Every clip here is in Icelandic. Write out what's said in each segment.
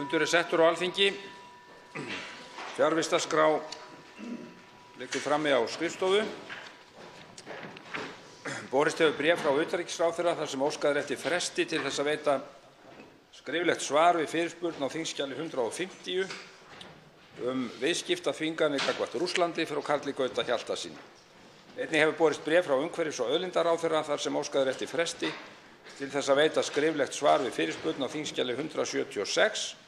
Fundur settur á Alþingi. Fjarvistarskrá liggur frammi á skrifstofu. Borist hefur bréf frá utanríkisráðherra þar sem óskað er eftir fresti til þess að veita skriflegt svar við fyrirspurn á þingskjali 150 viðskiptaþvinganir gagnvart Rússlandi frá Karli Gauta Hjaltasyni. Einnig hefur borist bréf frá umhverfis- og auðlindaráðherra þar sem óskað er eftir fresti til þess að veita skriflegt svar við fyrirspurn á þingskjali 176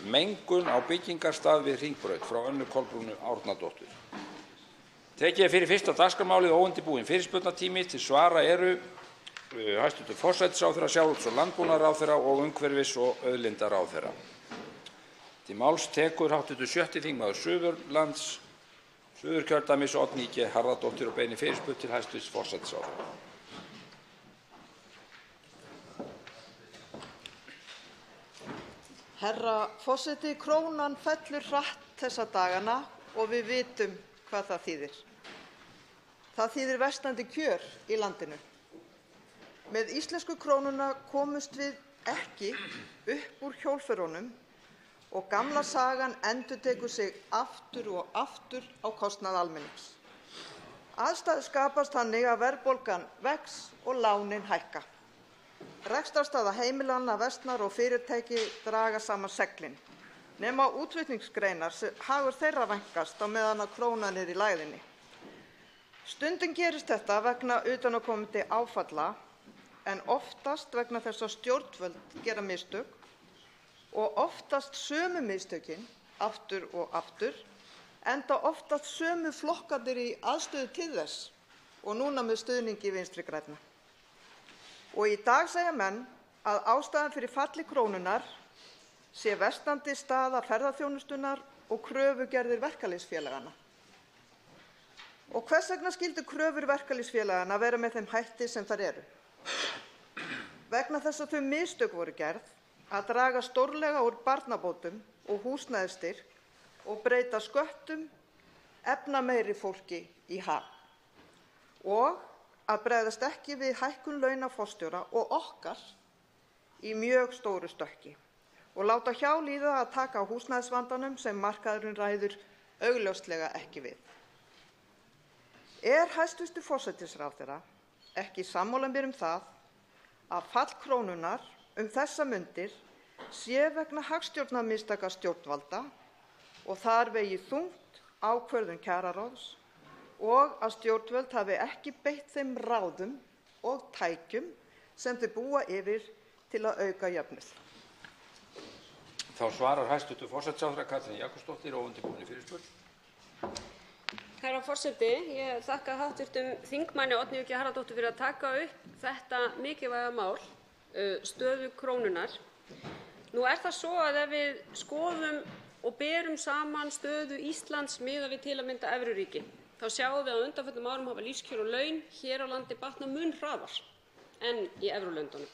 mengun á byggingarstað við Hringbraut frá Önnu Kolbrúnu Árnadóttur. Tekið er fyrir fyrsta dagskrármálið óundirbúinn fyrirspurnatími. Til svara eru hæstv. forsætisráðherra, sjávarútvegs- og landbúnaðarráðherra og umhverfis- og auðlindaráðherra. Til máls tekur hv. 6. þingmaður Suðurlands, Suðurkjördæmis, Oddný G. Harðardóttir og beinir fyrirspurn til hæstv. forsætisráðherra. Herra forseti, krónan fellur hratt þessa dagana og við vitum hvað það þýðir. Það þýðir versnandi kjör í landinu. Með íslensku krónuna komumst við ekki upp úr hjólförunum og gamla sagan endurtekur sig aftur og aftur á kostnað almennings. Aðstæður skapast þannig að verðbólgan vex og lánin hækka. Rekstrarstaða heimilanna versnar og fyrirtæki draga saman seglin, nema útflutningsgreinar hagur þeirra vænkast á meðan að krónan er í lægðinni. Stundum gerist þetta vegna utanaðkomandi áfalla en oftast vegna þess að stjórnvöld gera mistök og oftast sömu mistökin aftur og aftur, enda oftast sömu flokkarnir í aðstöðu til þess og núna með stuðningi Vinstri grænna. Og í dag segja menn að ástæðan fyrir falli krónunnar sé versnandi staða ferðaþjónustunnar og kröfugerðir verkalýðsfélaganna. Og hvers vegna skyldu kröfur verkalýðsfélaganna vera með þeim hætti sem þær eru? Vegna þess að þau mistök voru gerð að draga stórlega úr barnabótum og húsnæðisstyrk og breyta sköttum efnameiri fólki í hag. Og að bregðast ekki við hækkun launa forstjóra og okkar í mjög stóru stökki og láta hjá líða að taka á húsnæðisvandanum sem markaðurinn ræður augljóslega ekki við. Er hæstv. forsætisráðherra ekki sammála mér það að fall krónunnar þessa mundir sé vegna hagstjórnarmistaka stjórnvalda og þar vegi þungt ákvörðun kjararáðs og að stjórnvöld hafi ekki beitt þeim ráðum og tækjum sem þau búa yfir til að auka jöfnuð? Þá svarar hæstv. forsætisráðherra Katrín Jakobsdóttir óundirbúinni fyrirspurn. Herra forseti, ég þakka hv. þingmanni Oddnýju G. Harðardóttur fyrir að taka upp þetta mikilvæga mál, stöðu krónunnar. Nú er það svo að ef við skoðum og berum saman stöðu Íslands miðað við til að mynda evruríkin, þá sjáum við að á undanförnum árum hafa lífskjör og laun hér á landi batnað mun hraðar en í evrulöndunum.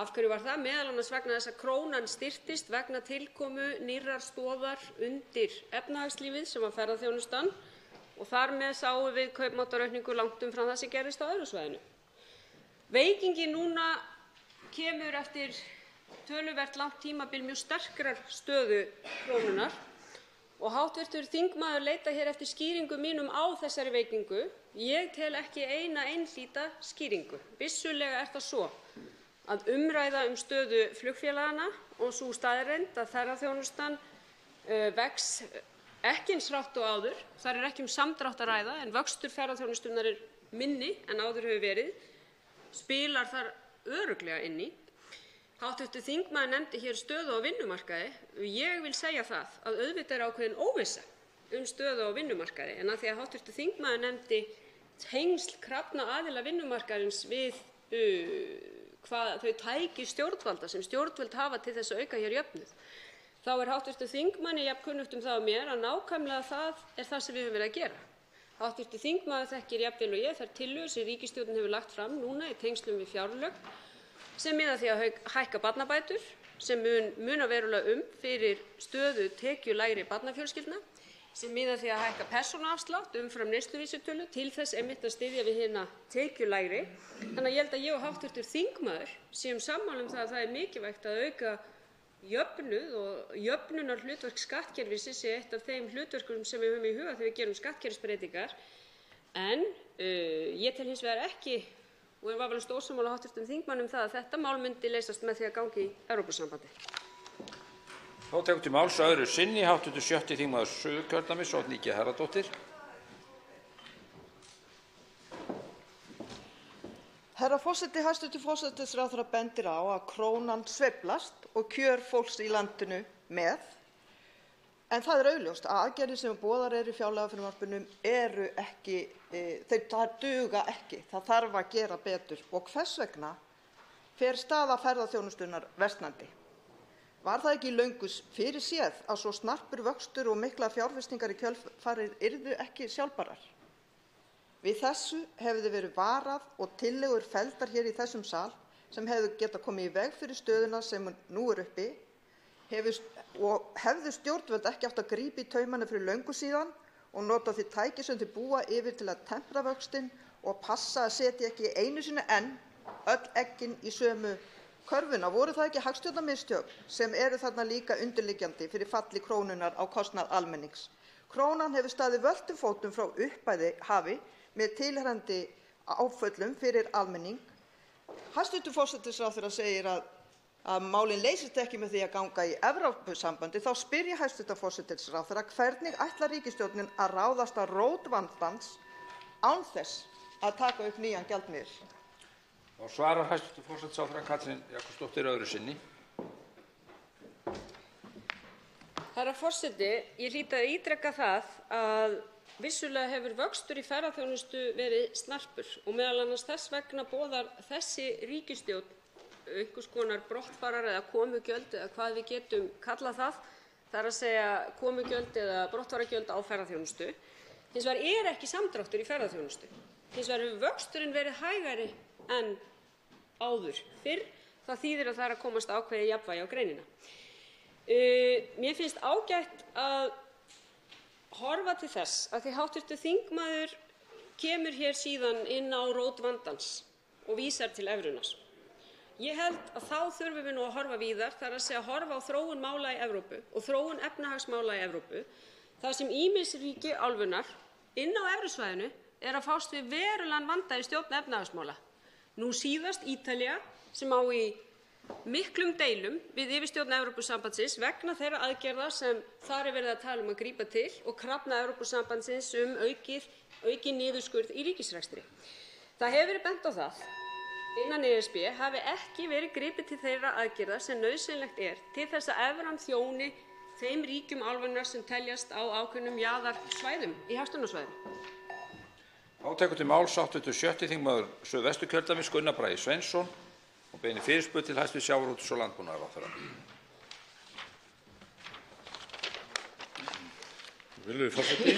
Af hverju var það? Meðal annars vegna þess að krónan styrktist vegna tilkomu nýrrar stoðar undir efnahagslífið sem var ferðaþjónustan og þar með sáum við kaupmáttaraukningu langt umfram það sem gerðist á evrusvæðinu. Veikingin núna kemur eftir töluvert langt tímabil mjög sterkrar stöðu krónunnar og hv. þingmaður leita hér eftir skýringum mínum á þessari veikingu. Ég tel ekki eina einhlíta skýringu. Vissulega er það svo að umræða stöðu flugfélaganna og sú staðreynd að ferðaþjónustan vex ekki eins hratt og áður. Þar er ekki samdrátt að ræða en vöxtur ferðaþjónustunnar er minni en áður hefur verið, spilar þar örugglega inn í. Hv. þingmaður nefndi hér stöðu á vinnumarkaði. Ég vil segja það að auðvitað er ákveðin óvissa stöðu á vinnumarkaði en að því að hv. þingmaður nefndi tengsl krafna aðila vinnumarkaðarins við þau tæki stjórnvalda sem stjórnvöld hafa til þess að auka hér jöfnuð, þá er hv. þingmanni jafn kunnugt það á mér að nákvæmlega það er það sem við höfum verið að gera. Hv. þingmaður þekkir jafn vel og ég þær tillögur sem ríkisstjórnin hefur lagt fram núna í tengslum við fjárlög sem miða að því að hækka barnabætur sem muna verulega fyrir stöðu tekjulægri barnafjölskyldna, sem miða að því að hækka persónuafslátt umfram neysluvísitölu til þess einmitt að styðja við hina tekjulægri. Þannig að ég held að ég og hv. þingmaður séum sammála það að það er mikilvægt að auka jöfnuð og jöfnunarhlutverk skattkerfisins sé eitt af þeim hlutverkum sem við höfum í huga þegar við gerum skattkerfisbreytingar. En ég tel hins vegar ekki, og er vafalaust ósammála hv. þingmanni það, að þetta mál myndi leysast með því að ganga í Evrópusambandið. Þá tekur til máls öðru sinni hv. 6. þingmaður Suðurkjördæmis, Oddný G. Harðardóttir. Herra forseti, hæstv. Forsætisráðherra bendir á að krónan sveiflast og kjör fólks í landinu með. En það er augljóst að aðgerðir sem boðaðar eru í fjárlagafrumvarpinu eru ekki, þær duga ekki. Það þarf að gera betur. Og hvers vegna fer staða ferðaþjónustunnar versnandi? Var það ekki löngu fyrirséð að svo snarpur vöxtur og miklar fjárfestingar í kjölfarið yrðu ekki sjálfbærar? Við þessu hefði verið varað og tillögur felldar hér í þessum sal sem hefðu getað komið í veg fyrir stöðuna sem nú er uppi og hefðu stjórnvöld ekki átt að grípa í taumana fyrir löngu síðan og nota þau tæki sem þau búa yfir til að tempra vöxtinn og passa að setja ekki einu sinni enn öll eggin í sömu körfuna. Voru það ekki hagstjórnarmistök sem eru þarna líka undirliggjandi fyrir falli krónunnar á kostnað almennings? Krónan hefur staðið völtum fótum frá hafi með tilheyrandi áföllum fyrir almenning. Hæstv. forsætisráðherra segir að málin leysist ekki með því að ganga í Evrópusambandið. Þá spyr ég hæstv. forsætisráðherra, hvernig ætlar ríkisstjórnin að ráðast að rót vandans án þess að taka upp nýjan gjaldmiðil? Þá svarar hæstv. forsætisráðherra Katrín Jakobsdóttir öðru sinni. Herra forseti, ég hlýt að ítreka það að vissulega hefur vöxtur í ferðaþjónustu verið snarpur og meðal annars þess vegna boðar þessi ríkisstjórn einhvers konar brottfarar eða komugjöld eða hvað við getum kallað það, það er að segja komugjöld eða brottfarargjöld á ferðaþjónustu. Hins vegar er ekki samdráttur í ferðaþjónustu. Hins vegar hefur vöxturinn verið hægari en áður fyrr. Það þýðir að það er að komast ákveðið jafnvægi á greinina. Mér finnst ágætt að horfa til þess að því hv. þingmaður kemur hér síðan inn á rót vandans og vísar til evrunnar. Ég held að þá þurfum við nú að horfa víðar, það er að segja að horfa á þróun mála í Evrópu og þróun efnahagsmála í Evrópu, þar sem ýmis ríki álfunnar inn á evrusvæðinu er að fást við verulegan vanda í stjórn efnahagsmála. Nú síðast Ítalía sem á í miklum deilum við yfirstjórn Evrópusambandsins vegna þeirra aðgerða sem þar er verið að tala að grípa til og krafna Evrópusambandsins aukinn niðurskurð í ríkisrekstri. Það hefur verið bent á það innan ESB hafi ekki verið gripið til þeirra aðgerða sem nauðsynlegt er til þess að evran þjóni þeim ríkjum álfunnar sem teljast á ákveðnum jaðarsvæðum í hagstjórnarsvæðinu. Þá tekur til máls hv. 6. þingmaður Suðvesturkjördæmis Gunnar Bragi Sveinsson og beinir fyrirspurn til hæstv. sjávarútvegs- og landbúnaðarráðherra. Virðulegur forseti.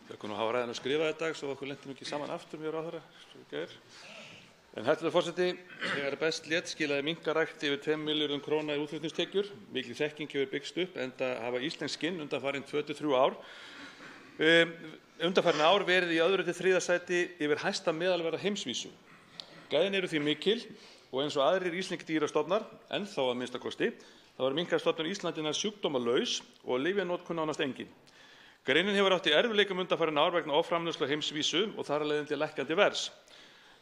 Ég hafa ræðan að skrifa í dag svo okkur lentum ekki saman aftur mér ráðherra svo í gær. En hæstvirtur forseti, þegar best lét skilaði minkarækt yfir 2 milljörðum króna í útflutningstekjur. Mikil þekking hefur byggst upp enda hafa íslensk skinn undanfarin 2–3 ár. Undanfarin ár verið í 2. til 3. sæti yfir hæsta meðalverð á heimsvísu. Gæðin eru því mikil og eins og aðrir íslenskir dýrastofnar, ennþá að minnsta kosti, þá er minkastofnur Íslands nær sjúkdómalaus og lyfjanotkun nánast engin. Greinin hefur átt í erfiðleikum undanfarin ár vegna offramleiðslu á heimsvísu og þar af leiðandi lækkandi verðs.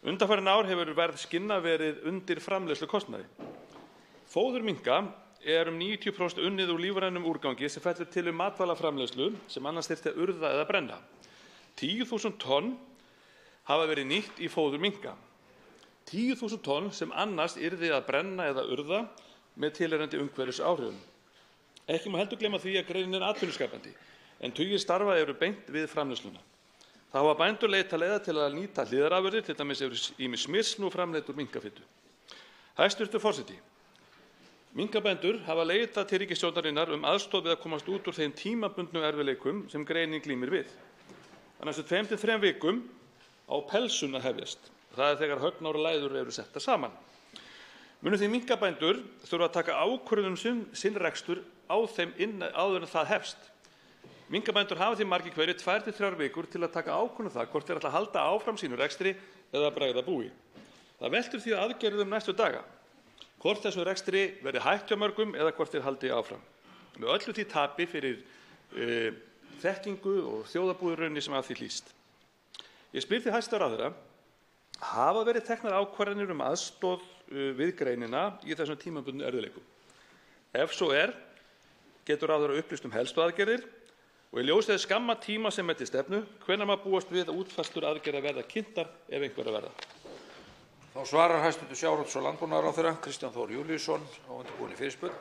Undanfarin ár hefur verð skinna verið undir framleiðslukostnaði. Fóður minka er 90% unnið úr lífrænum úrgangi sem fellur til matvælaframleiðslu sem annars þyrfti að urða eða brenna. 10.000 tonn hafa verið nýtt í fóður minka. 10.000 tonn sem annars yrði að brenna eða urða með tilheyrandi umhverfisáhrifum. Ekki má heldur gleyma því að greinin er atvinnuskapandi, en tugir starfa eru beint við framleiðsluna. Það hafa bændur leitað leiða til að nýta hliðarafurðir, til dæmis eru ýmis smyrsl nú framleidd úr minkafittu. Hæstvirtur forseti, minkabændur hafa leitað til ríkisstjórnarinnar aðstoð við að komast út úr þeim tímabundnu erfiðleikum sem greinin glímir við. Á næstu 2 til 3 vikum á pelsun að hefjast. Það er þegar högnar og læður eru settar saman. Munu því minkabændur þurfa að taka ákvörðun sinn rekstur á þeim áður en það hefst. Minkabændur hafa því margir hverjir 2 til 3 vikur til að taka ákvörðun það hvort þeir ætla að halda áfram sínu rekstri eða bregða búi. Það veltur því á aðgerðum næstu daga. hvort þessum rekstri verði hætt hjá mörgum eða hvort þeir haldi áfram. Með öllu því tapi fyrir þekkingu og þjóðarbúið sem að því hlýst. Ég spyr því hæstv. Ráðherra, hafa verið teknar ákvarðanir aðstoð við greinina í þessum tímabundnu erfiðleikum? Ef svo getur ráðherra upplýst helstu aðgerðir og í ljósi þess skamma tíma sem til stefnu, hvenær má búast við að útfærslur aðgerða verða kynntar ef einhverjar verða? Þá svarar hæstv. sjávarútvegs- og landbúnaðarráðherra Kristján Þór Júlíusson á undirbúinni fyrirspurn.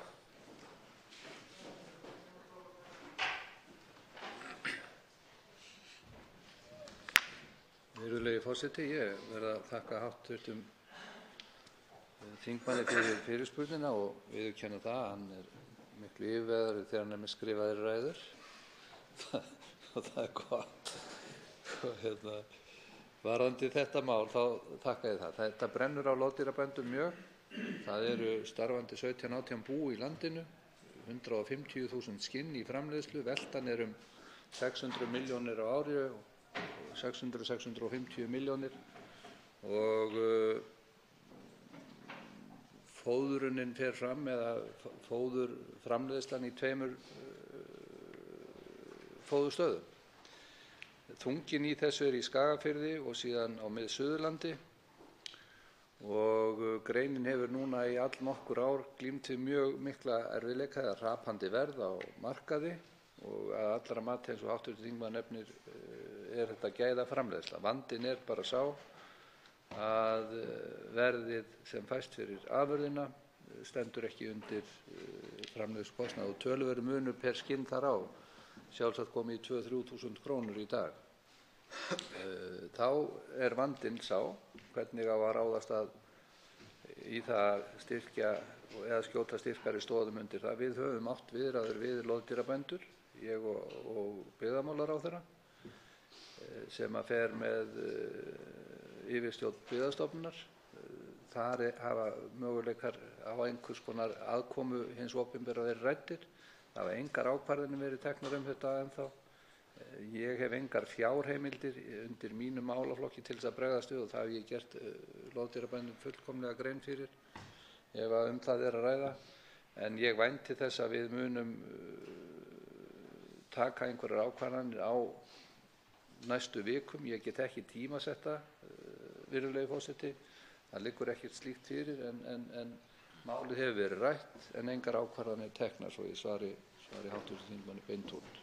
Virðulegi forseti, ég verð að þakka hv. þingmanni fyrir fyrirspurnina og viðurkenna það að hann miklu yfirvegaður þegar hann með skrifaðar ræður og það gott. Varðandi þetta mál þá þakka ég það. Þetta brennur á loðdýrabændum mjög. Það eru starfandi 17-18 bú í landinu, 150.000 skinn í framleiðslu, veltan um 600 milljónir á ári og 650 milljónir og fóðrunin fer fram eða fóðurframleiðslan í 2 fóðurstöðum. Þunginn í þessu í Skagafirði og síðan á Mið-Suðurlandi og greinin hefur núna í allnokkur ár glímt við mjög mikla erfiðleika eða hrapandi verð á markaði og að allra mati eins og hv. þingmaður nefnir þetta gæðaframleiðsla. Vandinn bara sá að verðið sem fæst fyrir afurðina stendur ekki undir framleiðslukostnað og töluverður munur per skinn þar á sjálfsagt komið í 2.000–3.000 krónur í dag. Þá vandinn sá hvernig á að ráðast í það styrkja eða skjóta styrkari stoðum undir það. Við höfum átt viðræður við loðdýrabændur, ég og byggðamálaráðherra, sem að fer með yfirstjórn Byggðastofnunar. Þar hafa möguleikar á einhvers konar aðkomu hins opinbera verið ræddir. Það hafa engar ákvarðanir verið teknar þetta ennþá. Ég hef engar fjárheimildir undir mínum málaflokki til þess að bregðast við og það hef ég gert loðdýrabændum fullkomlega grein fyrir ef að það að ræða. En ég vænti þess að við munum taka einhverjar ákvarðanir á næstu vikum. Ég get ekki tímasetta, virðulegi forseti. Það liggur ekkert slíkt fyrir en málið hefur verið rætt en engar ákvarðanir teknar svo ég svari hv. þingmanni beintúnt.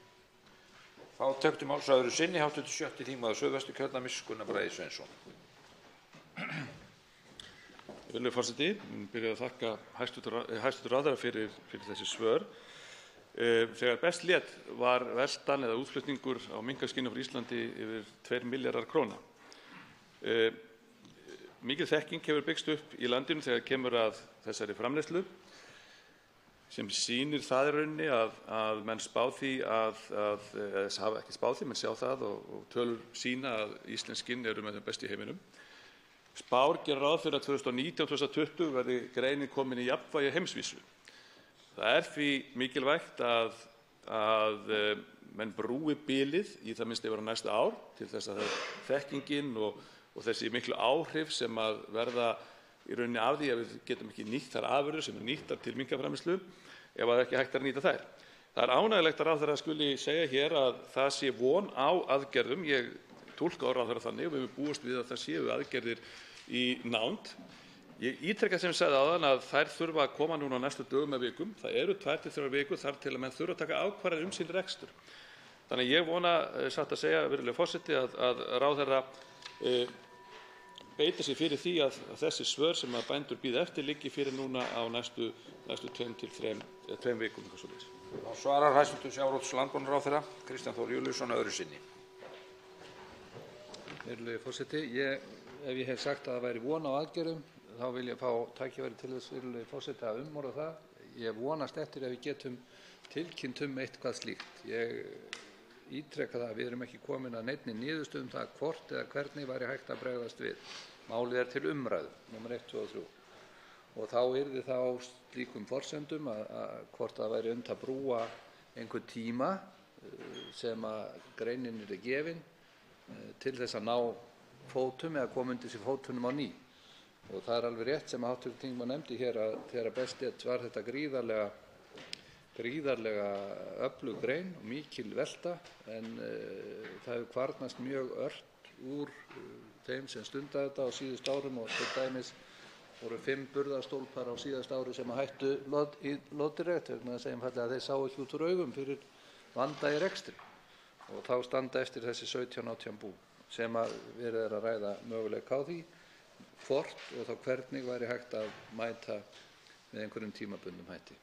Þá tekur til máls öðru sinni hv. 6. þingmaður Suðvesturkjördæmis Gunnar Bragi Sveinsson. Virðulegi forseti, ég byrja að þakka hæstv. ráðherra fyrir þessi svör. Þegar best lét var veltan eða útflutningur á minkaskinnum frá Íslandi yfir 2 milljarðar króna. Mikil þekking hefur byggst upp í landinu þegar kemur að þessari framleiðslu sem sýnir það í rauninni að menn spá því hafa ekki spáð því, menn sjá það og tölur sýna að íslensk skinn eru með þeim bestu í heiminum. Spár gera ráð fyrir að 2019 og 2020 verði greinin komin í jafnvægi heimsvísu. Það því mikilvægt að menn brúi bilið í það minnst yfir á næsta ár til þess að þekkingin og þessi miklu áhrif sem að verða í rauninni af því að við getum ekki nýtt þær afurðir sem nýttar til minkaframleiðslu ef að ekki hægt að nýta þær. Það ánægjulegt að ráðherra skuli segja hér að það sé von á aðgerðum. Ég túlka á ráðherra þannig og við búumst við að það séu aðgerðir í nánd. Ég ítreka sem sagði áðan að þær þurfa að koma núna á næstu dögum eða vikum. Það eru 2–3 vikur þar til að menn þurfa að taka ákvarðanir sinn rekstur. Þannig að ég vona satt að segja, virðulegi forseti, að ráðherra beita sér fyrir því að þessi svör sem að bændur bíða eftir liggi fyrir núna á næstu 2–3 vikum. Þá svarar hæstv. sjávarútvegs- og landbúnaðarráðherra Kristján Þór Júlíusson öðru sinni. Virðulegi forseti, ef ég hef sagt að það væri von á aðgerðum, þá vil ég fá tækifæri til þess, virðulegi forseti, að umorða það. Ég vonast eftir að við getum tilkynnt eitthvað slíkt. Ég ítreka það að við erum ekki komin að neinni niðurstöðu það hvort eða hvernig væri hægt að bregðast við. Málið til umræðu, númer 1, 2 og 3. Og þá yrði það á slíkum forsendum að hvort það væri að brúa einhvern tíma sem að greinin yrði gefin til þess að ná fótum eða koma undir sér fótunum á ný. Og það alveg rétt sem hv. þingmaður nefndi hér að þegar best lét var þetta gríðarlega öflug grein og mikil velta en það hefur kvarnast mjög ört úr þeim sem stunda þetta á síðustu árum og til dæmis voru 5 burðarstólpar á síðasta ári sem hættu í loðdýrarækt vegna þess einfaldlega að þeir sáu ekki út úr augum fyrir vanda í rekstri. Og þá standa eftir þessi 17-18 bú sem að verið að ræða möguleika á því hvort og þá hvernig væri hægt að mæta með einhverjum tímabundnum hætti.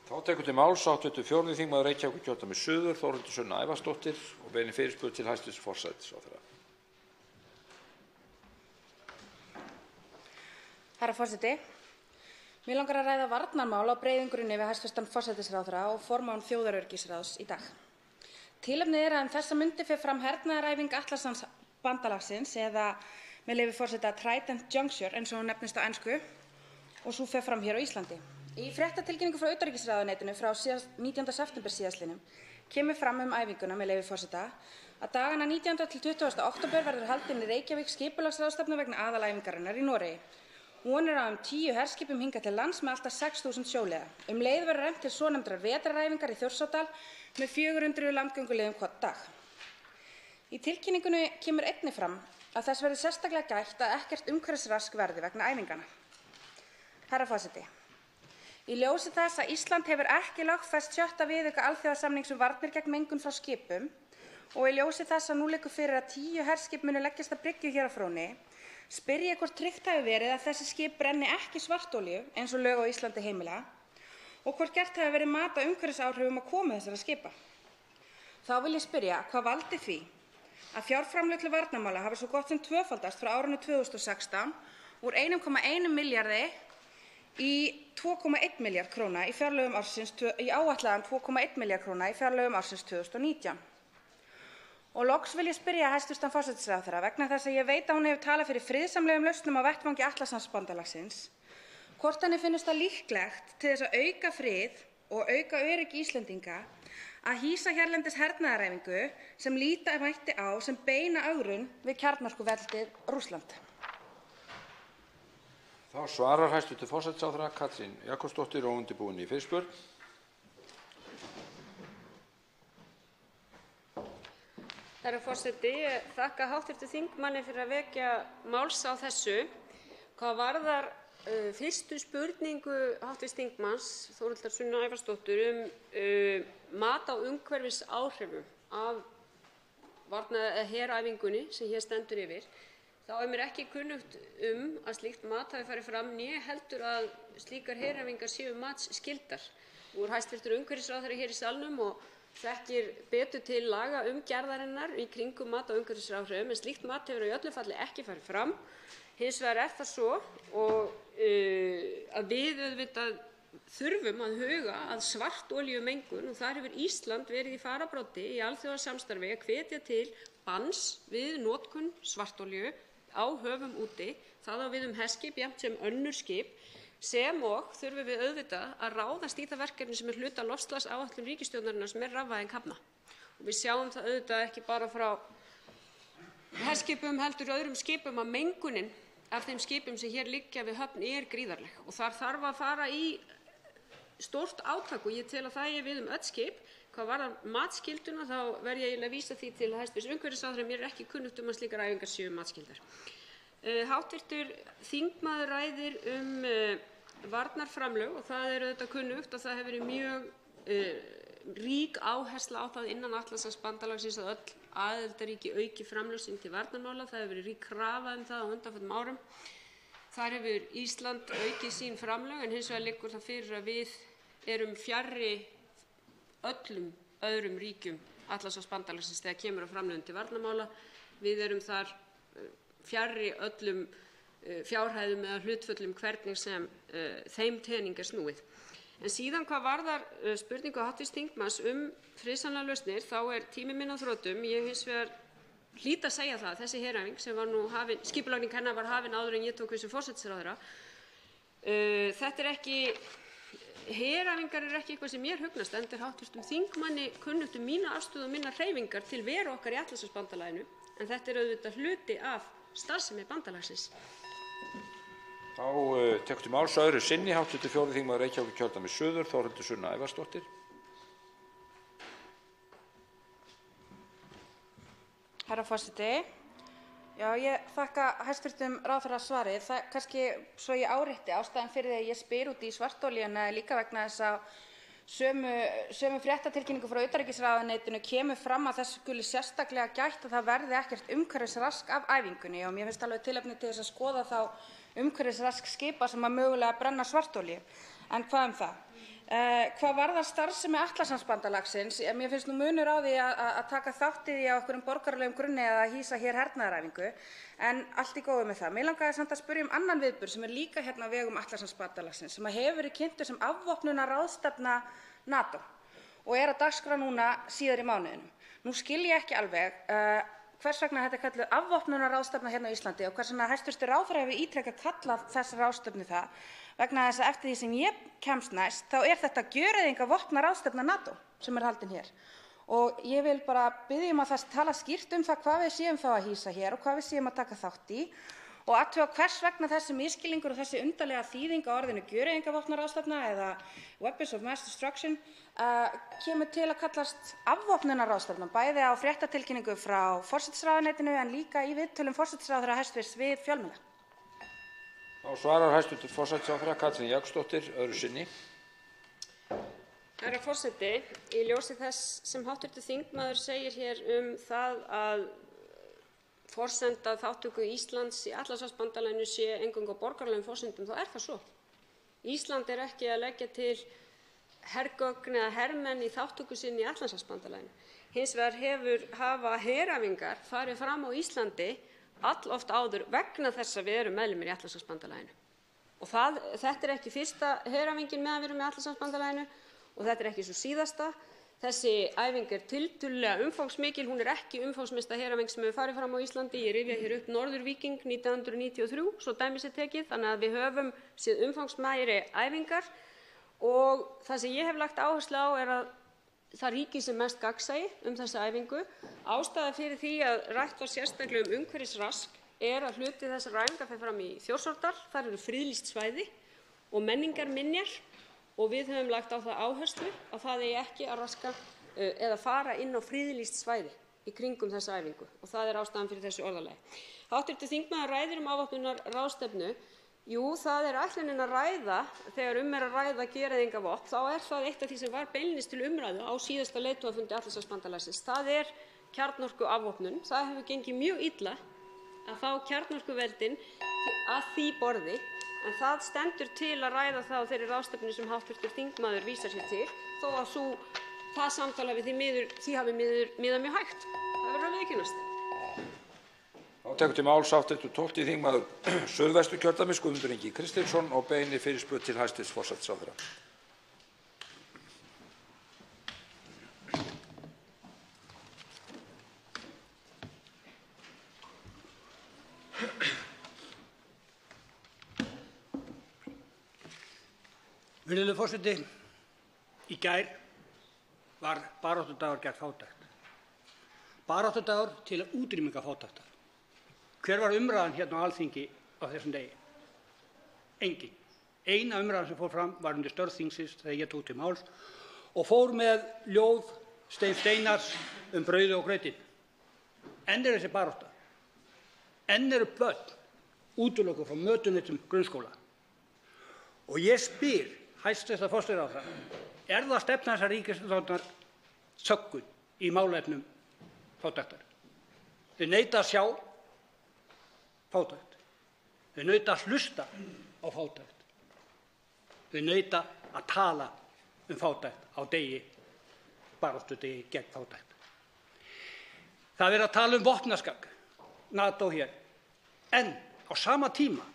Þá tekur til máls hv. 4. þingmaður Reykjavíkurkjördæmis suður, Þórhildur Sunna Ævarsdóttir, og beinir fyrirspurn til hæstv. forsætisráðherra. Herra forseti, mig langar að ræða varnarmál á breiðum grunni við hæstv. forsætisráðherra og formann þjóðaröryggisráðs í dag. Tilefnið er að þessa mundir fer fram hernaðaræfing Atlantshafsbandalagsins eða með leyfi forseta Trident Juncture eins og hún nefnist á ensku og sú fer fram hér á Íslandi. Í fréttatilkynningu frá utanríkisráðuneytinu frá 19. september síðastliðnum kemur fram æfinguna með leyfi forseta að dagana 19. til 20. október verður haldin í Reykjavík skipulagsráðstefna vegna aðalæfingarinnar í Noregi. Von er á 10 herskipum hingað til lands með allt að 6.000 sjóliða. Leið verður efnt til svonefndrar vetraræfingar í Þjórsárdal með 400 landgönguliðum hvern dag. Í tilkynningunni kemur einnig fram að þess verður sérstaklega gætt að ekkert umhverfisrask verði vegna æfinganna. Herra forseti, í ljósi þess að Ísland hefur ekki lögfest 6. viðauka alþjóðasamnings varnir gegn mengun frá skipum og í ljósi þess að nú liggur fyrir að 10 herskip munu leggjast að bryggju hér á Fróni, spyr ég hvort tryggt hafi verið að þessi skip brenni ekki svartolíu eins og lög á Íslandi heimila og hvort gert hafi verið mat á umhverfisáhrifum að komu þessara skipa. Þá vil ég spyrja hvað valdi því að fjárframlög til varnarmála hafi svo gott sem tvöfaldast frá árinu 2016 úr 1,1 milljarði í 2,1 milljarð króna í fjárlögum ársins í áætlaðan 2,1 milljarð króna í fjárlögum ársins 2019. Og loks vil ég spyrja hæstv. forsætisráðherra vegna þess að ég veit að hún hefur talað fyrir friðsamlegum lausnum á vettvangi Atlantshafsbandalagsins hvort henni finnst það líklegt til þess að auka frið og auka öryggi Íslendinga að hýsa hérlendis hernaðaræfingu sem líta mætti á sem beina ögrun við kjarnorkuveldið Rússland. Þá svarar hæstv. forsætisráðherra Katrín Jakobsdóttir og undirbúin í fyrirspurn. Herra forseti, ég þakka hv. þingmanni fyrir að vekja máls á þessu. Hvað varðar fyrstu spurningu hv. þingmanns Þórhildar Sunnu Ævarsdóttur mat á umhverfisáhrifum af heræfingunni sem hér stendur yfir, þá er mér ekki kunnugt að slíkt mat hafi farið fram né heldur að slíkar heræfingar séu matsskyldar. Nú er hæstv. umhverfisráðherra hér í salnum og þekkir betur til laga gerðarinnar í kringum mat á umhverfisáhrifum en slíkt mat hefur í öllu falli ekki farið fram. Hins vegar það svo að við auðvitað þurfum að huga að svartolíumengun og þar hefur Ísland verið í fararbroddi í alþjóðasamstarfi að hvetja til banns við notkun svartolíu á höfum úti. Það á við herskip jafnt sem önnur skip sem og þurfum við auðvitað að ráðast í það verkefni sem er hluti af loftslagsáætlun ríkisstjórnarinnar sem er rafvæðing hafna. Og við sjáum það auðvitað ekki bara frá herskipum heldur öðrum skipum að mengunin af þeim skipum sem hér liggja við höfn er gríðarleg og þar þarf að fara í stórt átak og ég tel að það eigi við öll skip. Hvað varðar matsskylduna þá verð ég eiginlega að vísa því til hæstv. Umhverfisráðherra mér er ekki kunnugt að slíkar æfingar séu matsskyldar. Hv. þingmaður ræðir varnarframlög og það er auðvitað kunnugt að það hefur verið mjög rík áhersla á það innan Atlantshafsbandalagsins að öll aðildarríki auki framlög sín til varnarmála. Það hefur verið rík krafa það á undanförnum árum. Þar hefur Ísland aukið sín framlög en hins vegar liggur það fyrir að við erum fjarri öllum öðrum ríkjum Atlantshafsbandalagsins þegar kemur að framlögum til varnarmála. Við erum þar fjarri öllum fjárhæðum eða hlutföllum hvernig sem þeim tening er snúið. En síðan hvað varðar spurningu hv. þingmanns friðsamlegar lausnir þá er tími minn á þrotum. Ég hins vegar hlýt að segja það að þessi heræfing sem var nú hafin, skipulagning hennar var hafin áður en ég tók við sem forsætisráðherra. Þetta er ekki, heræfingar er ekki eitthvað sem mér hugnast enda er hv. þingmanni kunnugt mína afstöðu og minnar hreyfingar til veru okkar í Atlantshafsbandalaginu en þetta er auðvitað hluti af starfsemi bandalagsins Þá tekur til máls öðru sinni hv. 4. þingmaður Reykjavíkurkjördæmis suður, Þórhildur Sunna Ævarsdóttir. Herra forseti, já, ég þakka hæstv. Ráðherra svarið. Það kannski svo ég árétti ástæðan fyrir því að ég spyr út í svartolíuna líka vegna þess að sömu fréttatilkynningu frá utanríkisráðuneytinu kemur fram að þess skuli sérstaklega gætt að það verði ekkert umhverfisrask af æfingunni og mér finnst alveg tilefni til þess að skoða þá umhverfisrask skipa sem að mögulega brenna svartolíu. En hvað um það? Hvað varðar starfsemi Atlantshafsbandalagsins, mér finnst nú munur á því að taka þátt í því á einhverjum borgaralegum grunni eða að hýsa hér hernaðaræfingu, en allt í góðu með það. Mig langaði samt að spyrja um annan viðburð sem líka hérna á vegum Atlantshafsbandalagsins sem hefur verið kynntur sem afvopnunarráðstefna NATO og á dagskrá núna síðar í mánuðinum. Nú skil ég ekki alveg hvers vegna þetta er kölluð afvopnunarráðstefna hérna á Íslandi og hvers vegna hæstv. Ráðherra hefur ítrekað kallað þessa ráðstefnu það, vegna þess að eftir því sem ég kemst næst þá er þetta gjöreyðingarvopnaráðstefna NATO sem er haldin hér. Og ég vil bara biðja að það tala skýrt það hvað við séum þá að hýsa hér og hvað við séum að taka þátt í og athuga hvers vegna þessi misskilningur og þessi undarlega þýðing á orðinu gjöreyðingarvopnaráðstefna eða Weapons of Mass Destruction kemur til að kallast afvopnunarráðstefna, bæði á fréttatilkynningu frá forsætisráðuneytinu en líka í viðtölum forsætisráðherra hæstv. Við fjölmiðla. Þá svarar hæstv. Forsætisráðherra Katrín Jakobsdóttir öðru sinni. Herra forseti, í ljósi þess sem hv. þingmaður segir hér það að forsenda þátttöku Íslands í Atlantshafsbandalaginu sé eingöngu á borgaralegum forsendum, þá er það svo. Ísland er ekki að leggja til hergögn eða hermenn í þátttöku sinni í Atlantshafsbandalaginu. Hins vegar hafa heræfingar farið fram á Íslandi alloft áður vegna þess að við erum meðlimir í Atlantshafsbandalaginu. Og þetta er ekki fyrsta heræfingin meðan við erum í Atlantshafsbandalaginu og þetta er ekki sú síðasta. Þessi æfing er tiltölulega umfangsmikil, hún er ekki umfangsmesta heræfing sem hefur farið fram á Íslandi. Ég rifja hér upp Norður-Víking 1993, svo dæmi sé tekið, þannig að við höfum séð umfangsmeiri æfingar og það sem ég hef lagt áherslu á er að það ríki sem mest gagnsæi þessa æfingu. Ástæða fyrir því að rætt var sérstaklega umhverfisrask er að hluti þessara æfinga fer fram í Þjórsárdal, þar eru friðlýst svæði og menningarminjar og við höfum lagt á það áherslu að það eigi ekki að raska eða fara inn á friðlýst svæði í kringum þessa æfingu og það er ástæðan fyrir þessu orðalagi. Hv. þingmaður ræðir afvopnunarráðstefnu. Jú, það er ætlunin að ræða, þegar er að ræða gereyðingarvopn, þá er það eitt af því sem var beinlínis til umræðu á síðasta leiðtogafundi Atlantshafsbandalagsins. Það er kjarnorkuafvopnun. Það hefur gengið mjög illa að fá kjarnorkuveldin að því borði, en það stendur til að ræða það á þeirri ráðstefnu sem hv. þingmaður vísar sér til, þó að það samtala við því hafi miðað mjög hægt. Það verður að viðurkennast. Þá tekur til máls hv. 12. þingmaður Suðvesturkjördæmis Guðmundur Ingi Kristinsson og beinir fyrirspurn til hæstv. forsætisráðherra. Virðulegur forseti, í gær var baráttudagur gegn fátækt. Baráttudagur til útrýmingar fátæktar. Hver var umræðan hérna á Alþingi á þessum degi? Engin. Eina umræðan sem fór fram var undir störf þingsins þegar ég tók til máls og fór með ljóð Steins Steinars brauðið og grautinn. Enn er þessi barátta. Enn eru börn útilokuð frá mötuneyti grunnskóla. Og ég spyr hæstv. forsætisráðherra, er það stefna þessarar ríkisstjórnar þöggun í málefnum fátæktar? Þau neita að sjá fátækt. Þau neita að hlusta á fátækt. Þau neita að tala fátækt á degi, baráttudegi gegn fátækt. Það er verið að tala vopnaskak NATO hér, en á sama tíma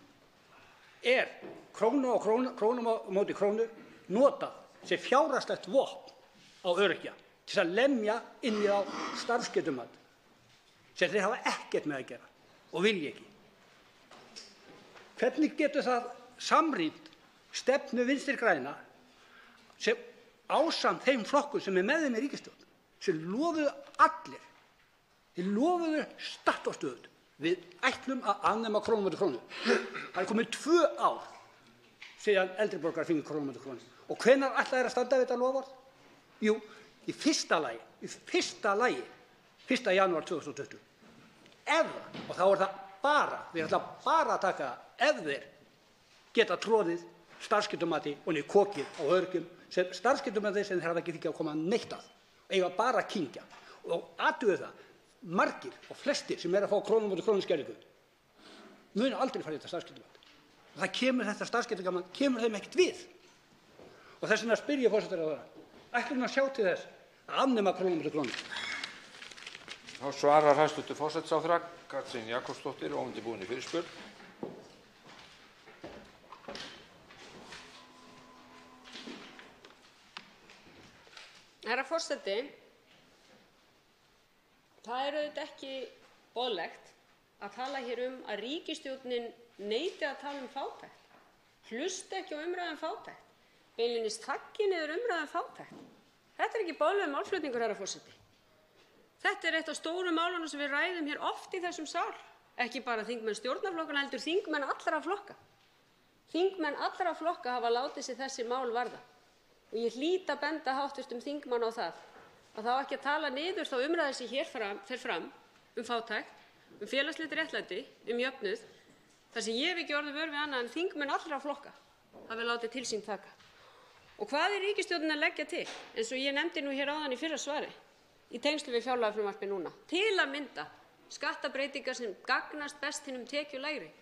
er krónu og krónu móti krónu notað sem fjárhagslegt vopn á öryrkja til að lemja inn í á starfsgetumat sem þeir hafa ekkert með að gera og vilja ekki. Hvernig getur það samrýmt stefnu Vinstri græna sem ásamt þeim flokkum sem með þeim í ríkisstjórn sem lofuðu allir, þeir lofuðu statt og stöðugt Við ætlum að afnema krónu á móti krónu. Það er komið 2 ár síðan eldri borgarar fengu krónu á móti krónu. Og hvenær ætla þeir að standa við þetta loforð? Jú, í fyrsta lagi, 1. janúar 2020. Og þá er það bara, við ætlum bara að taka ef þeir geta troðið starfsgetumati og niður kokið á örgjum, starfsgetumati sem þeir hafa ekki fengið að koma neitt að, eiga bara að kyngja. Og athugið það, margir og flestir sem að fá krónu á móti krónu skerðingu munu aldrei fara í þetta starfsgetumat. Og það kemur þetta starfsgetumat, kemur þeim ekkert við. Og þess vegna spyr ég forsætisráðherra, ætlum við að sjá til þess að afnema krónu á móti krónu? Þá svarar hæstv. Forsætisráðherra Katrín Jakobsdóttir óundirbúinni fyrirspurn. Herra forseti, það er auðvitað ekki boðlegt að tala hér að ríkisstjórnin neiti að tala fátækt, hlusti ekki á umræðu fátækt, beinlínis þaggi niður umræðu fátækt. Þetta er ekki boðlegur málflutningur, herra forseti. Þetta er eitt af stóru málunum sem við ræðum hér oft í þessum sal, ekki bara þingmenn stjórnarflokkanna heldur þingmenn allra flokka. Þingmenn allra flokka hafa látið sig þessi mál varða. Og ég hlýt að benda hv. Þingmann á það að það á ekki að tala niður þá umræðu sem hér fer fram fátækt, félagslegt réttlæti, jöfnuð, þar sem ég hef ekki orðið vör við annað en þingmenn allra flokka hafi látið til sín taka. Og hvað er ríkisstjórnin að leggja til? Eins og ég nefndi nú hér áðan í fyrra svari, í tengslum við fjárlagafrumvarpið núna, til að mynda skattabreytingar sem gagnast best hinum tekjulægri,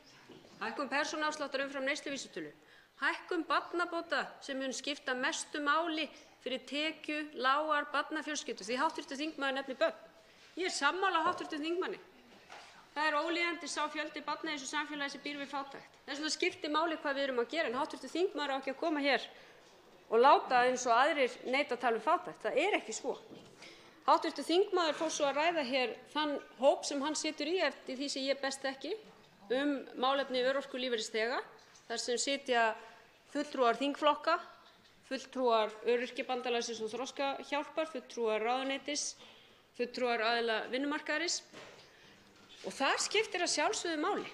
hækkun persónuafsláttar umfram neysluvísitölu, hækkun barnabóta sem mun skipta mestu máli fyrir tekjulágar barnafjölskyldur, því hv. þingmaður nefnir börn. Ég er sammála hv. þingmanni. Það er ólíðandi sá fjöldi barna í þessu samfélagi sem býr við fátækt. Þess vegna skiptir máli hvað við erum að gera, en hv. þingmaður á ekki að koma hér og láta eins og aðrir neita að tala fátækt. Það er ekki svo. Hv. þingmaður fór svo að ræða hér þann hóp sem hann situr í eftir því sem ég best þekki málefni örorkulífeyrisþega, þar sem sitja fulltrúar þingflokka, fulltrúar Öryrkjabandalagsins og Þroskahjálpar, fulltrúar ráðuneytis, fulltrúar aðila vinnumarkaðarins. Og þar skiptir að sjálfsögðu máli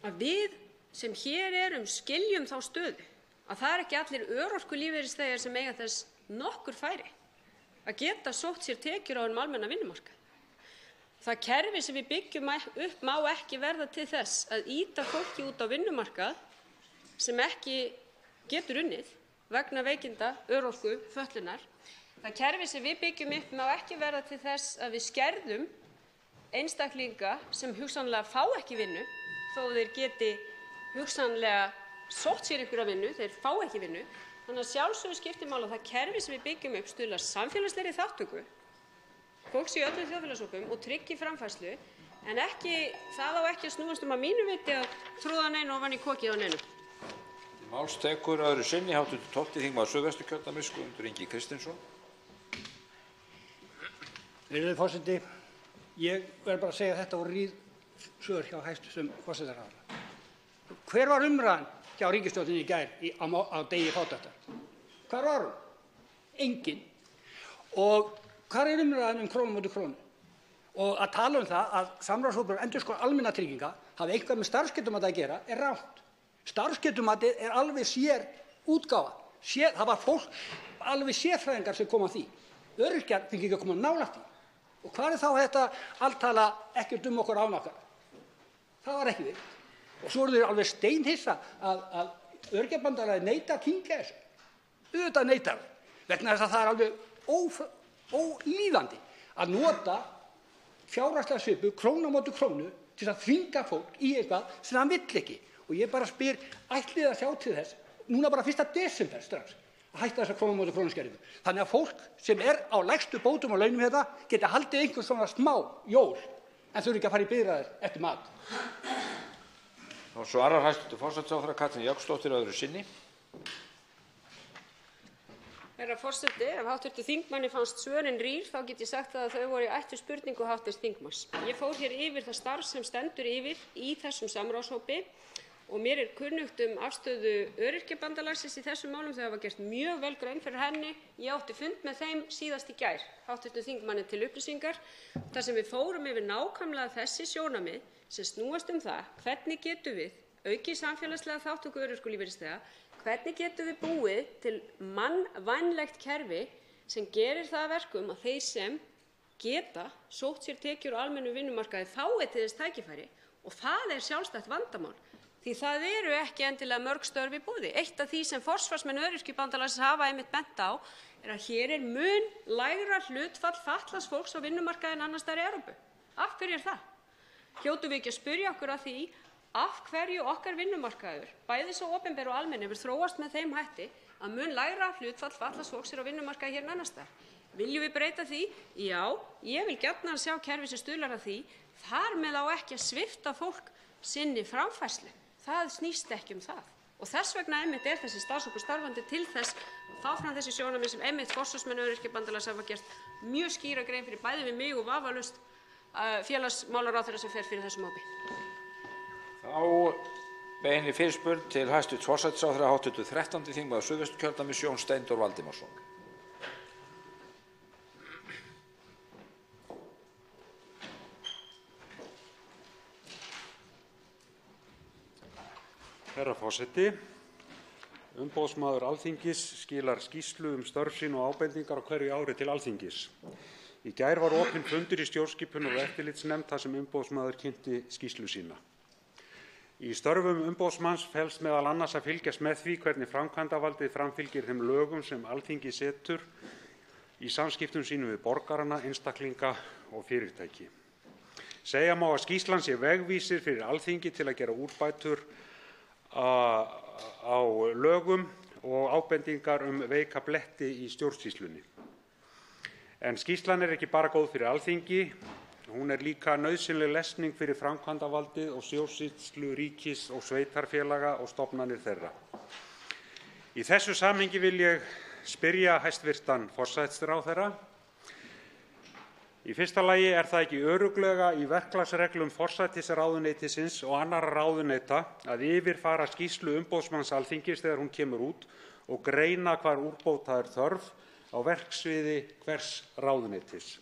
að við sem hér erum skiljum þá stöðu að það er ekki allir örorkulífeyrisþegar sem eiga þess nokkur færi að geta sótt sér tekjur á hinum almenna vinnumarkaði. Það kerfi sem við byggjum upp má ekki verða til þess að ýta fólki út á vinnumarkað sem ekki getur unnið vegna veikinda, örorku, fötlunar. Það kerfi sem við byggjum upp má ekki verða til þess að við skerðum einstaklinga sem hugsanlega fá ekki vinnu, þó þeir geti hugsanlega sótt sér einhverja vinnu, þeir fá ekki vinnu. Þannig að sjálfsögðu skiptir máli að það kerfi sem við byggjum upp stuðlar samfélagslegri þátttöku fólks í öllum þjóðfélagshópum og tryggi framfærslu, en það á ekki að snúast að mínu viti að tróða neinu ofan í kokið á neinu. Máls tekur öðru sinni hv. 12. þingmaður Suðvesturkjördæmis Guðmundur Ingi Kristinsson. Virðulegi forseti, ég verð bara að segja þetta og ríð svör hjá hæstv. forsætisráðherra. Hver var umræðan hjá ríkisstjórninni í gær á degi fátæktar? Hvar var hún? Engin. Og hvar er umræðan krónu á móti krónu? Og að tala það að samráðshópur endurskoðun almannatrygginga hafi eitthvað með starfsgetumat að gera er rangt. Starfsgetumatið er alveg sér útgáfa. Það var fólk, alveg sérfræðingar sem kom að því. Öryrkjar fengu ekki að koma nálægt því. Og hvað er þá þetta alltala ekkert okkur án okkar? Það var ekki við. Og svo eru þeir alveg steinhissa að Öryrkjabandalagið neita að kyngja þessu. Auðvitað neitar vegna þess að það er alveg ólíðandi að nota fjárhagslega svipu krónu á móti krónu til að þvinga fólk í eitthvað sem það vill ekki. Og ég bara spyr, ætlið að sjá til þess núna bara 1. desember strax að hætta þessa krónu á móti krónu skerðingu. Þannig að fólk sem er á lægstu bótum og launum hérna geti haldið einhver svona smá jól en þurfi ekki að fara í biðraðir eftir mat. Þá svarar hæstv. forsætisráðherra Katrín Jakobsdóttir öðru sinni. Herra forseti, ef hv. þingmanni fannst svörin rýr þá get ég sagt að þau voru í ætt við spurningu hv. þingmanns. Ég fór hér yfir það starf sem stendur yfir í þessum samráðshópi og mér kunnugt afstöðu Öryrkjabandalagsins í þessum málum. Þau hafa gert mjög vel grein fyrir henni. Ég átti fund með þeim síðast í gær, hv. þingmanni til upplýsingar, þar sem við fórum yfir nákvæmlega þessi sjónarmið sem snúast það hvernig getum við aukið samfélagslega þátttöku örorkulífeyrisþega, hvernig getum við búið til mannvænlegt kerfi sem gerir það að verkum að þeir sem geta sótt sér tekjur á almennum vinnumarkaði fái til þess tækifæri, og það sjálfstætt vandamál. Því það eru ekki endilega mörg störf í boði. Eitt af því sem forsvarsmenn Öryrkjabandalagsins hafa einmitt bent á að hér mun lægra hlutfall fatlaðs fólks á vinnumarkaði en annars staðar í Evrópu. Af hverju það? Hljótum við ekki að spyrja okkur að því af hverju okkar vinnumarkaður, bæði sá opinber og almenn, hefur þróast með þeim hætti að mun lægra hlutfall fatlaðs fólks á vinnumarkaði hér en annars staðar. Viljum við breyta því? Já, ég vil gjarnan sjá kerfi sem stuðlar að því. Þar með á ekki að svipta fólk sinni framfærslu. Það snýst ekki það. Og þess vegna einmitt þessi starfshópur starfandi til þess að fá fram þessi sjónarmið sem einmitt forsvarsmenn Öryrkjabandalagsins hafa gert mjög skýra grein fyrir, bæði við mig og vafalaust félagsmálaráðherra sem fer fyrir þessum hópi. Þá beinir fyrirspurn til hæstv. Forsætisráðherra, hv. 13. þingmaður Suðvesturkjördæmis, Jón Steindór Valdimarsson. Herra forseti. Umboðsmaður Alþingis skilar skýrslu störf sín og ábendingar á hverju ári til Alþingis. Í gær var opinn fundur í stjórnskipunar- og eftirlitsnefnd þar sem umboðsmaður kynnti skýrslu sína. Í störfum umboðsmanns felst meðal annars að fylgjast með því hvernig framkvæmdarvaldið framfylgir þeim lögum sem Alþingi setur í samskiptum sínum við borgarana, einstaklinga og fyrirtæki. Segja má að skýrslan sé vegvísir fyrir Alþingi til að gera úrbætur á lögum og ábendingar veika bletti í stjórnsýslunni. En skýrslan ekki bara góð fyrir Alþingi, hún líka nauðsynleg lesning fyrir framkvæmdarvaldið og stjórnsýslu ríkis og sveitarfélaga og stofnanir þeirra. Í þessu samhengi vil ég spyrja hæstv. Forsætisráðherra. Í fyrsta lagi það ekki örugglega í verklagsreglum forsætisráðuneytisins og annarra ráðuneyta að yfirfara skýrslu umboðsmanns Alþingis þegar hún kemur út og greina hvar úrbóta þörf á verksviði hvers ráðuneytis.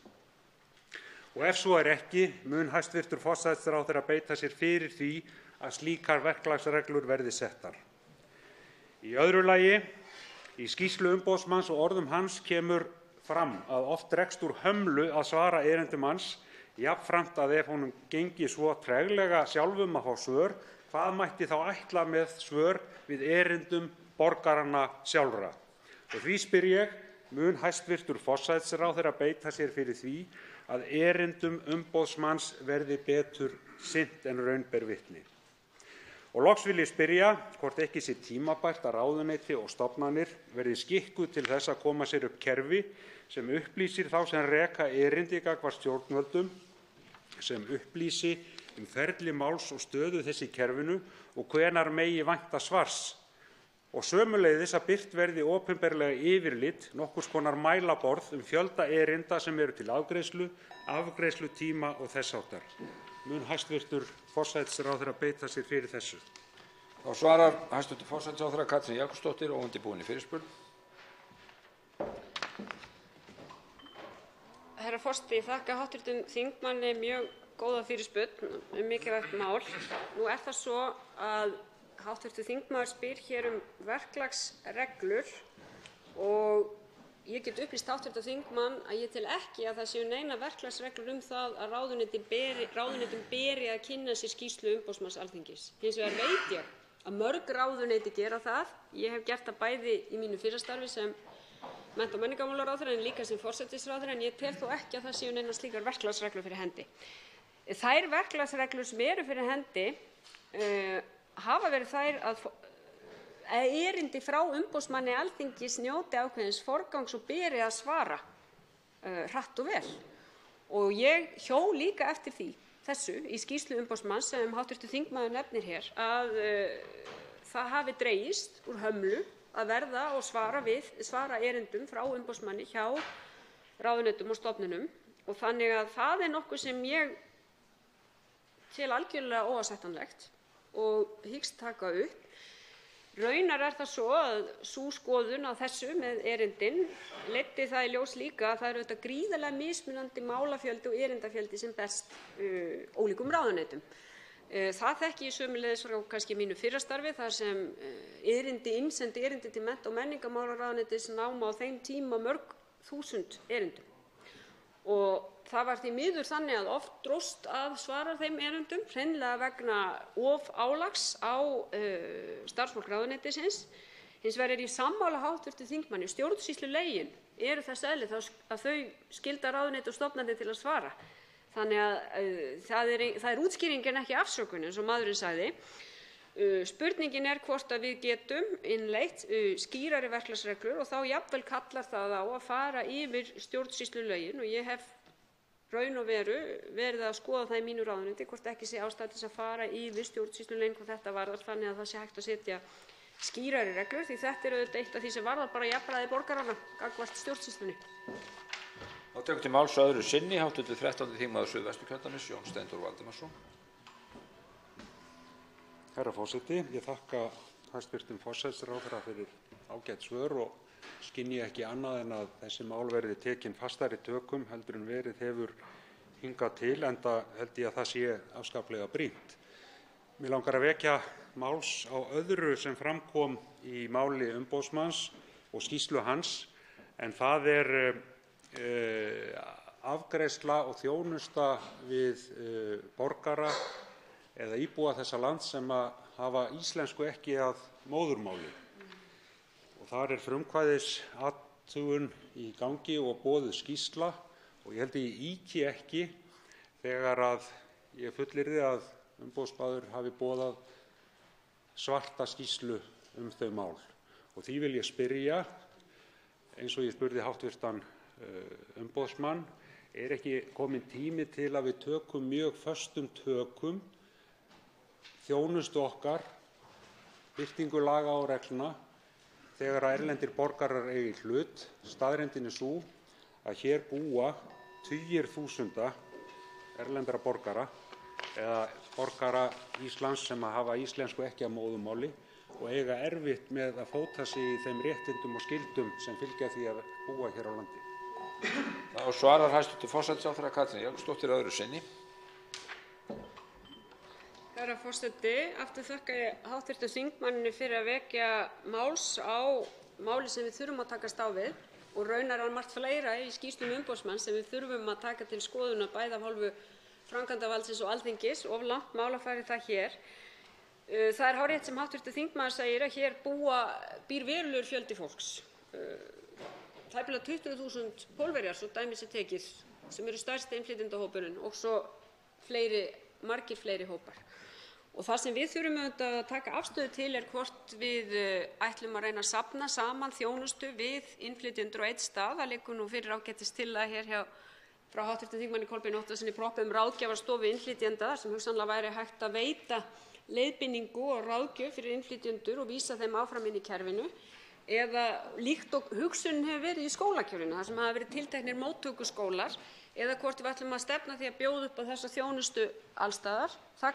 Og ef svo ekki, mun hæstv. Forsætisráðherra beita sér fyrir því að slíkar verklagsreglur verði settar. Í öðru lagi, í skýrslu umboðsmanns og orðum hans kemur fram að oft dregst úr hömlu að svara erindum hans, jafnframt að ef honum gengi svo treglega sjálfum að fá svör, hvað mætti þá ætla með svör við erindum borgaranna sjálfra. Og því spyr ég, mun hæstv. Forsætisráðherra beita sér fyrir því að erindum umboðsmanns verði betur sinnt en raun ber vitni. Og loks vil ég spyrja hvort ekki sé tímabært að ráðuneyti og stofnanir verði skikkuð til þess að koma sér upp kerfi sem upplýsir þá sem reka erindi gagnvart stjórnvöldum, sem upplýsi ferli máls og stöðu þess í kerfinu og hvenær megi vænta svars. Og sömuleiðis að birt verði opinberlega yfirlit, nokkurs konar mælaborð fjölda erinda sem eru til afgreiðslu, afgreiðslutíma og þess háttar. Mun hæstv. Forsætisráðherra beita sér fyrir þessu? Þá svarar hæstv. Forsætisráðherra Katrín Jakobsdóttir, óundirbúin fyrirspurn. Herra forseti, ég þakka hv. þingmanni mjög góða fyrirspurn mikilvægt mál. Nú það svo að hv. þingmaður spyr hér verklagsreglur og ég get upplýst hv. þingmann að ég tel ekki að það séu neina verklagsreglur það að ráðuneytum beri að kynna sér skýrslu umboðsmanns Alþingis. Hins vegar veit ég að mörg ráðuneyti gera það. Ég hef gert það bæði í mínu fyrra starfi sem mennta- og menningarmálaráðherra en líka sem forsætisráðherra, en ég tel þó ekki að það séu neina slíkar verklagsreglur fyrir hendi. Þær verklagsreglur sem eru fyrir hendi hafa verið þær að erindi frá umboðsmanni Alþingis njóti ákveðins forgangs og beri að svara hratt og vel. Og ég hjó líka eftir þessu í skýrslu umboðsmanns sem hv. þingmaður nefnir hér að það hafi dregist úr hömlu að verða og svara erindum frá umboðsmanni hjá ráðuneytum og stofnunum, og þannig að það nokkuð sem ég tel algjörlega óásættanlegt og hyggst taka upp. Raunar það svo að sú skoðun á þessu með erindin leiddi það í ljós líka að það eru auðvitað gríðarlega mismunandi málafjöldi og erindafjöldi sem berst ólíkum ráðuneytum. Það þekki ég sömuleiðis frá kannski mínu fyrra starfi þar sem innsend erindi til mennta- og menningarmálaráðuneytis námu á þeim tíma mörg þúsund erindum. Og það var því miður þannig að oft dróst að svara þeim erindum hreinlega vegna álags á starfsfólk ráðuneytisins. Hins vegar ég sammála hv. þingmanni, stjórnsýslulögin eru þess eðlis að þau skylda ráðuneyti og stofnanir til að svara. Þannig að það er útskýring en ekki afsökun eins og maðurinn sagði. Spurningin hvort að við getum innleitt skýrari verklagsreglur og þá jafnvel kallar það á að fara yfir stjórnsýslulögin og ég hef raun og veru verið að skoða það í mínu ráðuneyti hvort ekki sé ástæða til að fara yfir stjórnsýslulögin hvað þetta varðar þannig að það sé hægt að setja skýrari reglur því þetta auðvitað eitt af því sem varðar bara jafnræði borgaranna gagnvart stjórnsýslunni. Þá tekur til máls öðru sinni hv. 13. þingmaður Suðvesturkjördæmis Jón Steindór Valdimarsson. Herra forseti, ég þakka hæstv. Forsætisráðherra fyrir ágæt svör og skynji ekki annað en að þessi mál verði tekin fastari tökum heldur en verið hefur hingað til, enda held ég að það sé afskaplega brýnt. Mig langar að vekja máls á öðru sem fram kom í máli umboðsmanns og skýrslu hans, en það afgreiðsla og þjónusta við borgara eða íbúa þessa lands sem hafa íslensku ekki að móðurmáli. Og þar frumkvæðisathugun í gangi og boðuð skýrsla og ég held að ég ýki ekki þegar að ég fullyrði að umboðsmaður hafi boðað svarta skýrslu þau mál. Og því vil ég spyrja, eins og ég spurði hv. Umboðsmann, ekki kominn tími til að við tökum mjög föstum tökum þjónustu okkar, birtingu laga og reglna þegar erlendir borgarar eiga í hlut. Staðreyndin sú að hér búa tugir þúsunda erlendra borgara eða borgara Íslands sem hafa íslensku ekki að móðurmáli og eiga erfitt með að fóta sig í þeim réttindum og skyldum sem fylgja því að búa hér á landi. Þá svarar hæstv. forsætisráðherra Katrín Jakobsdóttir öðru sinni. Herra forseti, aftur þakka ég hv. þingmanni fyrir að vekja máls á máli sem við þurfum að takast á við og raunar margt fleira í skýrslum umboðsmanns sem við þurfum að taka til skoðunar bæði af hálfu framkvæmdarvaldsins og Alþingis og langt málafæri það hér. Það er hárrétt sem hv. þingmaður segir að hér býr verulegur fjöldi fólks. Tæplega 20.000 Pólverjar, svo dæmi sé tekið, sem eru stærsti innflytjendahópurinn og svo margir fleiri hópar. Og það sem við þurfum auðvitað að taka afstöðu til hvort við ætlum að reyna að safna saman þjónustu við innflytjendur á einn stað. Það liggur nú fyrir ágætistillaga hér frá hv. þingmanni Kolbeini Óttarssyni propp ráðgjafarstofu innflytjenda þar sem hugsanlega væri hægt að veita leiðbeiningu og ráðgjöf fyrir innflytjendur og vísa þeim áfram inn í kerfinu. Eða líkt og hugsunin hefur verið í skólakerfinu þar sem hafa verið tilteknir móttökuskólar eða hvort við ætlum að stefna því að bjóða upp á þessa þjónustu alls staðar. Það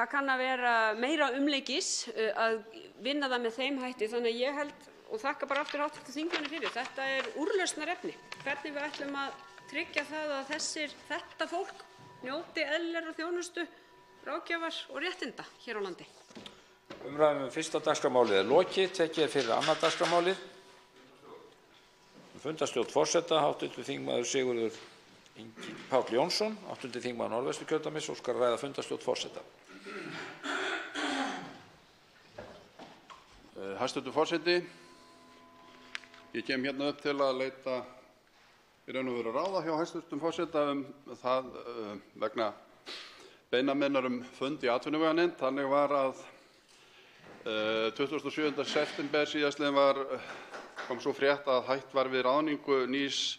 kann að vera meira umleikis að vinna það með þeim hætti. Þannig að ég held og þakka bara aftur hv. þingmanni fyrir. Þetta úrlausnarefni. Hvernig við ætlum að tryggja það að þetta fólk njóti eðlilegrar þjónustu, ráðgjafar og réttinda hér á landi. Umræðum fyrsta dagskrármálið lokið. Tekið fyrir annað dagskrármálið. Fundarstjórn forseta, hv. þingmaður Sigurður Ingi Páll Jónsson, 8. þingmaður Norðvesturkjördæmis, óskar að ræða fundarstjórn forseta. Hæstv. forseti, ég kem hérna upp til að leita í raun og veru ráða hjá hæstv. forseta það vegna beina minnar fund í atvinnuveganefnd. Þannig var að 27. september síðastliðinn kom svo frétt að hætt var við ráðningu nýs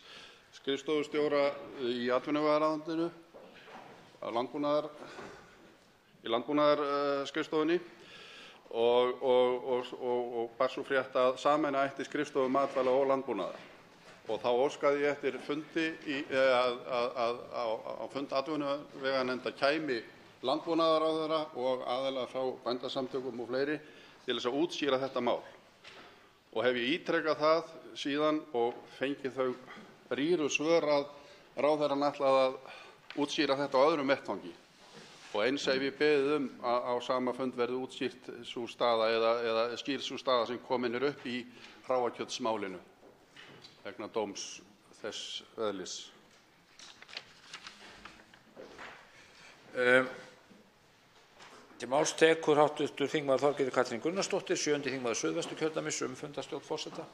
skrifstofustjóra í atvinnuvegaráðuneytinu í landbúnaðarskrifstofunni og bar svo frétt að sameina ætti skrifstofu matvæla og landbúnaðar. Og þá óskaði ég eftir fundi á fund atvinnuveganefndar kæmi landbúnaðarráðherra og aðila frá bændasamtökum og fleiri til þess að útskýra þetta mál. Og hef ég ítrekað það síðan og fengið þau rýru svör að ráðherrann ætlaði að útskýra þetta á öðrum vettvangi. Og eins hef ég beðið að á sama fund verði útskýrt sú staða eða skýrð sú staða sem komin upp í hráakjötsmálinu vegna dóms þess eðlis. Til máls tekur hv. þingmaður Þorgerður Katrín Gunnarsdóttir, 7. þingmaður Suðvesturkjördæmis, fundarstjórn forseta.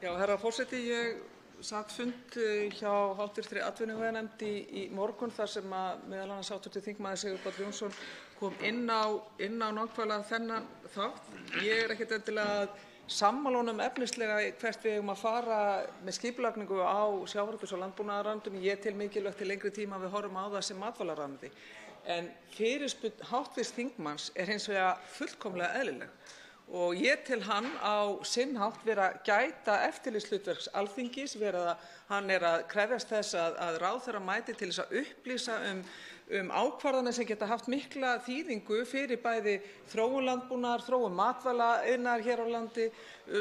Já, herra forseti, ég sat fund hjá hv. atvinnuveganefnd í morgun þar sem meðal annars hv. þingmaður Sigurður Páll Jónsson kom inn á nákvæmlega þennan þátt. Ég ekkert endilega sammála honum efnislega hvert við eigum að fara með skipulagningu á sjávarútvegs- og landbúnaðarráðuneytinu. Ég tel mikilvægt til lengri tíma að við horfum á það sem matvælaráðuneyti. En fyrirspurn hv. þingmanns er hins vegar fullkomlega eðlileg og ég tel hann á sinn hátt vera að gæta eftirlitshlutverks Alþingis, hann er að krefjast þess að ráðherra mæti til þess að upplýsa um ákvarðanir sem geta haft mikla þýðingu fyrir bæði þróun landbúnaðar, þróun matvælaiðnaðar hér á landi,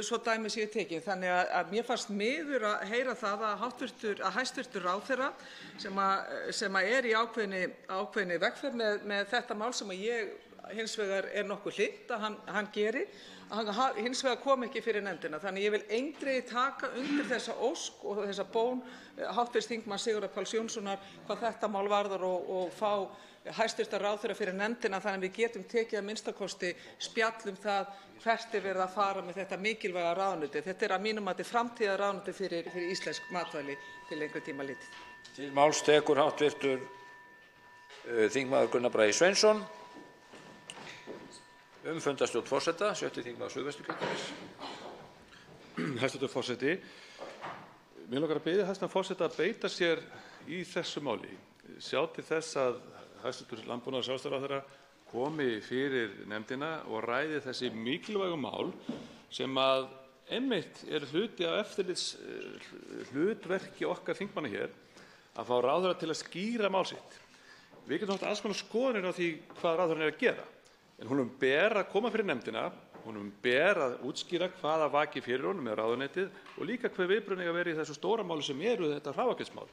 svo dæmi séu tekin. Þannig að mér fannst miður að heyra það að hæstv. Ráðherra sem er í ákveðinni vegferð með þetta mál sem ég hins vegar er nokkuð hlynnt að hann geri, að hann hins vegar kom ekki fyrir nefndina. Þannig ég vil eindregið taka undir þessa ósk og þessa bón hv. þingmanns Sigurðar Páls Jónssonar hvað þetta mál varðar og fá hæstv. Ráðherra fyrir nefndina þannig að við getum tekið að minnsta spjall það hvert er verið að fara með þetta mikilvæga ráðuneyti. Þetta er að mínu mati framtíðarráðuneyti fyrir íslensk matvæli til lengri tíma litið. Til máls tekur hv. þingmaður Gunnar Bragi Sveinsson, fundarstjórn forseta, 7. þingmaður Suðvesturkjördæmis. Hæstv. forseti, mig langar að biðja hæstv. forseta að beita sér í þessu máli, sjá til þess að hæstv. landbúnaðar- og sjávarútvegsráðherra komi fyrir nefndina og ræði þessi mikilvægu mál sem að einmitt eru hluti af eftirlitshlutverki okkar þingmanna hér að fá ráðherra til að skýra mál sitt. Við getum haft alls konar skoðanir á því hvað ráðherrann er að gera, en honum ber að koma fyrir nefndina, honum ber að útskýra hvaða vaki fyrir honum með ráðuneytið og líka hver viðbrögð eiga að vera í þessu stóra máli sem eru þetta hráakjötsmál.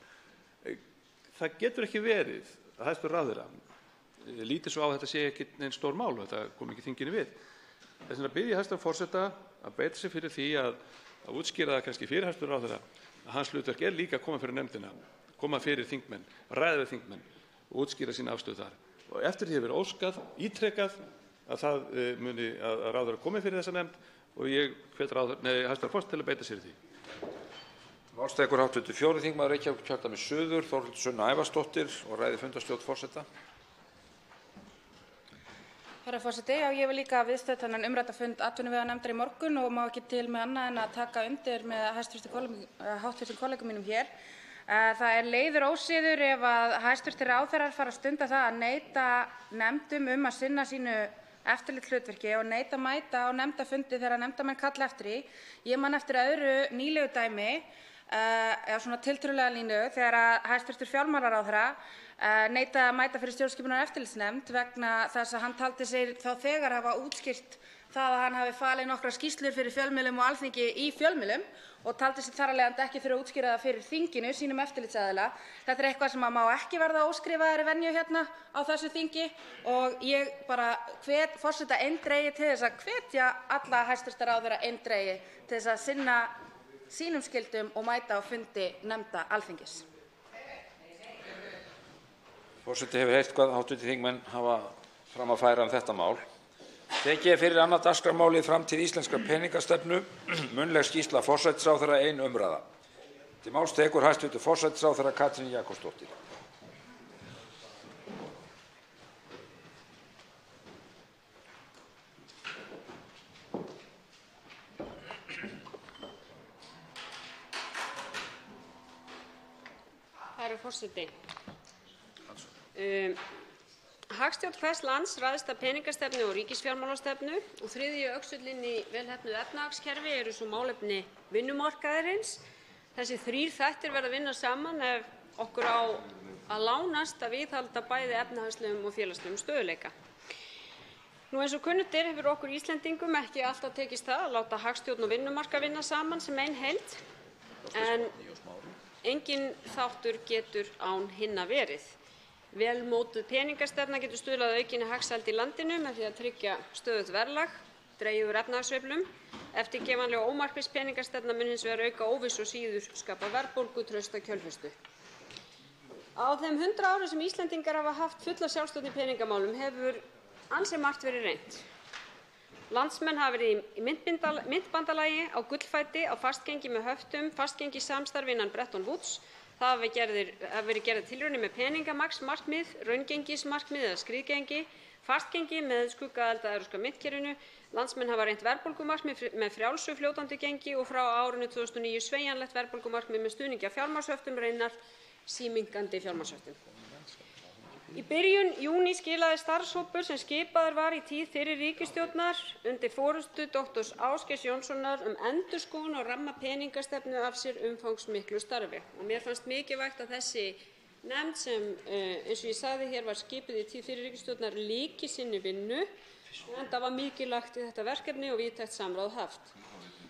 Það getur ekki verið að hæstv. ráðherra líti svo á að þetta sé ekki nein stór mál og þetta kom ekki þinginu við. Þess vegna bið ég hæstv. forseta að beita sig fyrir því að útskýra það kannski fyrir hæstv. ráðherra að hans hlutverk er líka að koma fyrir nefndina, koma fyrir þingmenn, ræða við þingmenn og útskýra sína afstöðu þar. Og eftir því hefur óskað ítrekað að það muni að ráðherra komi fyrir þessa nefnd og ég hvet hæstv. forseta til að beita sér í því. Máls tekur hv. 4. þingmaður Reykjavíkurkjördæmis suður, Þórhildur Sunna Ævarsdóttir og ræðir fundarstjórn forseta. Herra forseti, já, ég vil líka viðstödd þennan umrædda fund atvinnuveganefndar í morgun og má ekki til með annað en að taka undir með hv. kollegum mínum hér. Það er leiður ósiður ef að hæstv. ráðherrar fara að stunda það að neita nefndum að sinna sínu eftirlitshlutverki og neita að mæta á nefndarfundi þegar nefndarmenn kalla eftir því. Ég man eftir öðru nýlegu dæmi, eða svona tiltölulega nýlegu, þegar hæstv. fjármálaráðherra neitaði að mæta fyrir stjórnskipunar- og eftirlitsnefnd vegna þess að hann taldi sig þá þegar hafa útskýrt það að hann hafi falið nokkrar skýrslur fyrir fjölmiðlum og Alþingi í fjölmiðlum og taldi sig þar af leiðandi ekki fyrir að útskýra það fyrir þinginu, sínum eftirlitsaðila. Þetta er eitthvað sem má ekki verða óskrifaðri venju hérna á þessu þingi og ég bara hvet forseta eindregið til þess að hvetja alla hæstv. ráðherra eindregið til þess að sinna sínum skyldum og mæta á fundi nefnda Alþingis. Forseti hefur heyrt hvað hv. þingmenn hafa fram að færa þetta mál. Tekið fyrir annað dagskrármálið framtíð íslenskrar peningastefnu, munnleg skýrsla forsætisráðherra, ein umræða. Til máls tekur hæstv. forsætisráðherra Katrín Jakobsdóttir. Herra forseti. Hagstjórn hvers lands ræðst af peningastefnu og ríkisfjármálastefnu og þriðji öxullinn í vel heppnuðu efnahagskerfi eru svo málefni vinnumarkaðarins. Þessir þrír þættir verða að vinna saman ef okkur á að lánast að viðhalda bæði efnahagslegum og félagslegum stöðugleika. Eins og kunnugt hefur okkur Íslendingum ekki alltaf tekist það að láta hagstjórn og vinnumarkað vinna saman sem ein heild, en enginn þáttur getur án hinna verið. Vel mótuð peningastefna getur stuðlað að aukinni hagsæld í landinu með því að tryggja stöðugt verðlag, dregið úr efnahagssveiflum. Eftirgefanleg og ómarkviss peningastefna mun hins vegar auka óvissu og síður skapa verðbólgu, trausta kjölfestu. Á þeim 100 árum sem Íslendingar hafa haft fulla sjálfstjórn í peningamálum hefur ansi margt verið reynt. Landsmenn hafa verið í myntbandalagi, á gullfæti, á fastgengi með höftum, fastgengi samstarfi innan Bretton Woods. Það hafa verið gerðar tilraunir með peningamagnsmarkmið, raungengismarkmið eða skriðgengi, fastgengi með skuggaaðild að evrópska myntkerfinu. Landsmenn hafa reynt verðbólgumarkmið með frjálsu fljótandi gengi og frá árinu 2009 sveigjanlegt verðbólgumarkmið með stuðningi af fjármagnshöftum, raunar síminnkandi fjármagnshöftum. Í byrjun júní skilaði starfshópur sem skipaður var í tíð fyrri ríkisstjórnar undir forystu dr. Ásgeirs Jónssonar endurskoðun á ramma peningastefnu af sér umfangsmiklu starfi. Og mér fannst mikilvægt að þessi nefnd sem, eins og ég sagði hér, var skipuð í tíð fyrri ríkisstjórnar lyki sinni vinnu, enda var mikilvægt í þetta verkefni og víðtækt samráð haft.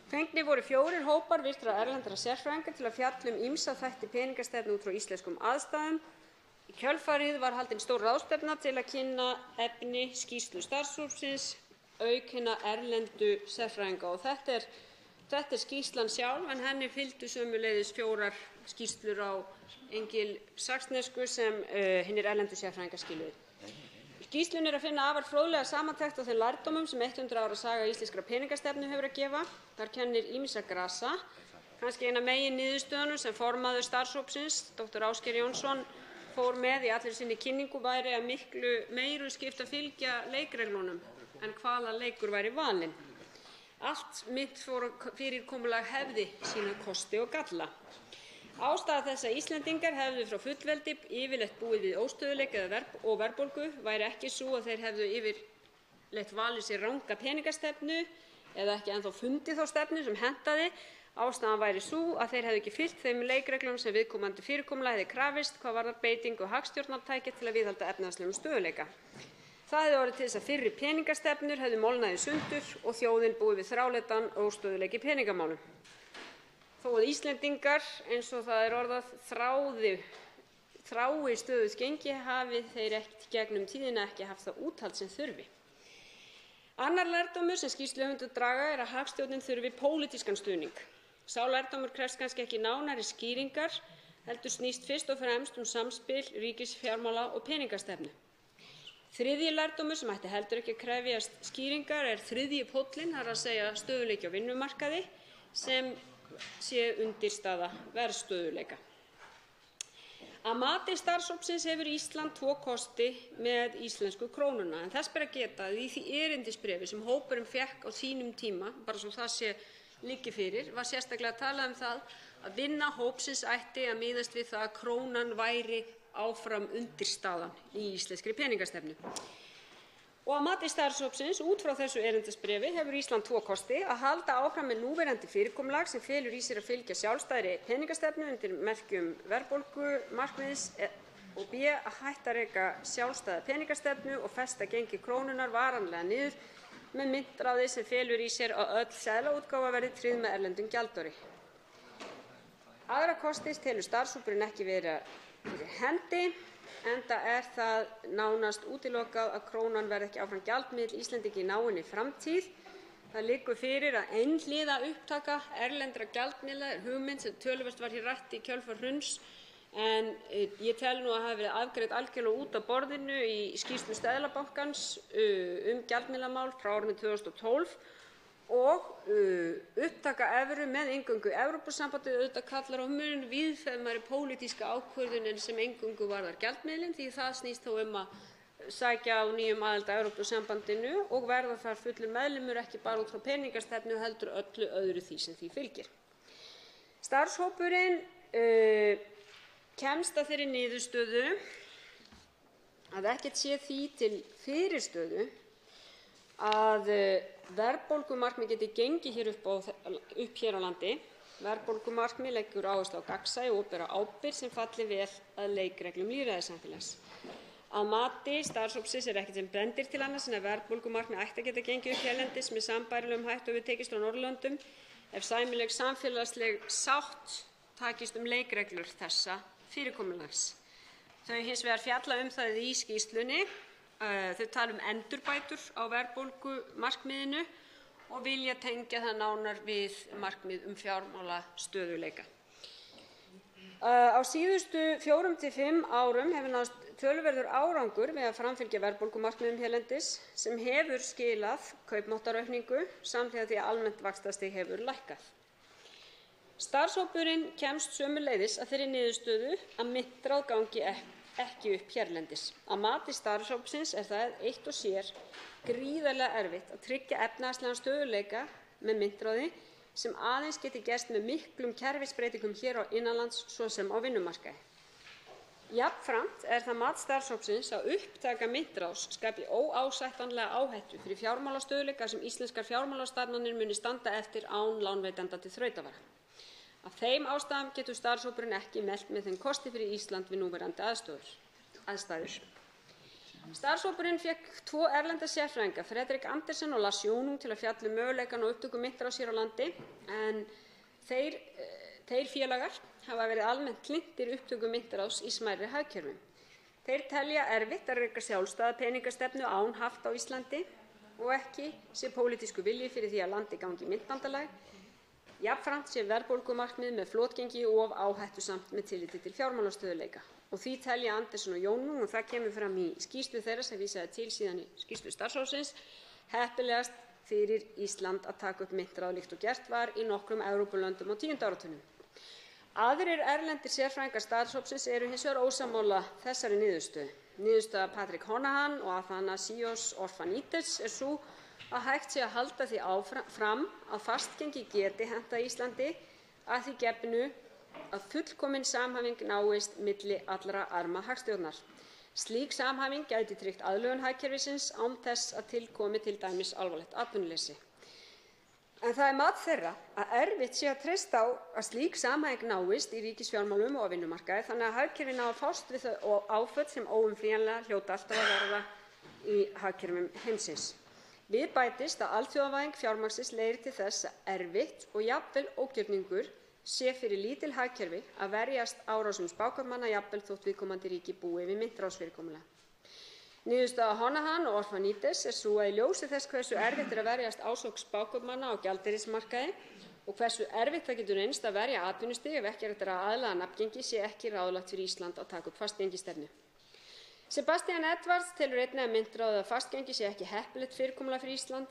Fengnir voru 4 hópar virtra erlendra sérfræðinga til að fjalla ýmsa þætti peningastefnu út frá íslenskum aðstæðum. Í kjölfarið var haldin stór ráðstefna til að kynna efni skýrslu starfshópsins auk hinna erlendu sérfræðinga og þetta er skýrslan sjálf, en henni fylgdu sömuleiðis 4 skýrslur á engilsaxnesku sem hinir erlendu sérfræðingar skiluðu. Í skýrslunni er að finna afar fróðlega samantekt á þeim lærdómum sem 100 ára saga íslenskrar peningastefnu hefur að gefa. Þar kennir ýmissa grasa. Kannski ein af meginniðurstöðunum sem formaður starfshópsins, dr. Ásgeir Jónsson, fór með í allri sinni kynningu væri að miklu meiru skipta fylgja leikreglunum en hvaða leikur væri valinn. Allt myntfyrirkomulag hefði sína kosti og galla. Ástæða þess að Íslendingar hefðu frá fullveldi yfirleitt búið við óstöðugleika og verðbólgu væri ekki sú að þeir hefðu yfirleitt valið sér ranga peningastefnu eða ekki ennþá fundið þá stefnu sem hentaði. Ástæðan væri sú að þeir hefðu ekki fylgt þeim leikreglum sem viðkomandi fyrirkomulag hefði krafist hvað varðar beitingu hagstjórnartækja til að viðhalda efnahagslegum stöðugleika. Það hefði orðið til þess að fyrri peningastefnur hefðu molnað í sundur og þjóðin búið við þráleitan óstöðugleika í peningamálum. Þó að Íslendingar, eins og það er orðað, þrái stöðugt gengi hafi þeir gegnum tíðina ekki haft það úthald sem þurfi. Annar lærdómur sem skýrsluhöfundar draga er að hagstjórnin þurfi pólitískan stuðning. Sá lærdómur krefst kannski ekki nánari skýringar, heldur snýst fyrst og fremst samspil ríkisfjármála og peningastefnu. Þriðji lærdómur sem ætti heldur ekki að krefjast skýringar er þriðji póllinn, það er að segja stöðugleiki á vinnumarkaði, sem sé undirstaða verðstöðugleika. Að mati starfshópsins hefur Ísland 2 kosti með íslensku krónuna, en þess ber að geta að í því erindisbréfi sem hópurinn fékk á sínum tíma, bara svo það sé liggi fyrir, var sérstaklega talað það að vinna hópsins ætti að miðast við það að krónan væri áfram undirstaðan í íslenskri peningastefnu. Og að mati starfshópsins, út frá þessu erindisbréfi, hefur Ísland 2 kosti: að halda áfram með núverandi fyrirkomulag sem felur í sér að fylgja sjálfstæðri peningastefnu undir merkjum verðbólgumarkmiðs og b. að hætta að reka sjálfstæða peningastefnu og festa gengi krónunnar varanlega niður með myntráði sem felur í sér að öll seðlaútgáfa verði tryggð með erlendum gjaldeyri. Aðra kosti telur starfshópurinn ekki vera fyrir hendi, enda er það nánast útilokað að krónan verði ekki áfram gjaldmiðill Íslendinga í náinni framtíð. Það liggur fyrir að einhliða upptaka erlendra gjaldmiðla er hugmynd sem töluvert var hér rætt í kjölfar hruns, en ég tel nú að hafi verið afgreidd algjörlega út af borðinu í skýrslu Seðlabankans gjaldmiðlamál frá árinu 2012 og upptaka evru með inngöngu í Evrópusambandið auðvitað kallar á mun víðfeðmari pólitíska ákvörðun en sem eingöngu varðar gjaldmiðilinn, því það snýst þó að sækja á nýjum aðild að Evrópusambandinu og verða þar fullur meðlimur, ekki bara út frá peningastefnu heldur öllu öðru því sem því fylgir. Starfshópurinn kemst að þeirri niðurstöðu að ekkert sé því til fyrirstöðu að verðbólgumarkmið geti gengið hér upp hér á landi Verðbólgumarkmið leggur áherslu á gagnsæi og opinbera ábyrgð sem falli vel að leikreglum lýðræðissamfélags. Að mati starfshópsins ekkert sem bendir til annars en að verðbólgumarkmið ætti að geta gengið upp hérlendis með sambærilegum hætti og við tekist á Norðurlöndum ef sæmileg samfélagsleg sátt takist leikreglur þessa fyrirkomulags. Þau hins vegar fjalla það í skýrslunni. Þau tala endurbætur á verðbólgumarkmiðinu og vilja tengja það nánar við markmið fjármálastöðugleika. Á síðustu 4 til 5 árum hefur náðst töluverður árangur við að framfylgja verðbólgumarkmiðum hérlendis sem hefur skilað kaupmáttaraukningu samhliða því að almennt vaxtastig hefur lækkað. Starfshópurinn kemst sömuleiðis að þeirri niðurstöðu að myntráð gangi ekki upp hérlendis. Að mati starfshópsins það eitt og sér gríðarlega erfitt að tryggja efnahagslegan stöðugleika með myntráði sem aðeins geti gerst með miklum kerfisbreytingum hér á innanlands svo sem á vinnumarkaði. Jafnframt það mat starfshópsins að upptaka myntráðs skapi óásættanlega áhættu fyrir fjármálastöðugleika sem íslenskar fjármálastofnanir muni standa eftir án lánveitenda til þrautavara. Af þeim ástæðum getur starfshópurinn ekki mælt með þeim kosti fyrir Ísland við núverandi aðstæður. Starfshópurinn fékk 2 erlenda sérfræðinga, Fredrik Andersen og Lars Jónung, til að fjalla möguleikann á upptöku myntráðs hér á landi, en þeir félagar hafa verið almennt hlynntir upptöku myntráðs í smærri hagkerfum. Þeir telja erfitt að reka sjálfstæða peningastefnu án hafta á Íslandi og ekki sé pólitískur vilji fyrir því að landið gangi í myntbandalag. Jafnframt sé verðbólgumarkmið með flotgengi of áhættusamt með tilliti til fjármálastöðugleika. Og því telja Andersen og Jónung, og það kemur fram í skýrslu þeirra sem vísaði til síðan í skýrslu starfshópsins, heppilegast fyrir Ísland að taka upp myntráð líkt og gert var í nokkrum Evrópulöndum á 10. áratugnum. Aðrir erlendir sérfræðingar starfshópsins eru hins vegar ósammála þessari niðurstöðu. Niðurstaða Patrick Honohan og Athanasios Orphanides sú að hægt sé að halda því fram að fastgengi geti hentað Íslandi að því gefnu að fullkomin samhæfing náist milli allra arma hagstjórnar. Slík samhæfing gæti tryggt aðlögun hagkerfisins án þess að til komi til dæmis alvarlegt atvinnuleysi. En það mat þeirra að erfitt sé að treysta á að slík samhæfing náist í ríkisfjármálum og á vinnumarkaði þannig að hagkerfið nái að fást við þau áföll sem óumflýjanlega hljóta alltaf að verða í hagkerfum heimsins. Við bætist að alþjóðavæðing fjármagnsins leiðir til þess að erfitt og jafnvel ógjörningur sé fyrir lítil hagkerfi að verjast árásum spákaupmanna jafnvel þótt viðkomandi ríki búi við myntráðsfyrirkomulag. Niðurstaða Honohan og Orphanides sú að í ljósi þess hversu erfitt að verjast ásókn spákaupmanna á gjaldeyrismarkaði og hversu erfitt það getur reynst að verja atvinnustig ef ekki hægt að aðlaga nafngengi sé ekki ráðlagt fyrir Ísland að taka upp fastgengistefnu. Sebastian Edwards telur einnig að myntráð eða fastgengi sé ekki heppilegt fyrirkomulag fyrir Ísland.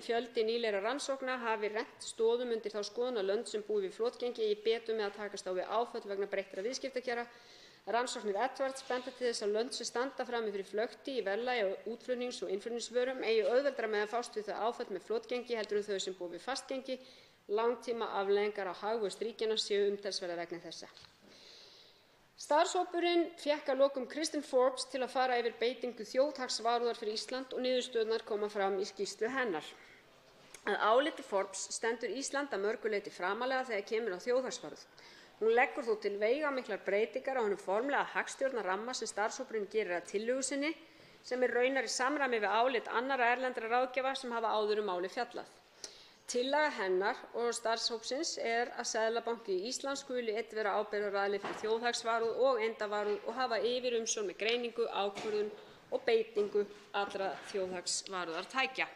Fjöldi nýlegra rannsókna hafi rennt stoðum undir þá skoðun að lönd sem búi við flotgengi eigi betur með að takast á við áföll vegna breyttra viðskiptakjara. Rannsóknir Edwards benda til þess að lönd sem standa frammi fyrir flökti í verðlagi á útflutnings- og innflutningsvörum eigi auðveldara með að fást við þau áföll með flotgengi heldur en þau sem búi við fastgengi. Langtíma afleiðingar á hagvöxt ríkjanna séu umtalsverðar vegna þessa. Starfshópurinn fékk að lokum Kristin Forbes til að fara yfir beitingu þjóðhagsvarúðar fyrir Ísland og niðurstöðurnar koma fram í skýrslu hennar. Að áliti Forbes stendur Ísland að mörgu leyti framarlega þegar kemur á þjóðhagsvarúð. Hún leggur þó til veigamiklar breytingar á hinum formlega hagstjórnarramma sem starfshópurinn gerir að tillögu sinni sem raunar í samræmi við álit annarra erlendra ráðgjafa sem hafa áður málið fjallað. Tillaga hennar og starfshópsins að Seðlabanki Íslands skuli einn vera ábyrgðaraðili fyrir þjóðhagsvarúð og eindavarúð og hafa yfirumsjón með greiningu, ákvörðun og beitingu allra þjóðhagsvarúðartækja.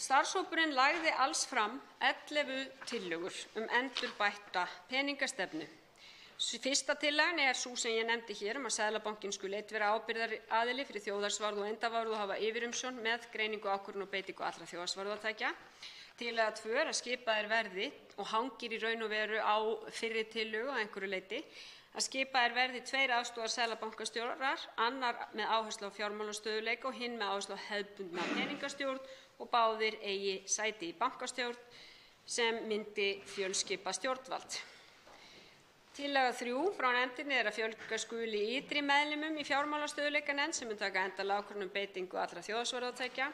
Starfshópurinn lagði alls fram 11 tillögur endurbætta peningastefnu. Fyrsta tillagan sú sem ég nefndi hér að Seðlabankinn skuli einn vera ábyrgðaraðili fyrir þjóðhagsvarúð og eindavarúð og hafa yfirumsjón með greiningu, ákvörðun og beitingu allra þjóðhagsvarúðartækja. Tillaga 2 að skipaðir verði og hangir í raun og veru á fyrri tillögu að einhverju leyti að skipaðir verði 2 aðstoðarseðlabankastjórar, annar með áherslu á fjármálastöðugleika og hinn með áherslu á hefðbundna peningastjórn og báðir eigi sæti í bankastjórn sem myndi fjölskipa stjórnvald. Tillaga 3 frá nefndinni að fjölga skuli ytri meðlimum í fjármálastöðugleikanefnd sem mun taka endanlega ákvörðun beitingu allra þjóðhagsvarúðartækja.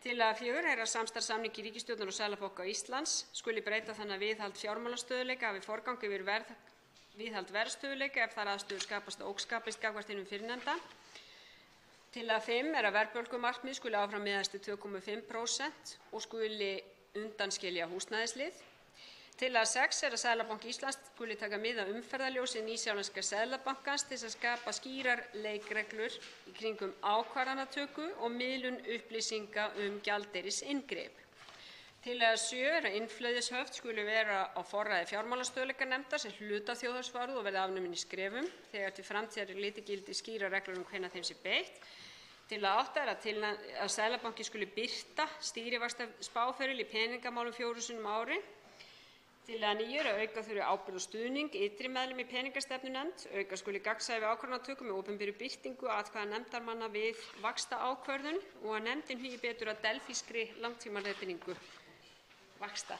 Tillaga 4 er að samstarfssamningi ríkisstjórnar og Seðlabanka Íslands skuli breyta þannig að viðhald fjármálastöðugleika hafi forgang yfir viðhald verðstöðugleika ef þær aðstæður skapast og óskapist gagnvart hinum fyrrnefnda. Tillaga 5 er að verðbólgumarkmið skuli áfram miðast við 2,5% og skuli undanskilja húsnæðislið. Tillaga 6 er að Seðlabanki Íslands skuli taka mið af umferðarljósi nýsjálenska Seðlabankans til að skapa skýrar leikreglur í kringum ákvarðanatöku og miðlun upplýsinga gjaldeyrisinngrip. Tillaga 7 er að innflæðishöft skuli vera á forræði fjármálastöðugleikanefndar sem hluta þjóðhagsvarúð og verði afnumin í skrefum þegar til framtíðar er litið gildi skýrar reglur hvenær þeim sé beitt. Tillaga 8 er að Seðlabanki skuli birta stýrivaxtaspáferil í peningamálum 4 sinnum á ári. Tillaga 9 er að auka þurfi ábyrgð og stuðning ytri meðlima í peningastefnunefnd, auka skuli gagnsæi við ákvarðanatöku með opinberri birtingu atkvæða nefndarmanna við vaxtaákvörðun og að nefndin hugi betur að delfískri langtímaleiðbeiningu vaxta.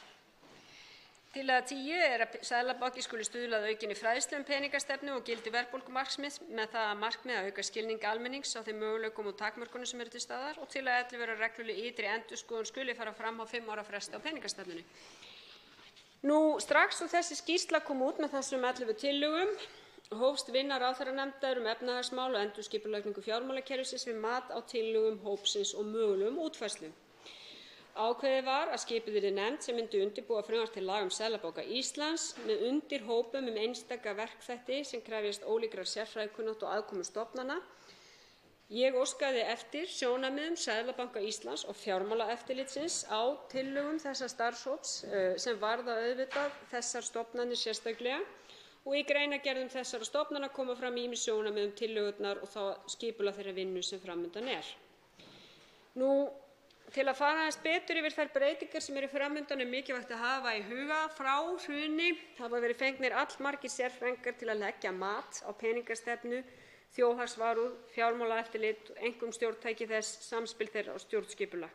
Tillaga 10 er að Seðlabanki skuli stuðla að aukinni fræðslu peningastefnu og gildi verðbólgumarkmiðs með það að markmiði að auka skilning almennings á þeim möguleikum og takmörkunum sem eru til staðar og tillaga 11 er að regluleg ytri endurskoðun skuli fara fram á 5 ára fresti á peningastefnunni. Strax og þessi skýrsla kom út með þessum 11 tillögum hófst vinna ráðherranefndar efnahagsmál og endurskipulagningu fjármálakerfisins við mat á tillögum hópsins og mögulegum útfærslum. Ákveðið var að skipuð yrði nefnd sem myndi undirbúa frumvarp til laga Seðlabanka Íslands með undirhópum einstaka verkþætti sem krefjast ólíkrar sérfræðikunnáttu og aðkomu stofnana. Ég óskaði eftir sjónarmiðum Seðlabanka Íslands og Fjármálaeftirlitsins á tillögum þessa starfshóps sem varða auðvitað þessar stofnanir sérstaklega og í greinargerðum þessara stofnana koma fram ýmis sjónarmið tillögurnar og þá skipulag þeirra vinnu sem framundan er. Til að fara aðeins betur yfir þær breytingar sem eru framundan er mikilvægt að hafa í huga frá hruni hafa verið fengnir allmargir sérfræðingar til að leggja mat á peningastefnu, þjóðhagsvarúð, fjármálaeftirlit og einkum stjórntæki þess, samspil þeirra og stjórnskipulag.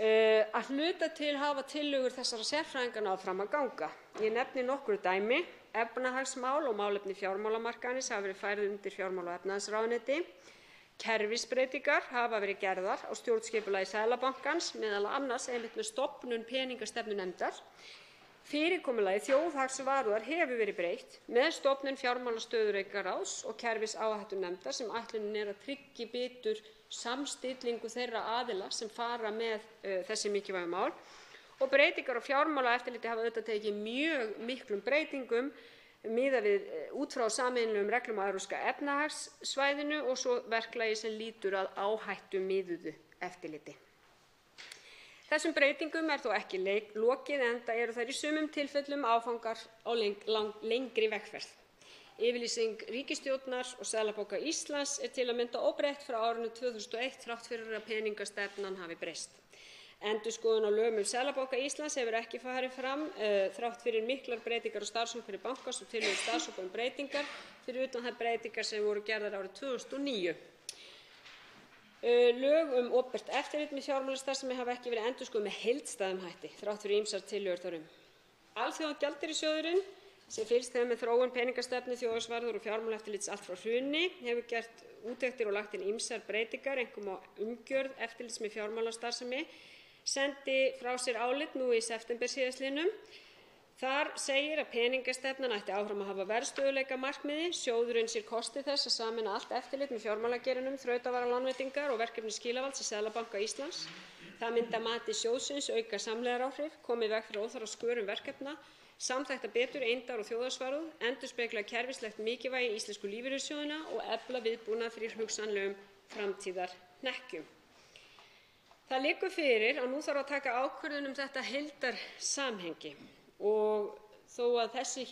Að hluta til hafa tillögur þessara sérfræðinga náð fram að ganga. Ég nefni nokkur dæmi. Efnahagsmál og málefni fjármálamarkaðarins hafa verið færð undir fjármála- og efnahagsráðuneyti. Kerfisbreytingar hafa verið gerðar á stjórnskipulagi Seðlabankans, meðal annars einmitt með stofnun peningastefnunefndar. Fyrirkomulagi þjóðhagsvarúðar hefur verið breytt með stofnun fjármálastöðugleikaráðs og kerfisáhættunefndar sem ætlunin er að tryggja betur samstillingu þeirra aðila sem fara með þessi mikilvægu mál. Og breytingar á fjármálaeftirliti hafa auðvitað tekið mjög miklum breytingum miðað við út frá sameiginlegum reglum á Evrópska efnahagssvæðinu og svo verklagi sem lýtur að áhættumiðuðu eftirliti. Þessum breytingum er þó ekki lokið enda eru þær í sumum tilfellum áfangar á lengri vegferð. Yfirlýsing ríkisstjórnar og Seðlabanka Íslands er til að mynda óbreytt frá árinu 2001 þrátt fyrir að peningastefnan hafi breyst. Endurskoðun á lögum Seðlabanka Íslands hefur ekki farið fram þrátt fyrir miklar breytingar á starfsumhverfi bankans og tillögur starfshópa breytingar fyrir utan þær breytingar sem voru gerðar árið 2009. Lög opinbert eftirlit með fjármálastarfsemi hafa ekki verið endurskoðuð með heildstæðum hætti þrátt fyrir ýmsar tillögur þar Alþjóðagjaldeyrissjóðurinn sem fylgst hefur með þróun peningastefnu, þjóðhagsvarúðar og fjármálaeftirlits allt frá hruni hefur gert úttektir og lagt inn ýmsar breytingar einkum á umgjörð eftirlits með fjármálastarfsemi. Sendi frá sér álit nú í september síðastliðnum. Þar segir að peningastefnan ætti áfram að hafa verðstöðugleika markmiði. Sjóðurinn sér kosti þess að sameina allt eftirlit með fjármálageiranum, þrautavaralánveitingar og verkefni skilavalds í Seðlabanka Íslands. Það myndi að mati sjóðsins auka samlegðaráhrif, koma í veg fyrir óþarfa skörun verkefna, samþætta betur eindar og þjóðhagsvarúð, endurspegla kerfislegt mikilvægi íslensku lífeyrissjóðanna og efla viðbúnað fyrir hugsanlegum framtíðarhnekkjum. Það liggur fyrir að nú þarf að taka ákvörðun þetta heildarsamhengi og þó að þessi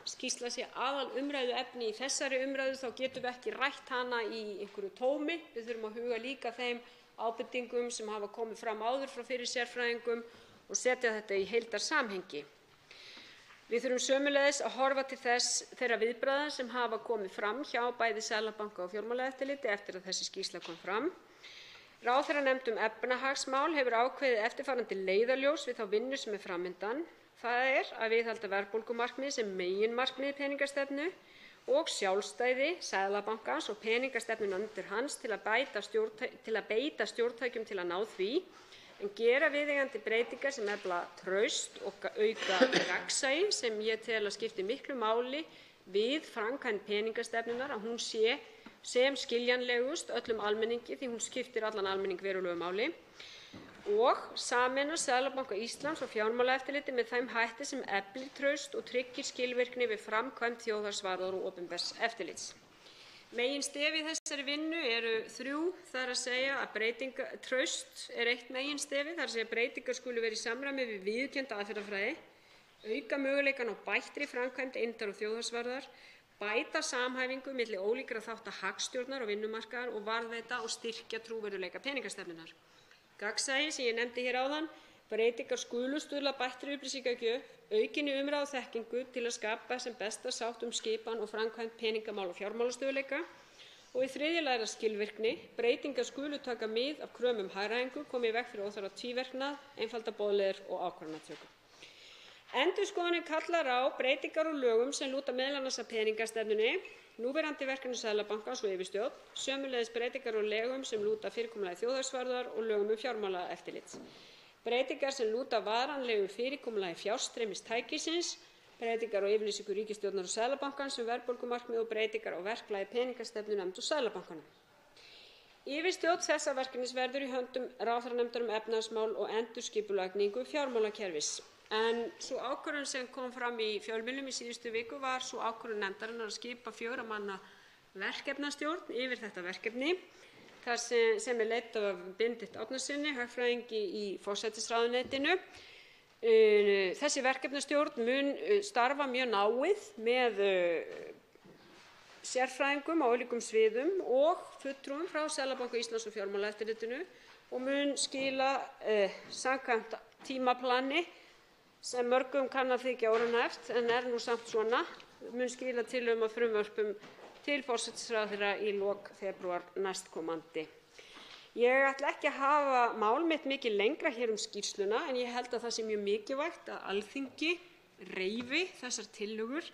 skýrsla sé aðalumræðuefni í þessari umræðu þá getum við ekki rætt hana í einhverju tómi. Við þurfum að huga líka þeim ábendingum sem hafa komið fram áður frá fyrir sérfræðingum og setja þetta í heildarsamhengi. Við þurfum sömuleiðis að horfa til þeirra viðbragða sem hafa komið fram hjá bæði Seðlabanka og Fjármálaeftirliti eftir að þessi skýrsla kom fram. Ráðherranefnd efnahagsmál hefur ákveðið eftirfarandi leiðarljós við þá vinnu sem fram undan. Það er að viðhalda verðbólgumarkmiði sem meginmarkmiði peningastefnu og sjálfstæði Seðlabankans og peningastefnunefndar hans til að beita stjórntækjum til að ná því, en gera viðeigandi breytingar sem efla traust og auka gagnsæi, sem ég tel að skipti miklu máli við framkvæmd peningastefnunnar, að hún sé sem skiljanlegust öllum almenningi, því hún skiptir allan almenning verulegu máli, og sameina Seðlabanka Íslands og Fjármálaeftirlitið með þeim hætti sem eflir traust og tryggir skilvirkni við framkvæmd þjóðhagsvarúðar og opinbers eftirlits. Meginstef í þessari vinnu eru 3, að traust er eitt meginstefið, þar að breytingar skulu vera í samræmi við viðurkennda aðferðafræði, auka möguleikann á bættri framkvæmd eindar og þjóðhagsvarúðar, bæta samhæfingu milli ólíkra þátta hagstjórnar og vinnumarkaðar og varðveita og styrkja trúverðugleika peningastefnunnar. Gagnsæi sem ég nefndi hér áðan, breytingar skulu stuðla að bættri upplýsingagjöf, aukinni umræðu og þekkingu til að skapa sem besta sátt skipan og framkvæmd peningamála og fjármálastöðugleika, og í þriðja lagi skilvirkni. Breytingar skulu taka mið af kröfum hagræðingu, koma í veg fyrir óþarfa tvíverknað, einfalda boðleiðir og ákvarðanatöku. Endurskoðunin kallar á breytingar á lögum sem lúta meðal annars að peningastefnunni, núverandi verkefnum Seðlabankans og yfirstjórn, sömuleiðis breytingar á lögum sem lúta að fyrirkomulagi þjóðhagsvarúðar og lögum fjármálaeftirlit. Breytingar sem lúta að varanlegu fyrirkomulagi fjárstreymistækisins, breytingar á yfirlýsingu ríkisstjórnar og Seðlabankans um verðbólgumarkmið og breytingar á verklagi peningastefnunefnd og Seðlabankanum. Yfirstjórn þessa verkefnis verður í höndum ráðherranefndar efnahagsmál og endurskipulagningu fjármálakerfis. En sú ákvörðun sem kom fram í fjölmiðlum í síðustu viku var sú ákvörðun nefndarinnar að skipa 4 manna verkefnastjórn yfir þetta verkefni, þar sem er leidd af Benedikt Árnasyni, hagfræðingi í forsætisráðuneytinu. Þessi verkefnastjórn mun starfa mjög náið með sérfræðingum á ólíkum sviðum og fulltrúum frá Seðlabanka Íslands og Fjármálaeftirlitinu og mun skila samkvæmt tímaplani sem mörgum kann að þykja óraunhæft en er nú samt svona, mun skila tillögum að frumvörpum til forsætisráðherra í lok febrúar næstkomandi. Ég ætla ekki að hafa mál mitt mikið lengra hér skýrsluna, en ég held að það sé mjög mikilvægt að Alþingi reifi þessar tillögur.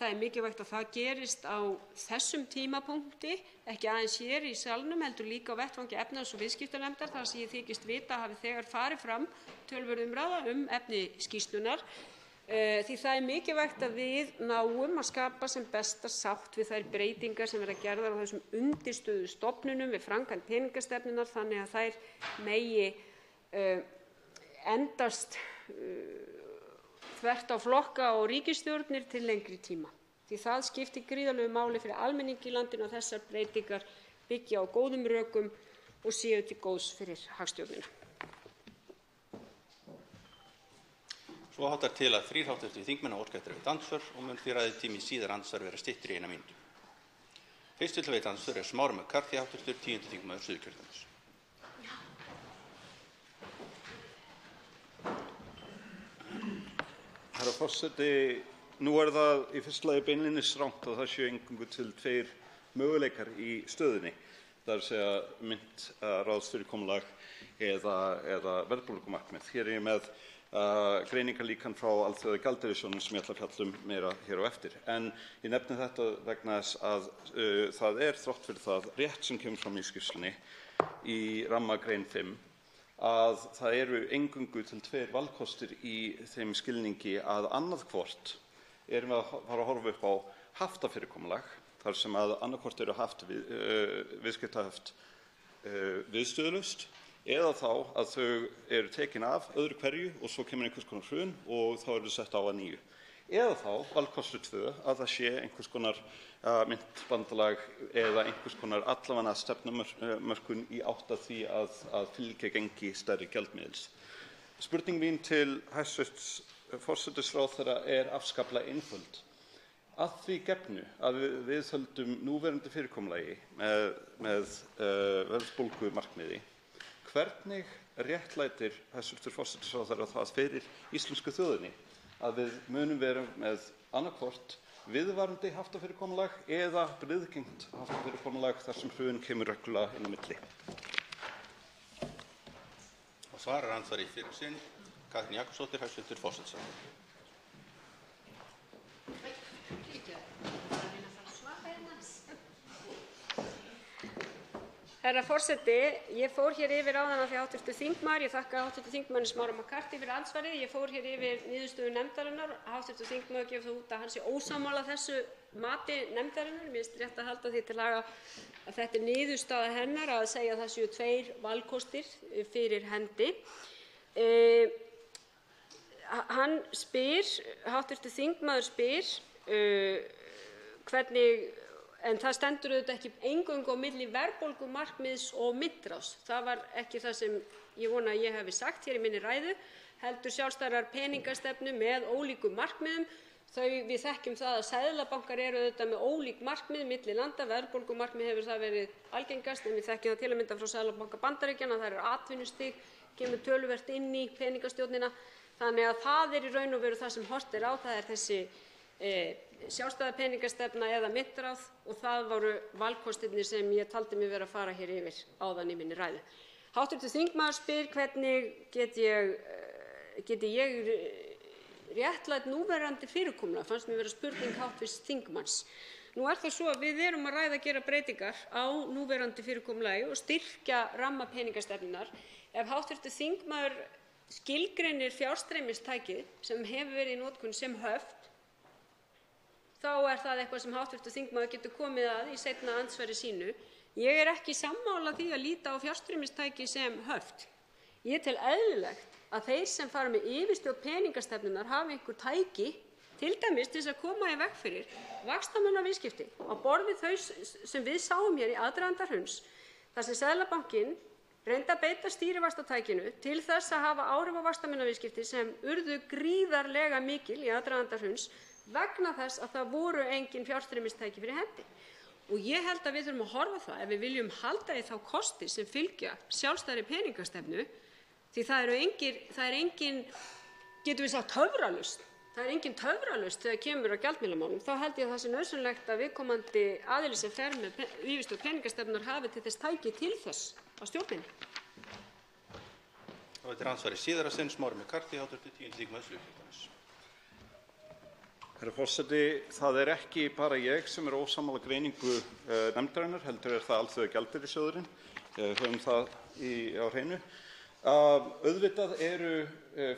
Það er mikilvægt að það gerist á þessum tímapunkti, ekki aðeins hér í salnum heldur líka á vettvangi efnahags- og viðskiptanefndar, þar sem ég þykist vita að hafi þegar farið fram töluverð umræða efni skýrslunnar. Því það er mikilvægt að við náum að skapa sem besta sátt við þær breytingar sem verða gerðar á þessum undirstöðustofnunum við framkvæmd peningastefnunnar, þannig að þær megi endast þvert á flokka og ríkisstjórnir til lengri tíma. Því það skiptir gríðarlegu máli fyrir almenning í landinu að þessar breytingar byggja á góðum rökum og séu til góðs fyrir hagstjórnina. Svo háttar til að 3 hv. þingmenn hafa óskað eftir að veita andsvör og mun því ræðutími í síðara andsvari vera styttri í 1 mínútu. Fyrst til að veita andsvör er Smári McCarthy, hv. 10. þingmaður Suðurkjördæmis. Herra forseti, nú er það í fyrsta lagi beinlínis rangt að það séu eingöngu til 2 möguleikar í stöðunni, það er að segja myntráðsfyrirkomulag eða verðbólgumarkmið. Hér er ég með greiningarlíkan frá Alþjóðagjaldeyrissjóðnum sem ég ætla að fjalla meira hér á eftir. En ég nefni þetta vegna þess að það er þrátt fyrir það rétt sem kemur fram í skýrslunni í rammagrein 5 að það eru eingöngu til 2 valkostir í þeim skilningi að annað hvort erum við að fara að horfa upp á haftafyrirkomulag, þar sem að annað hvort eru viðskiptahöft viðstöðulaust, eða þá að þau eru tekin af öðru hverju og svo kemur einhvers konar hrun og þá eru sett á að nýju. Eða þá valkostur 2 að það sé einhvers konar myntbandalag eða einhvers konar allavega stefnumörkun í átt að því að fylgja gengi stærri gjaldmiðils. Spurning mín til hæstv. Forsætisráðherra er afskaplega einföld. Að því gefnu að við viðhöldum núverandi fyrirkomulagi með verðbólgumarkmiði, hvernig réttlætir hæstv. Forsætisráðherra það fyrir íslensku þjóðinni að við munum vera með annað hvort viðvarandi haftafyrirkomulag eða bryðgengt haftafyrirkomulag þar sem hrun kemur reglulega inn á milli? Og svarar andsvari í fyrir sinn Katrín Jakobsdóttir, hæstv. forsætisráðherra. Herra forseti, ég fór hér yfir áðan af því hv. þingmaður, ég þakka hv. þingmanni Smára McCarthy fyrir andsvarið. Ég fór hér yfir niðurstöðu nefndarinnar. Hv. þingmaður gefur það út að hann sé ósammála þessu mati nefndarinnar. Mér finnst rétt að halda því til haga að þetta er niðurstaða hennar að segja að það séu 2 valkostir fyrir hendi. Hann spyr, hv. þingmaður spyr hvernig. En það stendur auðvitað ekki eingöngu á milli verðbólgumarkmiðs og myntráðs. Það var ekki það sem ég vona að ég hafi sagt hér í minni ræðu, heldur sjálfstæðrar peningastefnu með ólíkum markmiðum. Við þekkjum það að seðlabankar eru auðvitað með ólík markmið milli landa. Verðbólgumarkmið hefur það verið algengast, en við þekkjum það til að mynda frá Seðlabanka Bandaríkjanna. Það er atvinnustig, kemur töluvert inn í peningastjórnina. Þannig að það er í raun og veru það sem horft er á. Það er þessi sjálfstæða peningastefna eða myntráð, og það voru valkostirnir sem ég taldi mig vera að fara hér yfir áðan í minni ræðu. Hv. þingmaður spyr hvernig geti ég réttlætt núverandi fyrirkomulag, fannst mér vera spurning hv. þingmanns. Nú er það svo að við erum að ræða að gera breytingar á núverandi fyrirkomulagi og styrkja ramma peningastefnunnar. Ef hv. þingmaður skilgreinir fjárstreymistækið sem hefur verið í notkun sem höft, þá er það eitthvað sem hv. þingmaður getur komið að í seinna andsvari sínu. Ég er ekki sammála því að líta á fjárstreymistæki sem höft. Ég tel eðlilegt að þeir sem fara með yfirstjórn peningastefnunnar hafi einhver tæki, til dæmis til þess að koma í veg fyrir vaxtamunarviðskipti á borð við þau sem við sáum hér í aðdraganda hruns, þar sem Seðlabankinn reyndi að beita stýrivaxtatækinu til þess að hafa áhrif á vaxtamunarviðskipti sem urðu gríðarlega mikil í aðdraganda hruns, vegna þess að það voru engin fjárstreymistæki fyrir hendi. Og ég held að við þurfum að horfa á það ef við viljum halda í þá kosti sem fylgja sjálfstæðri peningastefnu, því það er engin, getum við sagt, töfralausn. Það er engin töfralausn þegar kemur að gjaldmiðlamálum. Þá held ég að það sé nauðsynlegt að viðkomandi aðili sem fer með yfirstjórn peningastefnunnar hafi til þess tæki til þess að stjórninni. Þetta er andsvari síðara sinn, Smári McCarthy, hv. 10. þingmaður Suðurkjördæmis. Herra forseti, það er ekki bara ég sem er ósammála greiningu nefndarinnar, heldur er það Alþjóðagjaldeyrissjóðurinn. Höfum það á hreinu. Auðvitað eru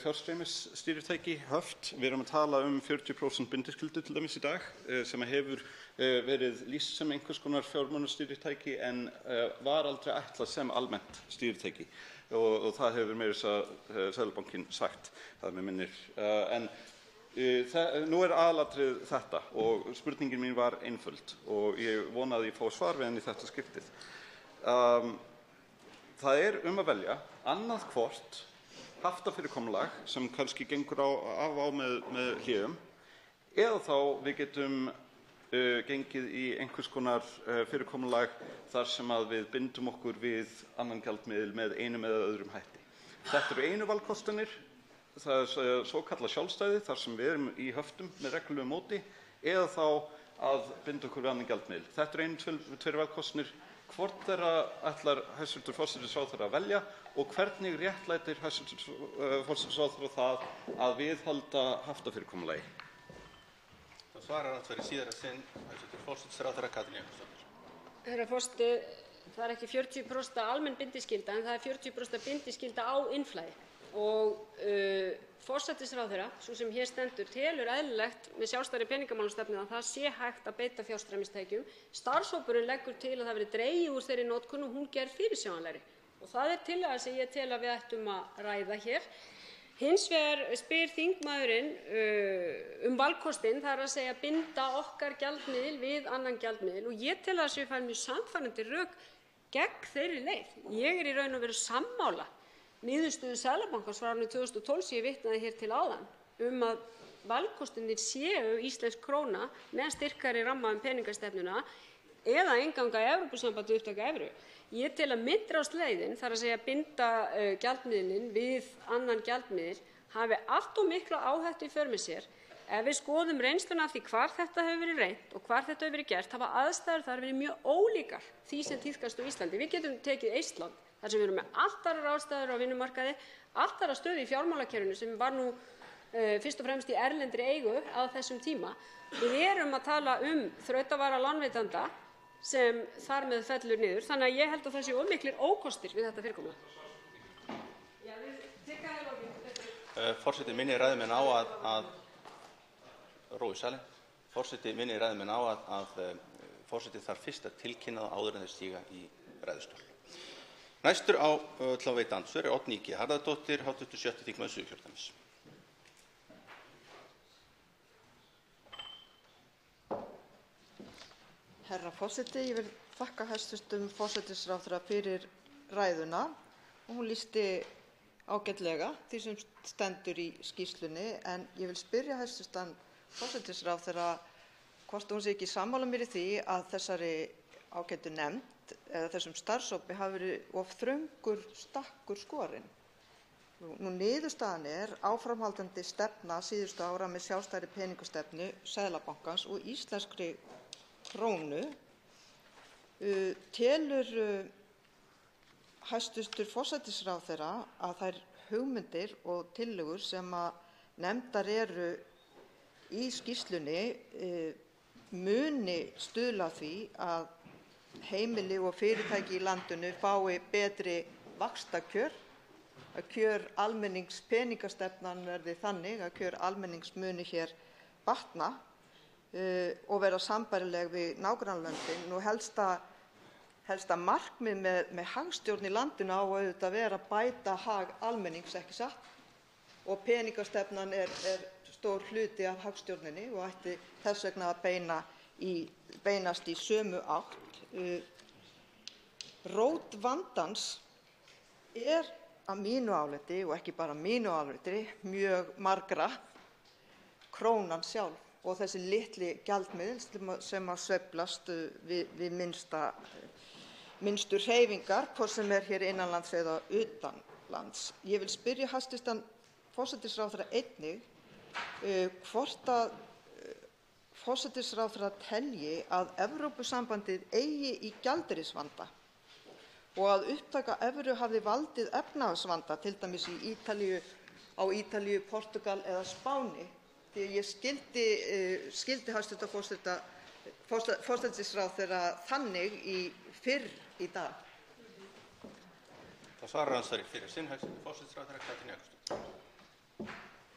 fjárstreymisstýritæki höft. Við erum að tala 40% bindiskyldu til dæmis í dag, sem hefur verið lýst sem einhvers konar fjármunastýritæki en var aldrei ætlað sem almennt stýritæki. Og það hefur meira þess að Seðlabankinn sagt, það með minnir. Nú er aðalatrið þetta og spurningin mín var einföld og ég vona að ég fái svar við henni þetta skiptið. Það er að velja annað hvort haftafyrirkomulag sem kannski gengur á með hléum, eða þá við getum gengið í einhvers konar fyrirkomulag þar sem að við bindum okkur við annan gjaldmiðil með einum eða öðrum hætti. Þetta eru einu valkostunir. Það er svokallað sjálfstæði þar sem við erum í höftum með reglulegu móti, eða þá að binda okkur við annan gjaldmiðil. Þetta eru tveir valkostir. Hvort þeirra ætlar hæstv. Forsætisráðherra að velja og hvernig réttlætir hæstv. Forsætisráðherra það að viðhalda haftafyrirkomulagi? Það svarar andsvari síðara sinn, hæstv. Forsætisráðherra Katrín Jakobsdóttir. Herra forseti, það er ekki 40% almenn bindiskylda, en það er 40% bindiskylda á innflæði. Og forsætisráðherra, sú sem hér stendur, telur eðlilegt með sjálfstæðri peningamálastefnu að það sé hægt að beita fjárstreymistækjum. Starfshópurinn leggur til að það verði dregið úr þeirri notkun og hún gerð fyrirsjáanlegri. Og það er tillaga sem ég tel að við ættum að ræða hér. Hins vegar spyr þingmaðurinn valkostinn, það er að segja binda okkar gjaldmiðil við annan gjaldmiðil, og ég tel að það séu fær mjög sannfærandi rök gegn þeirri leið. Ég er í raun og veru sammála niðurstöðu Seðlabankans frá árinu 2012 sem ég vitnaði hér til áðan að valkostirnir séu íslensk króna með styrkari ramma peningastefnuna eða innganga í Evrópusambandið og upptaka evru. Ég tel að myntráðsleiðin, það er að segja binda gjaldmiðilinn við annan gjaldmiðil, hafi allt of mikla áhættu í för með sér. Ef við skoðum reynsluna af því hvar þetta hefur verið reynt og hvar þetta hefur verið gert, hafa aðstæður þar verið mjög ólíkar því sem tíðkast á Íslandi. Við getum tekið Eistland, þar sem við erum með allt aðrar aðstæður á vinnumarkaði, allt aðra stöðu í fjármálakerfinu sem var nú fyrst og fremst í erlendri eigu á þessum tíma. Við erum að tala þrautavara lánveitanda sem þar með fellur niður. Þannig að ég held að það séu of miklir ókostir við þetta fyrirkomulag. Forseti minnir ræðumenn á að rói salinn. Forseti minnir ræðumenn á að forseti þarf fyrst að tilkynna það áður en þeir stíga í ræðustól. Næstur á til að veita andsvör Oddný G. Harðardóttir, hv. 7. þingmaður Suðurkjördæmis. Herra forseti, ég vil þakka hæstv. Forsætisráðherra fyrir ræðuna og hún lýsti ágætlega því sem stendur í skýrslunni, en ég vil spyrja hæstv. Forsætisráðherra hvort hún sé ekki sammála mér í því að þessari ágætu nefnd eða þessum starfshópi hafi verið of þröngur stakkur skorinn. Niðurstaðan áframhaldandi stefna síðustu ára með sjálfstæðri peningastefnu Seðlabankans og íslenskri krónu. Telur hæstv. Forsætisráðherra að þær hugmyndir og tillögur sem nefndar eru í skýrslunni muni stuðla að því að heimili og fyrirtæki í landinu fái betri vaxtakjör, að kjör almennings, peningastefnan verði þannig að kjör almennings muni hér batna og vera sambærileg við nágrannalöndin. Helsta markmið með hagstjórn í landinu á auðvitað að vera að bæta hag almennings, ekki satt? Og peningastefnan stór hluti af hagstjórninni og ætti þess vegna að beinast í sömu átt. Rót vandans að mínu áliti, og ekki bara mínu áliti, mjög margra, krónan sjálf og þessi litli gjaldmiðill sem sveiflast við minnstu hreyfingar, hvort sem hér innanlands eða utanlands. Ég vil spyrja hæstv. Forsætisráðherra einnig hvort að forsætisráðherra telji að Evrópusambandið eigi í gjaldeyrisvanda og að upptaka evru hafi valdið efnahagsvanda, til dæmis á Ítalíu, Portúgal eða Spáni. Því að ég skildi hæstv. Forsætisráðherra þannig fyrr í dag. Það svarar andsvari fyrir sinn hæstv. Forsætisráðherra Katrín Jakobsdóttir.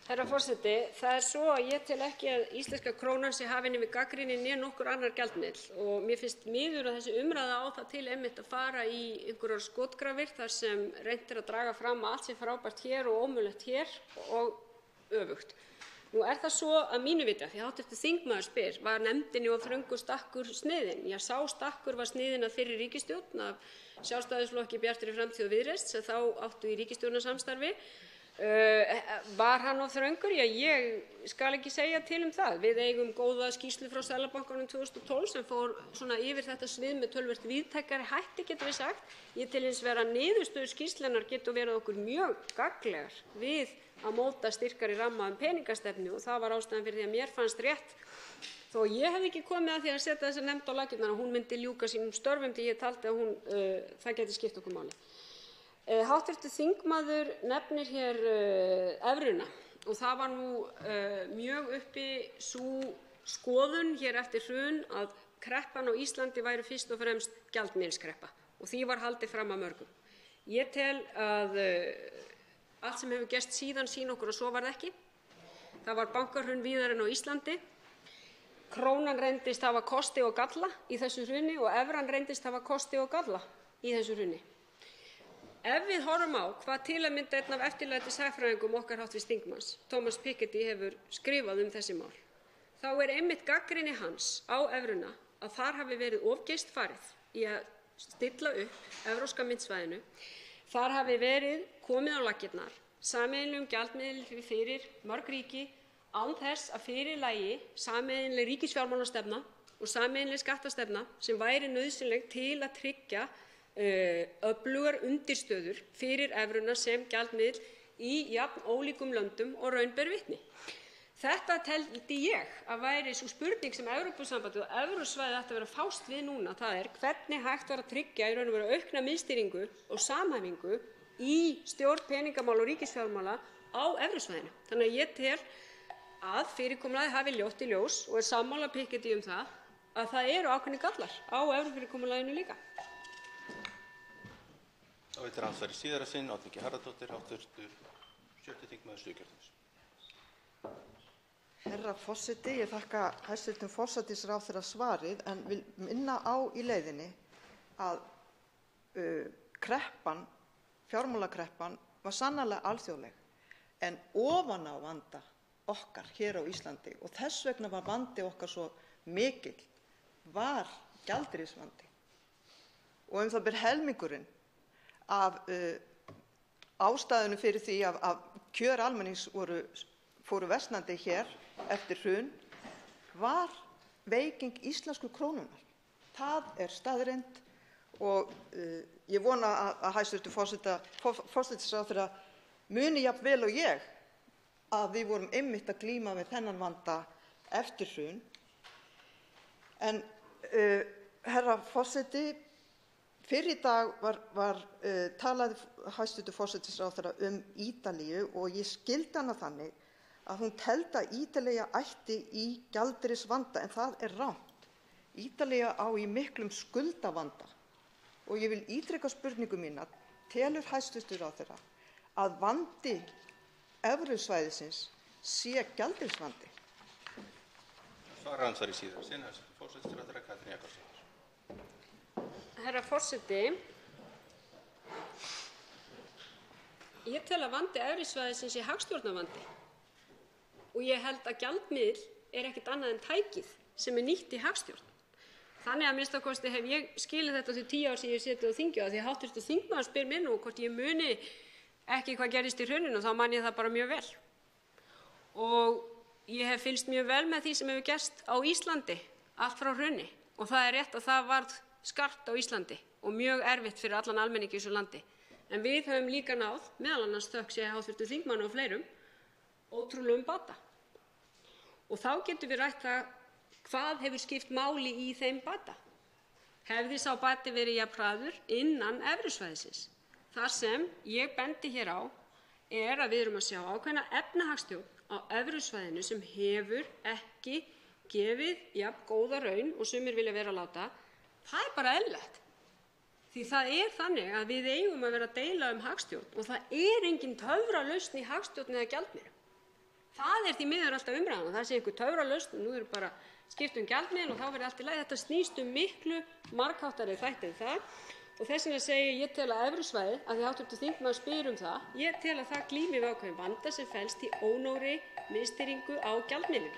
Herra forseti, það svo að ég tel ekki að íslenska krónan sé hafin yfir gagnrýni né nokkur annar gjaldmiðill og mér finnst miður að þessi umræða á það til einmitt að fara í einhverjar skotgrafir þar sem reynt að draga fram að allt sé frábært hér og ómögulegt hér og öfugt. Nú það svo að mínu viti, því hv. þingmaður spyr, var nefndinni of þröngur stakkur sniðinn? Já, sá stakkur var sniðinn af fyrri ríkisstjórn, af Sjálfstæðisflokki, Bjartri framtíð og Viðreisn sem þá áttu í ríkisstjórnarsamstarfi. Var hann of þröngur? Já, ég skal ekki segja til það. Við eigum góða skýrslu frá Seðlabankanum 2012 sem fór svona yfir þetta svið með töluvert víðtækari hætti, getum við sagt. Ég tel hins vegar að niðurstöður skýrslunnar getur verið okkur mjög gagnlegar við að móta styrkari ramma peningastefnu og það var ástæðan fyrir því að mér fannst rétt, þó ég hefði ekki komið að því að setja þessa nefnd á laggirnar, að hún myndi ljúka sínum störfum því ég taldi að það gæti skipt okkur máli. Hv. þingmaður nefnir hér evruna og það var nú mjög uppi sú skoðun hér eftir hrun að kreppan á Íslandi væri fyrst og fremst gjaldmiðilskreppa og því var haldið fram af mörgum. Ég tel að allt sem hefur gerst síðan sýni okkur að svo var það ekki. Það var bankahrun víðar en á Íslandi. Krónan reyndist hafa kosti og galla í þessu hruni og evran reyndist hafa kosti og galla í þessu hruni. Ef við horfum á hvað til að mynda einn af eftirlætis hagfræðingum okkar hv. þingmanns, Thomas Piketty, hefur skrifað þessi mál, þá einmitt gagnrýni hans á evruna að þar hafi verið of geyst farið í að stilla upp evrópska myntsvæðinu. Þar hafi verið komið á laggirnar sameiginlegum gjaldmiðli fyrir mörg ríki án þess að fyrir lægi sameiginleg ríkisfjármálastefna og sameiginleg skattastefna sem væri nauðsynleg til að tryggja öflugar undirstöður fyrir evruna sem gjaldmiðil í jafn ólíkum löndum og raun ber vitni. Þetta teldi ég að væri sú spurning sem Evrópusambandið og evrusvæðið ætti að vera að fást við núna, það hvernig hægt var að tryggja í raun og veru aukna miðstýringu og samhæfingu í stjórn peningamála og ríkisfjármála á evrusvæðinu. Þannig að ég tel að fyrirkomulagið hafi ljótt í ljós og er sammála Piketty það að það eru ákveðnir gallar á evrufyrirkomulaginu líka. Þá veitir andsvar í síðara sinn Oddný G. Harðardóttir, hv. 7. þingmaður Suðurkjördæmis. Herra forseti, ég þakka hæstv. Forsætisráðherra svarið en vil minna á í leiðinni að fjármálakreppan var sannarlega alþjóðleg en ofan á vanda okkar hér á Íslandi og þess vegna var vandi okkar svo mikill var gjaldeyrisvandi og það ber helmingurinn af ástæðunum fyrir því að kjör almennings fóru versnandi hér eftir hrun var veiking íslensku krónunnar. Það er staðreynd og ég vona að hæstv. forsætisráðherra muni jafn vel og ég að við vorum einmitt að glíma við þennan vanda eftir hrun. En herra forseti, fyrr í dag talaði hæstv. forsætisráðherra Ítalíu og ég skildi hana þannig að hún teldi að Ítalía ætti í gjaldeyrisvanda en það er rangt. Ítalía á í miklum skuldavanda og ég vil ítreka spurningu mína, telur hæstv. ráðherra að vandi evrusvæðisins sé gjaldeyrisvandi? Svarar andsvar í síðara sinn forsætisráðherra Katrín Jakobsdóttir. Herra forseti, ég tel að vandi evrusvæðisins sé hagstjórnarvandi og ég held að gjaldmiðill er ekkert annað en tækið sem nýtt í hagstjórn. Þannig að minnsta kosti hef ég skilið þetta þau 10 ár sem ég hef setið á þingi og því að hv. þingmaður spyr mig nú hvort ég muni ekki hvað gerðist í hruninu, þá man ég það bara mjög vel. Og ég hef fylgst mjög vel með því sem hefur gerst á Íslandi allt frá hruni og það er rétt að það varð skarpt á Íslandi og mjög erfitt fyrir allan almenning í þessu landi. En við höfum líka náð, meðal annars þökk sé hv. þingmanni og fleirum, ótrúlegum bata. Og þá getum við rætt það hvað hefur skipt máli í þeim bata. Hefði sá bati verið jafn hraður innan evrusvæðisins? Það sem ég bendi hér á er að við erum að sjá ákveðna efnahagsstjórn á evrusvæðinu sem hefur ekki gefið jafn góða raun og sumir vilja vera að láta. Það er bara eðlilegt. Því það er þannig að við eigum að vera að deila hagstjórn og það er engin töfralausn í hagstjórn eða gjaldmiðlum. Það er því miður alltaf umræðan að það sé einhver töfralausn og nú eru bara skipt gjaldmiðil og þá verði allt í lagi. Þetta snýst miklu margháttari þætti en það og þess vegna segi ég tel að evrusvæðið, af því hv. þingmaður spyr það, ég tel að það glími við ákveðinn vanda sem felst í ónógri miðstýringu á gjaldmiðlum.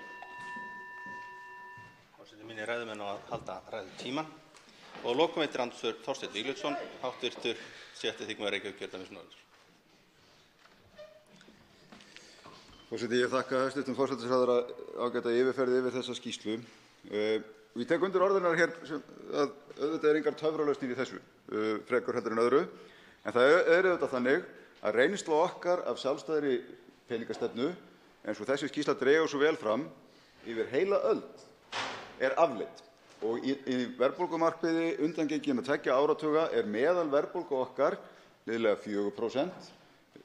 Forseti minnir ræðumenn á að halda ræðutímann. Og að lokum veitir andsvar Þorsteinn Víglundsson, hv. 7. þingmaður Reykjavíkurkjördæmis norður. Forseti, ég þakka hæstv. Forsætisráðherra ágæta yfirferð yfir þessa skýrslu. Ég tek undir orðin hér að auðvitað engar töfralausnir í þessu, frekar heldur en öðru. En það auðvitað þannig að reynsla okkar af sjálfstæðri peningastefnu, eins og þessi skýrsla dregur svo vel fram, yfir heila öld er afleidd. Og í verðbólgumarkmiði undangenginna 2 áratuga er meðalverðbólga okkar liðlega 4%,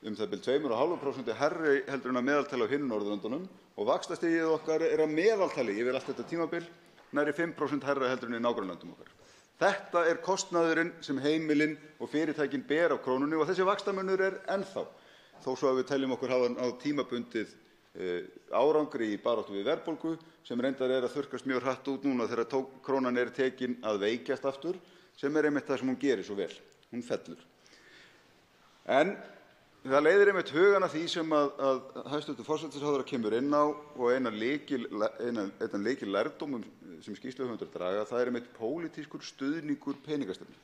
það bil 2,5% hærri heldur en að meðaltali á hinum Norðurlöndunum og vaxtastigið okkar er að meðaltali yfir allt þetta tímabil nærri 5% hærra heldur en í nágrannalöndum okkar. Þetta er kostnaðurinn sem heimilin og fyrirtækin ber af krónunni og þessi vaxtamunur er ennþá, þó svo að við teljum okkur hafa á tímabundið árangri í baráttu við verðbólgu sem reyndar er að þurrkast mjög hratt út núna þegar krónan er tekin að veikjast aftur, sem er einmitt það sem hún gerir svo vel, hún fellur. En það leiðir einmitt hugann að því sem að hæstv. Forsætisráðherra kemur inn á og einn lykillærdómum sem skýrsluhöfundar draga, það er einmitt pólitískur stuðningur peningastefnu.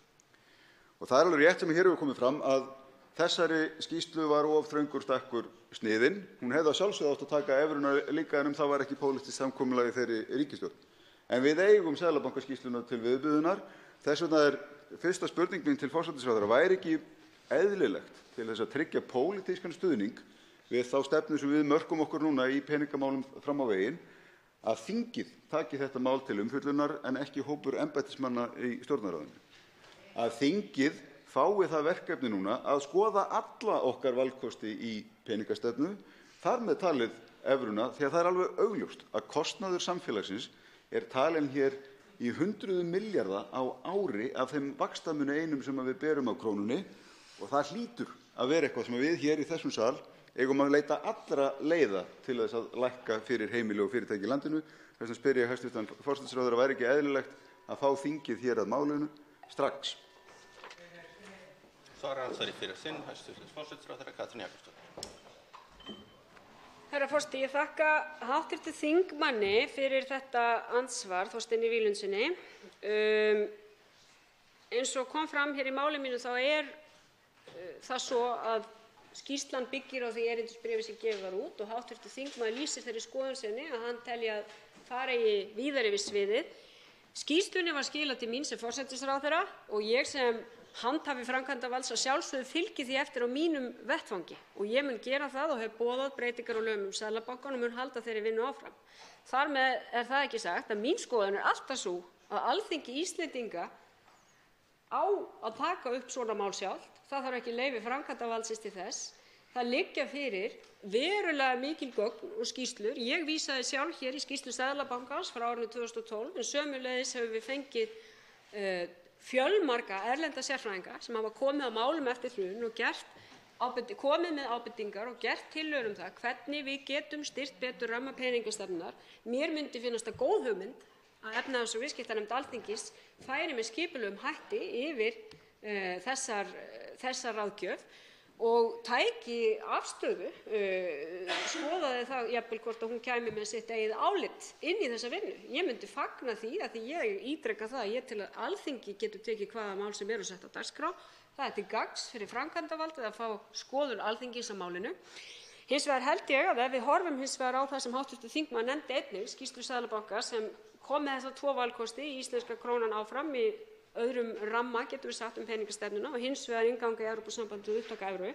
Og það er alveg rétt sem hér hefur komið fram að þessari skýrslu var of þröngur stakkur sniðinn. Hún hefði að sjálfsögðu átt að taka evruna líka en það var ekki pólitískt samkomulag í þeirri ríkisstjórn. En við eigum Seðlabankaskýrsluna til viðbúðunar. Þess vegna er fyrsta spurning mín til forsætisráðherra, væri ekki eðlilegt til þess að tryggja pólitískan stuðning við þá stefnu sem við mörkum okkur núna í peningamálum fram á veginn, að þingið taki þetta mál til umfjöllunar en ekki hópur embættismanna í Stjórnarráðinu. Að þingið fái það verkefni núna að skoða alla okkar valkosti í peningastefnu, þar með talið evruna, því að það alveg augljóst að kostnaður samfélagsins talinn hér í hundruðum milljarða á ári af þeim vaxtamuni einum sem við berum á krónunni, og það hlýtur að vera eitthvað sem við hér í þessum sal eigum að leita allra leiða til þess að lækka fyrir heimili og fyrirtæki í landinu. Þess vegna spyr ég hæstv. Forsætisráðherra, væri ekki eðlilegt að fá þingið hér að málinu strax? Herra forseti, ég þakka hv. þingmanni fyrir þetta andsvar, Þorsteini Víglundssyni. Eins og kom fram hér í máli mínu þá það svo að skýrslan byggir á því erindisbréfi sem gefið var út og hv. þingmaður lýsir þeirri skoðun sinni að hann telji að fara eigi víðar yfir sviðið. Skýrslunni var skilað til mín sem forsætisráðherra og ég sem handhafi framkvæmdarvalds að sjálfsögðu fylgi því eftir á mínum vettvangi og ég mun gera það og hef boðað breytingar á lögum um Seðlabankann og mun halda þeirri vinnu áfram. Þar með það ekki sagt að mín skoðun alltaf sú að Alþingi Íslendinga á að taka upp svona mál sjálft. Það þarf ekki leyfi framkvæmdarvaldsins til þess. Það liggja fyrir verulega mikil gögn og skýrslur. Ég vísaði sjálf hér í skýrslu Seðlabankans frá árinu 2012 en sömuleiðis hefur við fengið fjölmarga erlenda sérfræðinga sem hafa komið að málum eftir hrun og komið með ábendingar og gert tillögur um það hvernig við getum styrkt betur ramma peningastefnunnar. Mér myndi finnast það góð hugmynd að efnahags- og viðskiptanefnd Alþingis færi með skipulegum hætti yfir þessa ráðgjöf og tæki afstöðu, skoðaði það jafnvel hvort að hún kæmi með sitt eigið álit inn í þessa vinnu. Ég myndi fagna því að því ég ítreka það að ég tel að Alþingi getur tekið hvaða mál sem eru sett á dagskrá. Það til gagns fyrir framkvæmdarvaldið að fá skoðun Alþingis á málinu. Hins vegar held ég að ef við horfum hins vegar á það sem hv. þingmaður nefndi einnig, skýrslu Seðlabanka sem kom með þessa tvo valkosti, íslenska krónan áfram í öðrum ramma, getum við sagt, peningastefnuna og hins vegar innganga í Evrópusambandið og upptaka evru.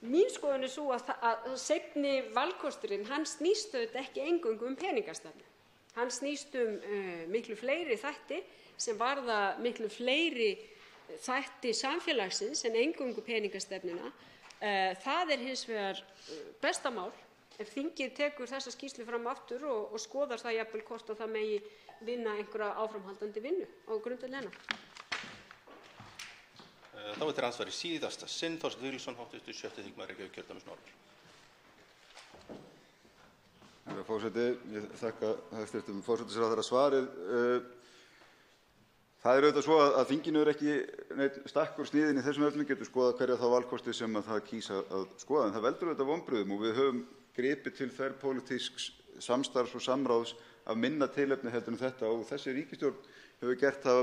Mín skoðun sú að seinni valkosturinn, hann snýst auðvitað ekki eingöngu peningastefnu. Hann snýst miklu fleiri þætti sem varða miklu fleiri þætti samfélagsins en eingöngu peningastefnuna. Það hins vegar besta mál ef þingið tekur þessa skýrslu fram aftur og skoðar það jafnvel hvort að það megi vinna einhverja áframhaldandi vinnu á grundvelli hennar. Þá til andsvar í síðasta sinn, Þorsteinn Víglundsson, hv. 7. þingmaður Reykjavíkurkjördæmis norður. Herra forseti, ég þakka hæstv. forsætisráðherra svarið. Það auðvitað svo að þinginu ekki neitt stakkur sniðinn í þessum efnum, getur skoðað hverja þá valkosti sem það kýsa að skoða, en það veldur auðvitað vonbrigðum og við höfum gripið til þverpólitísks samstarfs og samráðs af minna tilefni heldur en þetta og þessi ríkisstjórn hefur gert það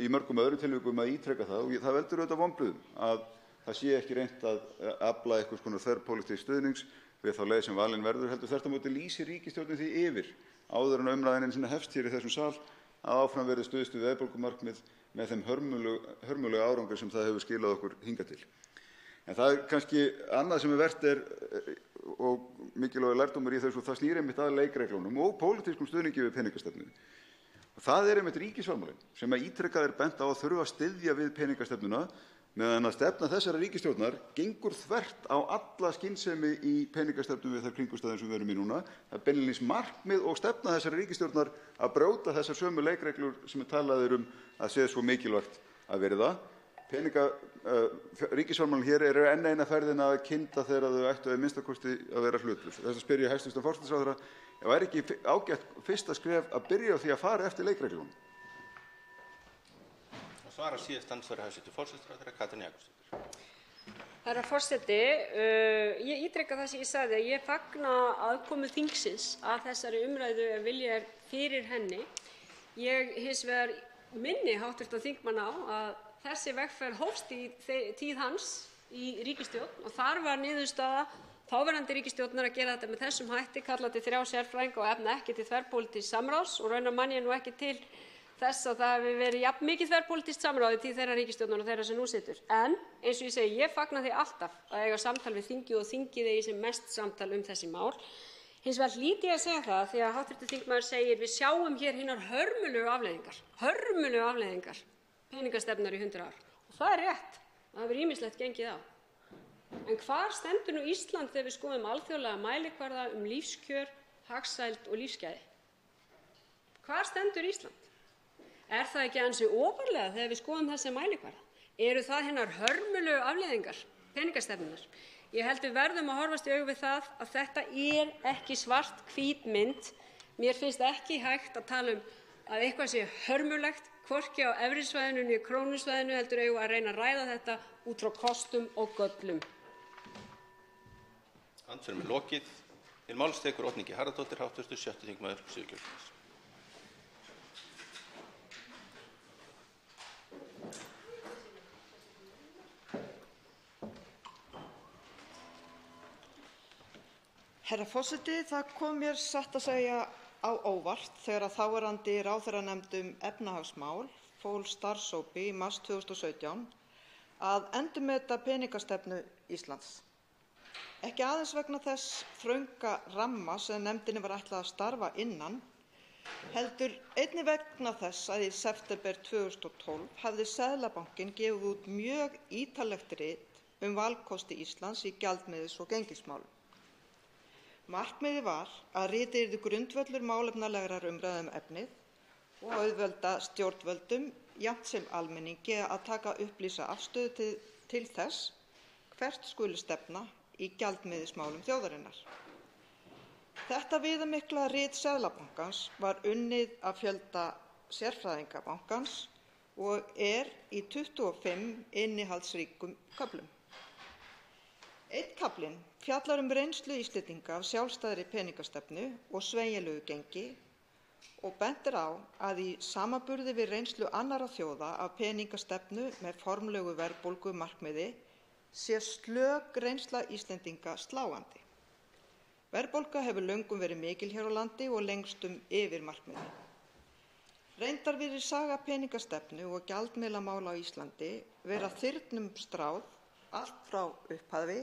í mörgum öðrum tilvikum að ítreka það og það veldur auðvitað vonbrigðum að það sé ekki reynt að afla einhvers konar þverpólitísks stuðnings við þá leið sem valin verður, heldur þvert á móti lýsir ríkisstjórnin því yfir áður en umræðan einu sinni hefst hér í þessum sal að áfram verði stuðst við verðbólgumarkmið með þeim hörmulegu árangri sem það hefur skilað okkur hingað til. En það kannski annað sem vert og mikilvægur lærdómur í þessu, það snýr einmitt að leikreglunum og pólitískum stuðningi við peningastefnu. Það einmitt ríkisfjármálin sem ítrekað bent á að þurfa að styðja við peningastefnuna meðan að stefna þessara ríkisstjórnar gengur þvert á alla skynsemi í peningastefnu við þær kringumstæður sem við erum í núna. Það beinlínis markmið og stefna þessara ríkisstjórnar að brjóta þessar sömu leikreglur sem talað að sé svo mikilvægt að virða. Ríkisfjármálin hér eru enn eina ferðina að kynda þegar þau ættu að minnsta kosti að vera hlutlaus. Þess vegna spyr ég hæstv. forsætisráðherra, væri ekki ágætt fyrsta skref að byrja á því að fara eftir leikreglunum? Svara síðast andsvari hæstv. forsætisráðherra Katrín Jakobsdóttir. Herra forseti, ég ítreka það sem ég sagði að ég fagna aðkomu þingsins að þessari umræðu ef vilji fyrir henni. Ég hins vegar minni hv. þingmann á að þessi vegferð hófst í tíð hans í ríkisstjórn og þar var niðurstaða þáverandi ríkisstjórnar að gera þetta með þessum hætti, kalla til 3 sérfræðinga og efna ekki til þverpólitísks samráðs og raunar man ég ekki til þess að það hafi verið jafn mikið þverpólitískt samráð í tíð þeirrar ríkisstjórnar og þeirra sem nú situr. En eins og ég segi, ég fagna því alltaf að eiga samtal við þingið og þingið eigi sem mest samtal þessi mál. Hins vegar hlýt ég að segja það því að hv. þingmaður segir við sjáum hér hinar hörmulegu afleiðingar peningastefnunnar í 100 ár. Það er rétt, það hefur ýmislegt gengið á. En hvar stendur nú Ísland þegar við skoðum alþjóðlega mælikvarða lífskjör, hagsæld og lífsgæði? Hvar stendur Ísland? Er það ekki ansi ofarlega þegar við skoðum þessi mælikvarða? Eru það hinar hörmulegu afleiðingar peningastefnunnar? Ég held við verðum að horfast í augu við það að þetta er ekki svart-hvít mynd. Mér finnst ekki hægt að tala að eitthvað sé hörmulegt, hvorki á efri svæðinu né krónusvæðinu, heldur eigum að reyna að ræða þetta út frá kostum og göllum. Andsvörum lokið. Til máls tekur Oddný G. Harðardóttir, hv. 6. þingmaður Suðurkjördæmis. Herra forseti, það kom mér satt að segja á óvart þegar þáverandi ráðherranefnd efnahagsmál fól starfshópi í mars 2017 að endurmeta peningastefnu Íslands. Ekki aðeins vegna þess þrönga ramma sem nefndinni var ætlað að starfa innan, heldur einnig vegna þess að í september 2012 hafði Seðlabankinn gefið út mjög ítarlegt rit valkosti Íslands í gjaldmiðils- og gengismálum. Markmiðið var að ritið yrði grundvöllur málefnalegrar umræðu efnið og auðvelda stjórnvöldum jafnt sem almenningi að taka upplýsa afstöðu til þess hvert skuli stefna í gjaldmiðilsmálum þjóðarinnar. Þetta viðamikla rit Seðlabankans var unnið af fjölda sérfræðinga bankans og er í 25 innihaldsríkum köflum. Einn kaflinn fjallar reynslu Íslendinga af sjálfstæðri peningastefnu og sveigjanlegu gengi og bendir á að í samanburði við reynslu annarra þjóða af peningastefnu með formlegu verðbólgumarkmiði sé slök reynsla Íslendinga sláandi. Verðbólga hefur löngum verið mikil hér á landi og lengstum yfir markmiði. Reyndar virðist saga peningastefnu og gjaldmiðlamála á Íslandi vera þyrnum stráð allt frá upphafi,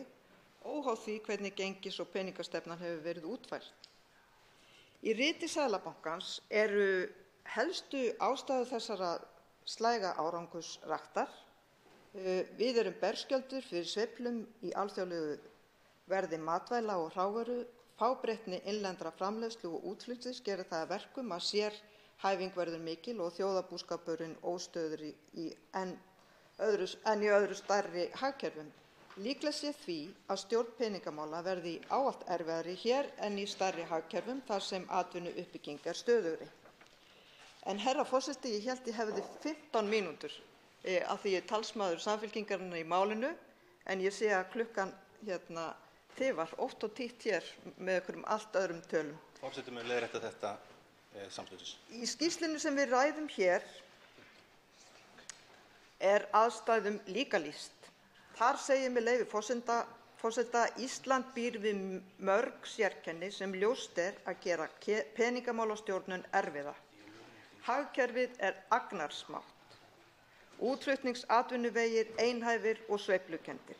óháð því hvernig gengis- og peningastefnan hefur verið útfært. Í riti Seðlabankans eru helstu ástæður þessara slæga árangurs raktar. Við erum berskjöldur fyrir sveiflum í alþjóðlegu verði matvæla og hrávöru, fábreytni innlendra framleiðslu og útflutnings gerir það að verkum að sérhæfing verður mikil og þjóðarbúskapurinn óstöðugri en í öðru stærri hagkerfum. Líklegt sé því að stjórn peningamála verði ávallt erfiðari hér en í stærri hagkerfum þar sem atvinnuuppbygging er stöðugri. En herra forseti, ég hélt ég hefði 15 mínútur af því ég er talsmaður Samfylkingarinnar í málinu, en ég sé að klukkan tifar oft og títt hér með einhverjum allt öðrum tölum. Forseti mun leiðrétta þetta samstundis. Í skýrslunni sem við ræðum hér er aðstæðum líka lýst. Þar segir með leyfi forseta: Ísland býr við mörg sérkenni sem ljóst er að gera peningamálastjórnun erfiða. Hagkerfið er agnarsmátt. Útflutningsatvinnuvegir einhæfir og sveiflukenndir.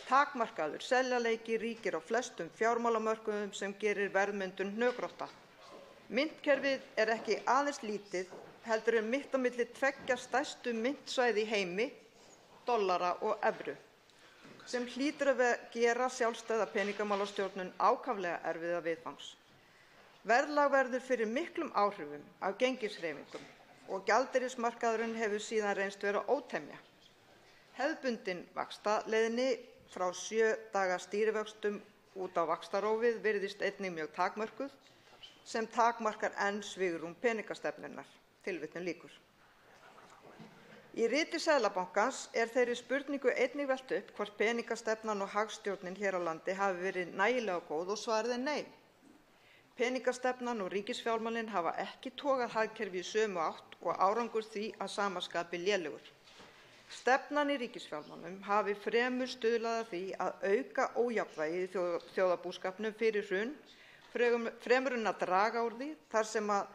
Takmarkaður seljaleiki ríkir á flestum fjármálamörkuðum sem gerir verðmyndun hnökrótta. Myntkerfið er ekki aðeins lítið, heldur mitt á milli tveggja stærstu myntsvæði í heimi, dollara og evru, sem hlýtur að gera sjálfstæða peningamálastjórnun ákaflega erfiða viðfangs. Verðlag verður fyrir miklum áhrifum af gengishreyfingum og gjaldeyrismarkaðurinn hefur síðan reynst vera ótemja. Hefðbundin vaxtaleiðni frá 7 daga stýrivöxtum út á vaxtarófið virðist einnig mjög takmörkuð, sem takmarkar enn svigrúm peningastefnunnar. Tilvitnun lýkur. Í riti Seðlabankans er þeirri spurningu einnig velt upp hvort peningastefnan og hagstjórnin hér á landi hafi verið nægilega góð og svarið er nei. Peningastefnan og ríkisfjármálin hafa ekki togað hagkerfið í sömu átt og árangur því að sama skapi lélegur. Stefnan í ríkisfjármálum hafi fremur stuðlað að því að auka ójafnvægi í þjóðarbúskapnum fyrir hrun, fremur en að draga úr því þar sem að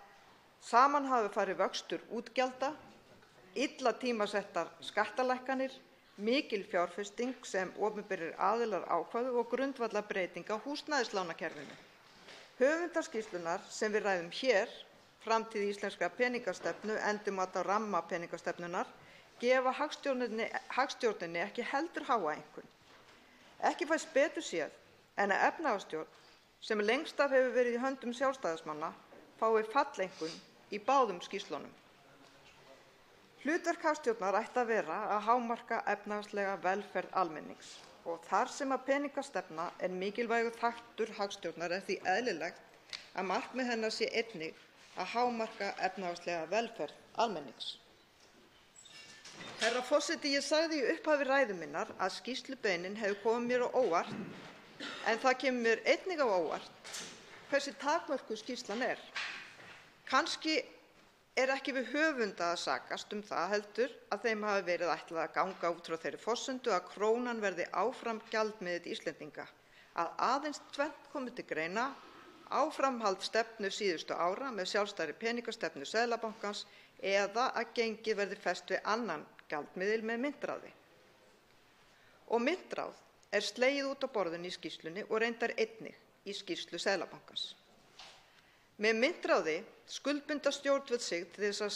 saman hafi farið vöxtur útgjalda, illa tímasettar skattalækkanir, mikil fjárfesting sem opinberir aðilar ákváðu og grundvallarbreyting á húsnæðislánakerfinu. Höfundar skýrslunnar sem við ræðum hér, Framtíð íslenskrar peningastefnu, endurmat á ramma peningastefnunnar, gefa hagstjórninni ekki heldur háa einkunn. Ekki fæst betur séð en að efnahagsstjórn, sem lengst af hefur verið í höndum sjálfstæðismanna, fái falleinkunn í báðum skýrslunum. Hlutverk hagstjórnar ætti að vera að hámarka efnahagslega velferð almennings og þar sem að peningastefna er mikilvægur þáttur hagstjórnar er því eðlilegt að markmið hennar sé einnig að hámarka efnahagslega velferð almennings. Herra forseti, ég sagði í upphafi ræðu minnar að skýrslubeiðnin hefur komið mér á óvart, en það kemur mér einnig á óvart hversu takmörkuð skýrslan er. Kannski er ekki við höfunda að sakast það heldur að þeim hafi verið ætlað að ganga út frá þeirri forsendu að krónan verði áfram gjaldmiðill Íslendinga, að aðeins tvennt komi til greina, áframhald stefnu síðustu ára með sjálfstæðri peningastefnu Seðlabankans eða að gengið verði fest við annan gjaldmiðil með myntráði. Og myntráð er slegið út á borðinu í skýrslunni og reyndar einnig í skýrslu Seðlabankans. Með myntráði skuldbinda stjórnvöld sig til þess að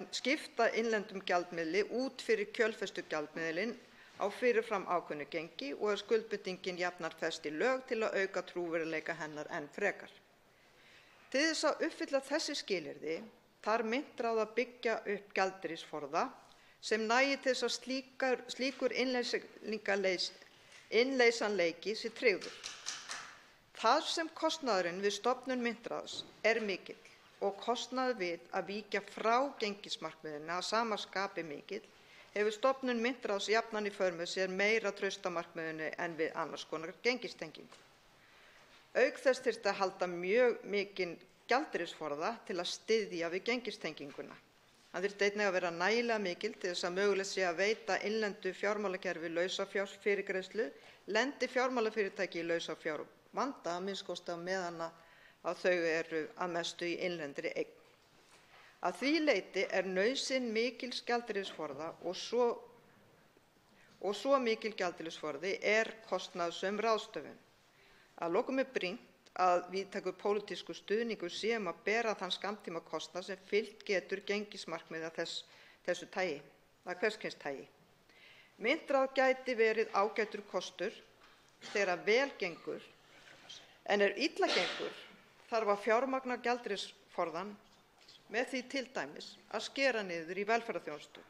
skipta innlendum gjaldmiðli út fyrir kjölfestugjaldmiðilinn á fyrirfram ákveðnu gengi og er skuldbindingin jafnan fest í lög til að auka trúverðugleika hennar enn frekar. Til þess að uppfylla þessi skilyrði þarf myntráð að byggja upp gjaldeyrisforða sem nægi til þess að slíkur innleysanleiki sé tryggður. Þar sem kostnaðurinn við stofnun myntráðs er mikill og kostnaður við að víkja frá gengismarkmiðinu að sama skapi mikill, hefur stofnun myntráðs jafnan í för með sér meira traust á markmiðinu en við annars konar gengistengingu. Auk þess þyrfti að halda mjög mikinn gjaldeyrisforða til að styðja við gengistenginguna. Hann þyrfti einnig að vera nægilega mikill til þess að mögulegt sé að veita innlendu fjármálakerfi lausafjárfyrirgreiðslu, lendi fjármálafyrirtæki í lausafjárvanda, að minnsta kosti á meðan að þau eru að mestu í innlendri eign. Að því leyti er nauðsyn mikils gjaldeyrisforða og svo mikil gjaldeyrisforði er kostnaðarsöm ráðstöfun. Að lokum er brýnt að víðtækur pólitískur stuðningur sé að bera þann skammtímakostnað sem fylgt getur gengismarkmiði af þessu tagi, af hvers kyns tagi. Myntráð gæti verið ágætur kostur þegar vel gengur, en illa gengur þarf að fjármagna gjaldeyrisforðann með því til dæmis að skera niður í velferðarþjónustu.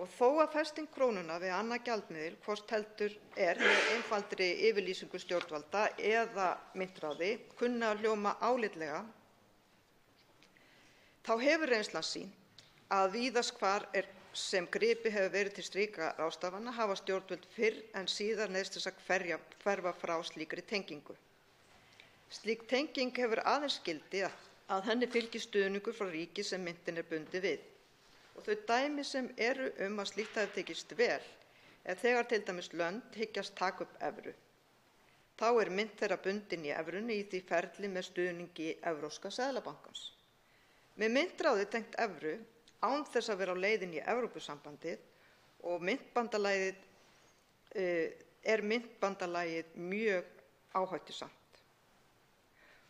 Og þó að festing krónuna við annað gjaldmiðil, hvort heldur er með einfaldri yfirlýsingu stjórnvalda eða myntráði, kunni að hljóma álitlega, þá hefur reynslan sýnt að víðast hvar sem gripið hefur verið til slíkra ráðstafana hafa stjórnvöld fyrr en síðar neyðst til að hverfa frá slíkri tengingu. Slík tenging hefur aðeins gildi að henni fylgir stuðningur frá ríki sem myntin er bundið við. Og þau dæmi sem eru að slíkt hafi tekist vel er þegar til dæmis lönd hyggjast taka upp evru. Þá er mynt þeirra bundin í evrunni í því ferli með stuðningi Evrópska seðlabankans. Með myntráði tengt evru án þess að vera á leiðinni í Evrópusambandið og myntbandalagið mjög áhættusamt.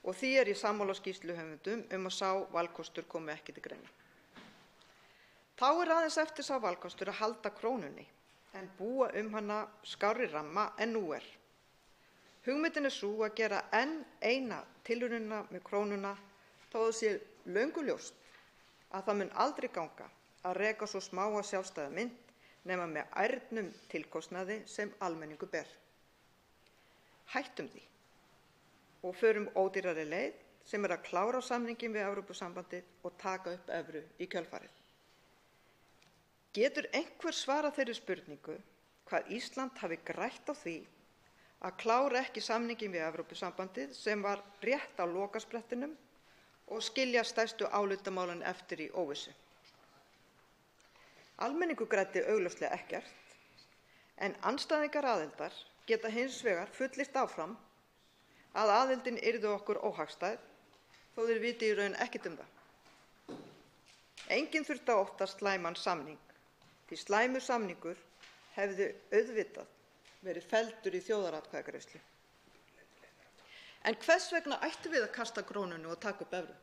Og því er ég sammála skýrsluhöfundum að sá valkostur komi ekki til greina. Þá er aðeins eftir sá valkostur að halda krónunni en búa hana skárri ramma en nú er. Hugmyndin er sú að gera enn eina tilraunina með krónuna þó það sé löngu ljóst að það mun aldrei ganga að reka svo smáa sjálfstæða mynt nema með ærnum tilkostnaði sem almenningur ber. Hættum því og förum ódýrari leið sem er að klára samninginn við Evrópusambandið og taka upp evru í kjölfarið. Getur einhver svarað þeirri spurningu hvað Ísland hafi grætt á því að klára ekki samninginn við Evrópusambandið sem var rétt á lokasprettinum og skilja stærstu álitamálin eftir í óvissu? Almenningur græddi augljóslega ekkert en andstæðingar aðildar geta hins vegar fullyrt áfram að aðildin yrði okkur óhagstæð þó þeir viti í raun ekkert það. Enginn þurfti að óttast slæman samning því slæmur samningur hefði auðvitað verið felldur í þjóðaratkvæðagreiðslu. En hvers vegna ættum við að kasta krónunni og taka upp evru?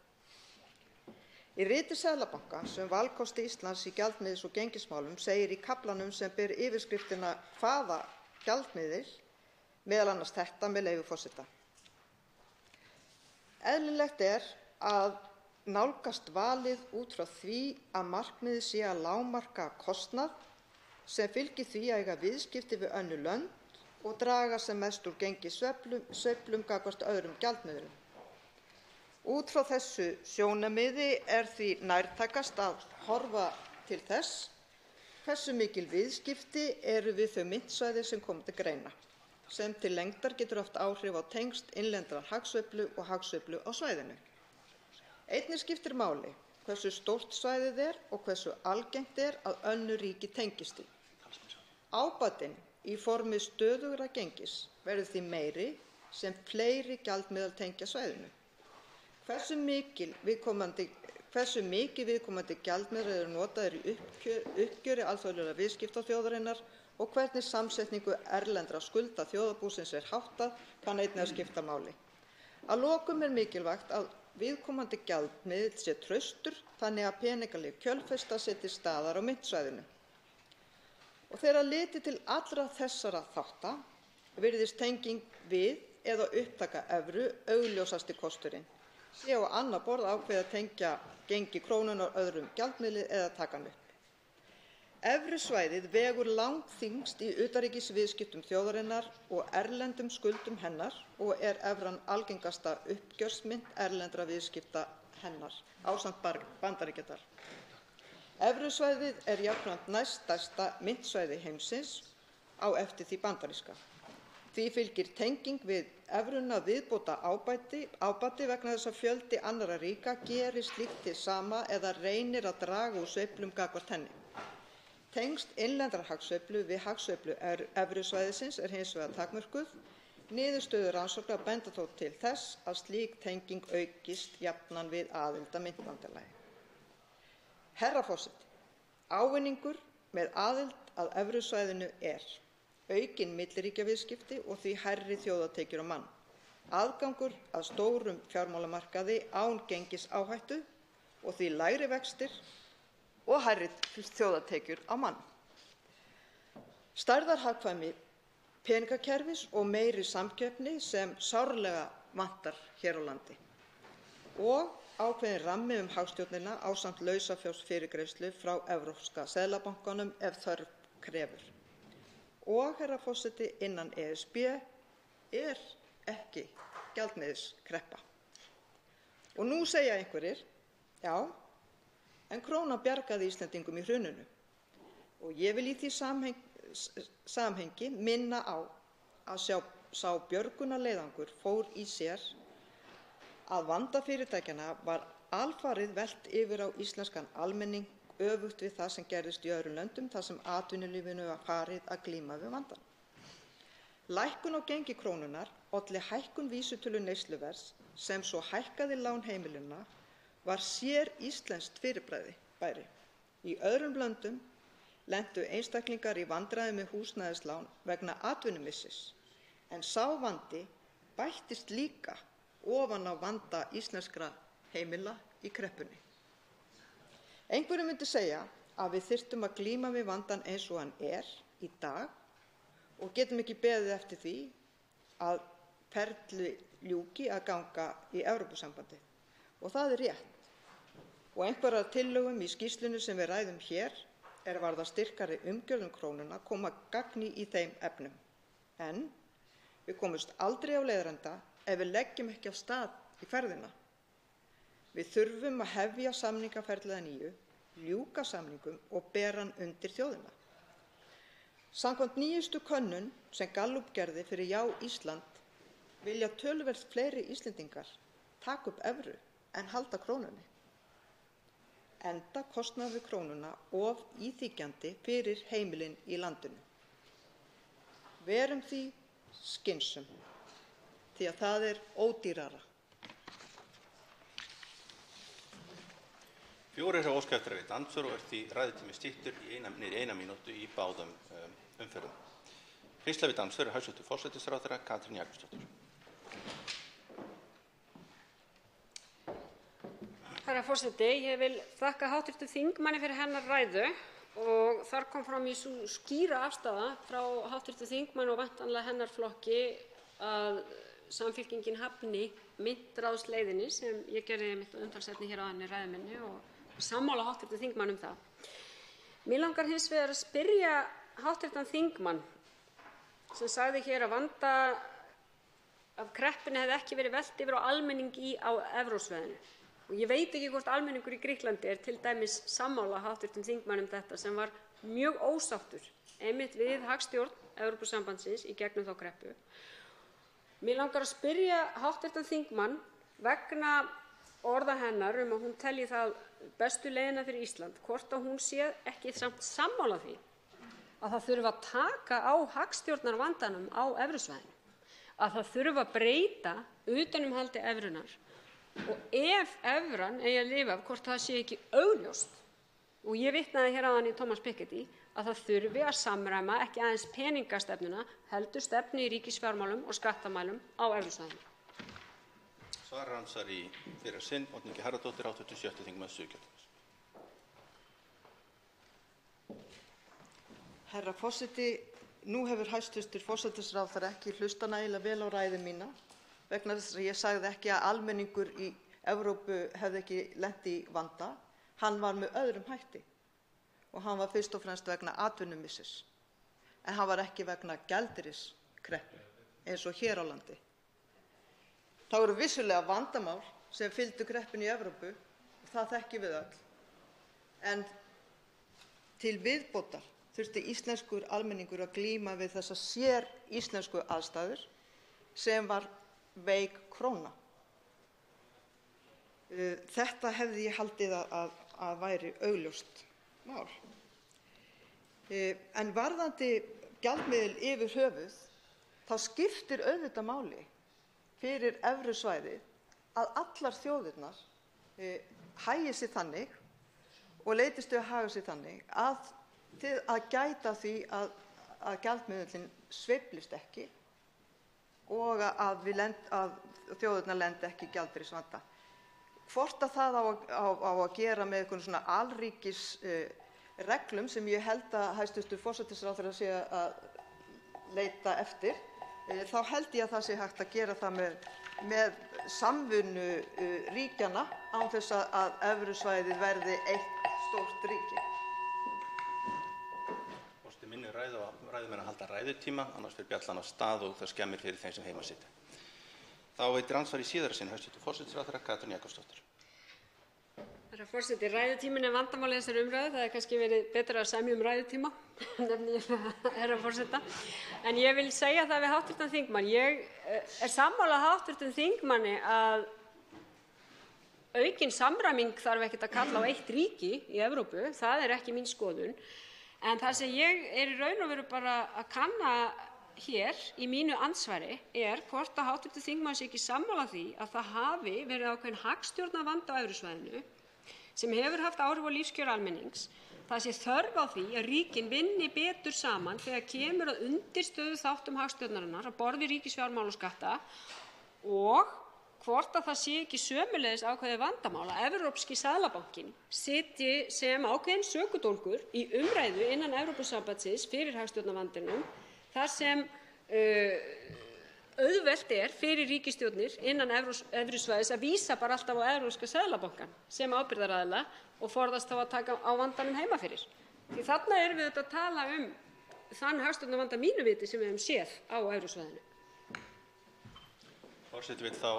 Í riti Seðlabankans valkosti Íslands í gjaldmiðils- og gengismálum segir í kaflanum sem ber yfirskriftina Hvaða gjaldmiðil, meðal annars þetta, með leyfi forseta: Eðlilegt er að nálgast valið út frá því að markmiðið sé að lágmarka kostnað sem fylgir því að eiga viðskipti við önnur lönd og draga sem mest úr gengissveiflum gagnvart öðrum gjaldmiðlum. Út frá þessu sjónarmiði er því nærtækast að horfa til þess hversu mikil viðskipti eru við þau myntsvæði sem koma til greina, sem til lengdar getur haft áhrif á tengsl innlendrar hagsveiflu og hagsveiflu á svæðinu. Einnig skiptir máli hversu stórt svæðið er og hversu algengt er að önnur ríki tengist því. Ábatinn í formi stöðugra gengis verður því meiri sem fleiri gjaldmiðlar tengja svæðinu. Hversu mikið viðkomandi gjaldmiðlar eru notaðir í uppgjöri alþjóðlegra viðskipta þjóðarinnar og hvernig samsetningu erlendra skulda þjóðarbúsins er háttað kann einnig að skipta máli. Að lokum er mikilvægt að viðkomandi gjaldmiðill sé traustur þannig að peningaleg kjölfesta sé til staðar á myntsvæðinu. Og þegar litið til allra þessara þátta virðist tenging við eða upptaka evru augljósasti kosturinn, sé á annað borð ákveðið að tengja gengi krónunnar öðrum gjaldmiðli eða taka hann upp. Evrusvæðið vegur langþyngst í utanríkisviðskiptum þjóðarinnar og erlendum skuldum hennar og er evran algengasta uppgjörsmynt erlendra viðskipta hennar ásamt Bandaríkjadal. Evrusvæðið er jafnframt næststærsta myntsvæði heimsins á eftir því bandaríska. Því fylgir tenging við evruna viðbóta ábati vegna þess að fjöldi annarra ríka gerir slíkt hið sama eða reynir að draga úr sveiflum gagnvart henni. Tengsl innlendrar hagsveiflu við hagsveiflu evrusvæðisins er hins vegar takmörkuð. Niðurstöður rannsókna benda þó til þess að slík tenging aukist jafnan við aðild að myntbandalagi. Herra forseti, ávinningur með aðild að evrusvæðinu er aukin milliríkjaviðskipti og því hærri þjóðartekjur á mann, aðgangur að stórum fjármálamarkaði án gengisáhættu og því lægri vextir og hærri þjóðartekjur á mann, stærðarhagkvæmni peningakerfis og meiri samkeppni sem sárlega vantar hér á landi og ákveðinn rammi hagstjórnina ásamt lausafjárfyrirgreiðslu frá Evrópska seðlabankanum ef þörf krefur. Og, herra forseti, innan ESB er ekki gjaldmiðilskreppa. Og nú segja einhverjir, já, en krónan bjargaði Íslendingum í hruninu. Og ég vil í því samhengi minna á að sá björgunarleiðangur fól í sér að vanda fyrirtækjanna var alfarið velt yfir á íslenskan almenning, öfugt við það sem gerðist í öðrum löndum þar sem atvinnulífinu var farið að glíma við vandann. Lækkun á gengi krónunnar olli hækkun vísitölu neysluverðs sem svo hækkaði lán heimilanna var sér íslenskt fyrirbæri. Í öðrum löndum lentu einstaklingar í vandræðum með húsnæðislán vegna atvinnumissis, en sá vandi bættist líka ofan á vanda íslenskra heimila í kreppunni. Einhverjum myndi segja að við þyrftum að glíma við vandann eins og hann er í dag og getum ekki beðið eftir því að ferli ljúki að ganga í Evrópusambandið. Og það er rétt. Og einhverjar tillögum í skýrslunni sem við ræðum hér er varða styrkari umgjörð krónuna koma gagni í þeim efnum. En við komumst aldrei á leiðarenda ef við leggjum ekki af stað í ferðina. Við þurfum að hefja samningaferlið að nýju, ljúka samningum og bera hann undir þjóðina. Samkvæmt nýjustu könnun sem Gallup gerði fyrir Já Ísland vilja töluvert fleiri Íslendingar taka upp evru en halda krónunni. Enda kostnaður við krónuna of íþyngjandi fyrir heimilin í landinu. Verum því skynsöm, því að það er ódýrara. Fjórir hafa óskað eftir að veita andsvör og er því ræðutími styttur niður í 1 mínútu í báðum umferðum. Fyrst að veita andsvör er hæstv. Forsætisráðherra Katrín Jakobsdóttir. Herra herra forseti. Ég vil þakka hv. þingmanni fyrir hennar ræðu og þar kom fram í sú skýra afstaða frá hv. þingmanni og væntanlega hennar flokki að Samfylkingin hafni myntráðsleiðinni sem ég gerði einmitt að umtalsefni hér áðan í ræðu minni og sammála hv. þingmanni um það. Mig langar hins vegar að spyrja hv. þingmann sem sagði hér að vanda af kreppunni hefði ekki verið velt yfir á almenning á evrósvæðinu. Og ég veit ekki hvort almenningur í Grikklandi til dæmis sammála hv. þingmanni um þetta sem var mjög ósáttur einmitt við hagstjórn Evrópusambandsins í gegnum þá kreppu. Mig langar að spyrja hv. þingmann vegna orða hennar að hún telji það bestu leiðina fyrir Ísland, hvort að hún sé ekki samt sammála því að það þurfi að taka á hagstjórnarvandanum á evrusvæðinu, að það þurfi að breyta utanumhaldi evrunnar og ef evran eigi að lifa af, hvort það sé ekki augljóst, og ég vitnaði hér áðan í Thomas Piketty, að það þurfi að samræma ekki aðeins peningastefnuna, heldur stefnu í ríkisfjármálum og skattamælum á evrusvæðinu. Svarar andsvar í fyrra sinn, Oddný G. Harðardóttir, 87. þingmaður Suðurkjördæmis. Herra forseti, nú hefur hæstv. Forsætisráðherra ekki hlustað nægilega vel á ræðu mína vegna þess að ég sagði ekki að almenningur í Evrópu hefði ekki lent í vanda. Hann var með öðrum hætti og hann var fyrst og fremst vegna atvinnumissis, en hann var ekki vegna gjaldeyriskreppu eins og hér á landi. Það voru vissulega vandamál sem fylgdu kreppunni í Evrópu og það þekkjum við öll, en til viðbótar þurfti íslenskur almenningur að glíma við þessar séríslensku aðstæður sem var veik króna. Þetta hefði ég haldið að væri augljóst mál. En varðandi gjaldmiðil yfir höfuð, þá skiptir auðvitað máli fyrir evrusvæðið að allar þjóðirnar hagi sig þannig og leitist við að haga sig þannig að gæta því að gjaldmiðillinn sveiflist ekki og að þjóðirnar lendi ekki í gjaldeyrisvanda. Hvort að það á að gera með einhverjum svona alríkis reglum sem ég held að hæstv. Forsætisráðherra sé að leita eftir, þá held ég að það sé hægt að gera það með samvinnu ríkjanna án þess að evrusvæðið verði eitt stórt ríki. Forseti minnir ræðumenn að halda ræðutíma, annars fer bjallan á stað og það skemmir fyrir þeim sem heima sitja. Þá veitir andsvar í síðara sinn hæstv. Forsætisráðherra Katrín Jakobsdóttir. Herra forseti, ræðutíminn er vandamál í þessari umræðu. Það kannski verið betra að semja ræðutíma, nefni ég herra forseta. En ég vil segja það við hv. þingmann. Ég er sammála hv. þingmanni að aukin samræming þarf ekkert að kalla á eitt ríki í Evrópu. Það er ekki mín skoðun. En það sem ég er í raun og veru bara að kanna hér í mínu andsvari hvort að hv. þingmaður sé ekki sammála því að það hafi verið ákveðin hagstjórnarvandi á evrusvæðinu sem hefur haft áhrif á lífskjör almennings. Það sé þörf á því að ríkin vinni betur saman þegar kemur að undirstöðu þáttum hagstjórnarinnar á borð við ríkisfjármál og skatta, og hvort að það sé ekki sömuleiðis ákveðið vandamál að Evrópski seðlabankinn sitji sem ákveðinn sökudólgur í umræðu innan Evrópusambandsins fyrir hagstjórnarvandinum, þar sem auðvelt er fyrir ríkisstjórnir innan evrusvæðis að vísa bara alltaf á Evrópska seðlabankann sem ábyrgðaraðila og forðast þá að taka á vandanum heima fyrir. Því þarna erum við að tala um þann hagstjórnarvanda mínu viti sem við höfum séð á evrusvæðinu. Forseti vill þá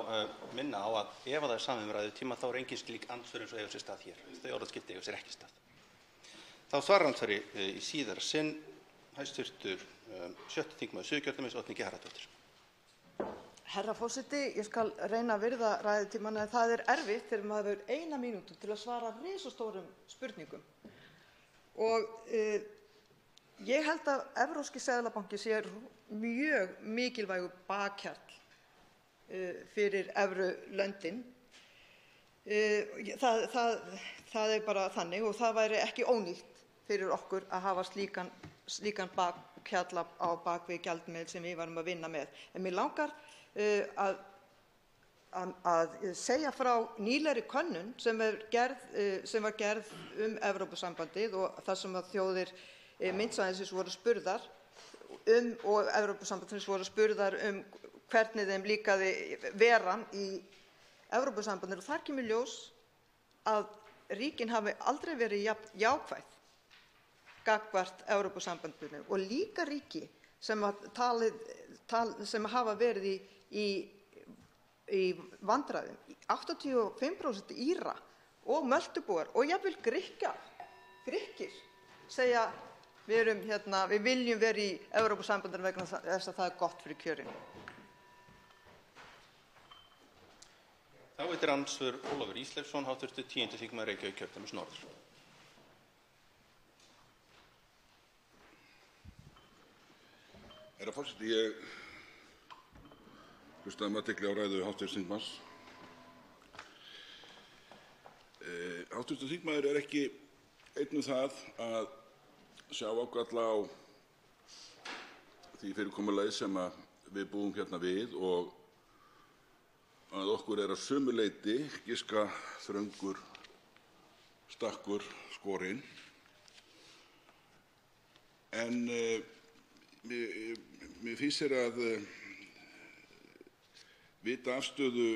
minna á að ef það er samið ræðutíma þá er engin slík andsvör eins og eiga sér stað hér. Þau orðaskipti eiga sér ekki stað. Þá svarar andsvari í síðara sinn hæstv. 7. þingmaður Suðurkjördæmis, Oddný G. Harðardóttir. Herra forseti, ég skal reyna að virða ræðutímann, en það er erfitt þegar maður hefur 1 mínútu til að svara risastórum spurningum. Og ég held að Evrópski seðlabanki sé mjög mikilvægur bakhjarl fyrir evrulöndin. Það er bara þannig, og það væri ekki ónýtt fyrir okkur að hafa slíkan bakhjalla á bak við gjaldmiðil sem við varum að vinna með. En mig langar að að segja frá nýlegri könnun sem var gerð Evrópusambandið og þar sem þjóðir myntsvæðisins voru spurðar og Evrópusambandsins voru spurðar hvernig þeim líkaði veran í Evrópusambandinu. Og þar kemur í ljós að ríkin hafi aldrei verið jafn jákvæð gagnvart Evrópusambandinu og líka ríki sem hafa verið í vandræðum. 85% Íra og Möltubúar og jafnvel Grikkir segja við viljum vera í Evrópusambandinu vegna þess að það gott fyrir kjörin. Þá veitir andsvör Ólafur Ísleifsson, hv. 10. þingmaður Reykjavíkurkjördæmis norður. Herra forseti, ég hlustaði með athygli á ræðu hv. þingmanns. Hv. þingmaður ekki einn það að sjá ágalla á því fyrirkomulagi sem við búum hérna við og að okkur að sumu leyti giska þröngur stakkur skorinn. En mér finnst að vita afstöðu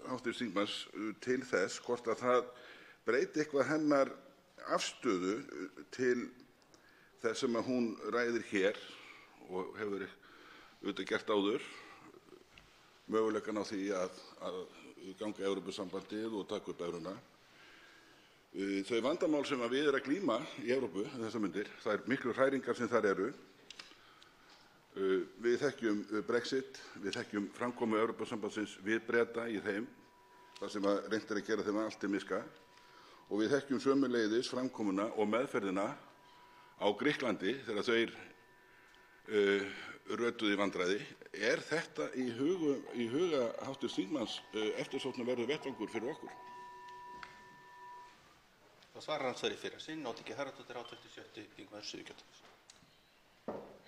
hv. þingmanns til þess hvort að það breyti eitthvað hennar afstöðu til þess sem að hún ræðir hér og hefur auðvitað gert áður, möguleikann á því að ganga í Evrópusambandið og taka upp evruna. Þau vandamál sem við að glíma í Evrópu þessar mundir, þær miklu hræringar sem þar eru. Við þekkjum Brexit, við þekkjum framkomu Evrópusambandsins við Breta í þeim, þar sem reynt að gera þeim allt til miska, og við þekkjum sömuleiðis framkomuna og meðferðina á Grikklandi þegar þau rötuðu í vandræði. Er þetta í huga hv. þingmanns eftirsóknarverður vettvangur fyrir okkur? Það svarar andsvari fyrra sinn, Oddný G. Harðardóttir, hv. 6. þingmaður Suðurkjördæmis.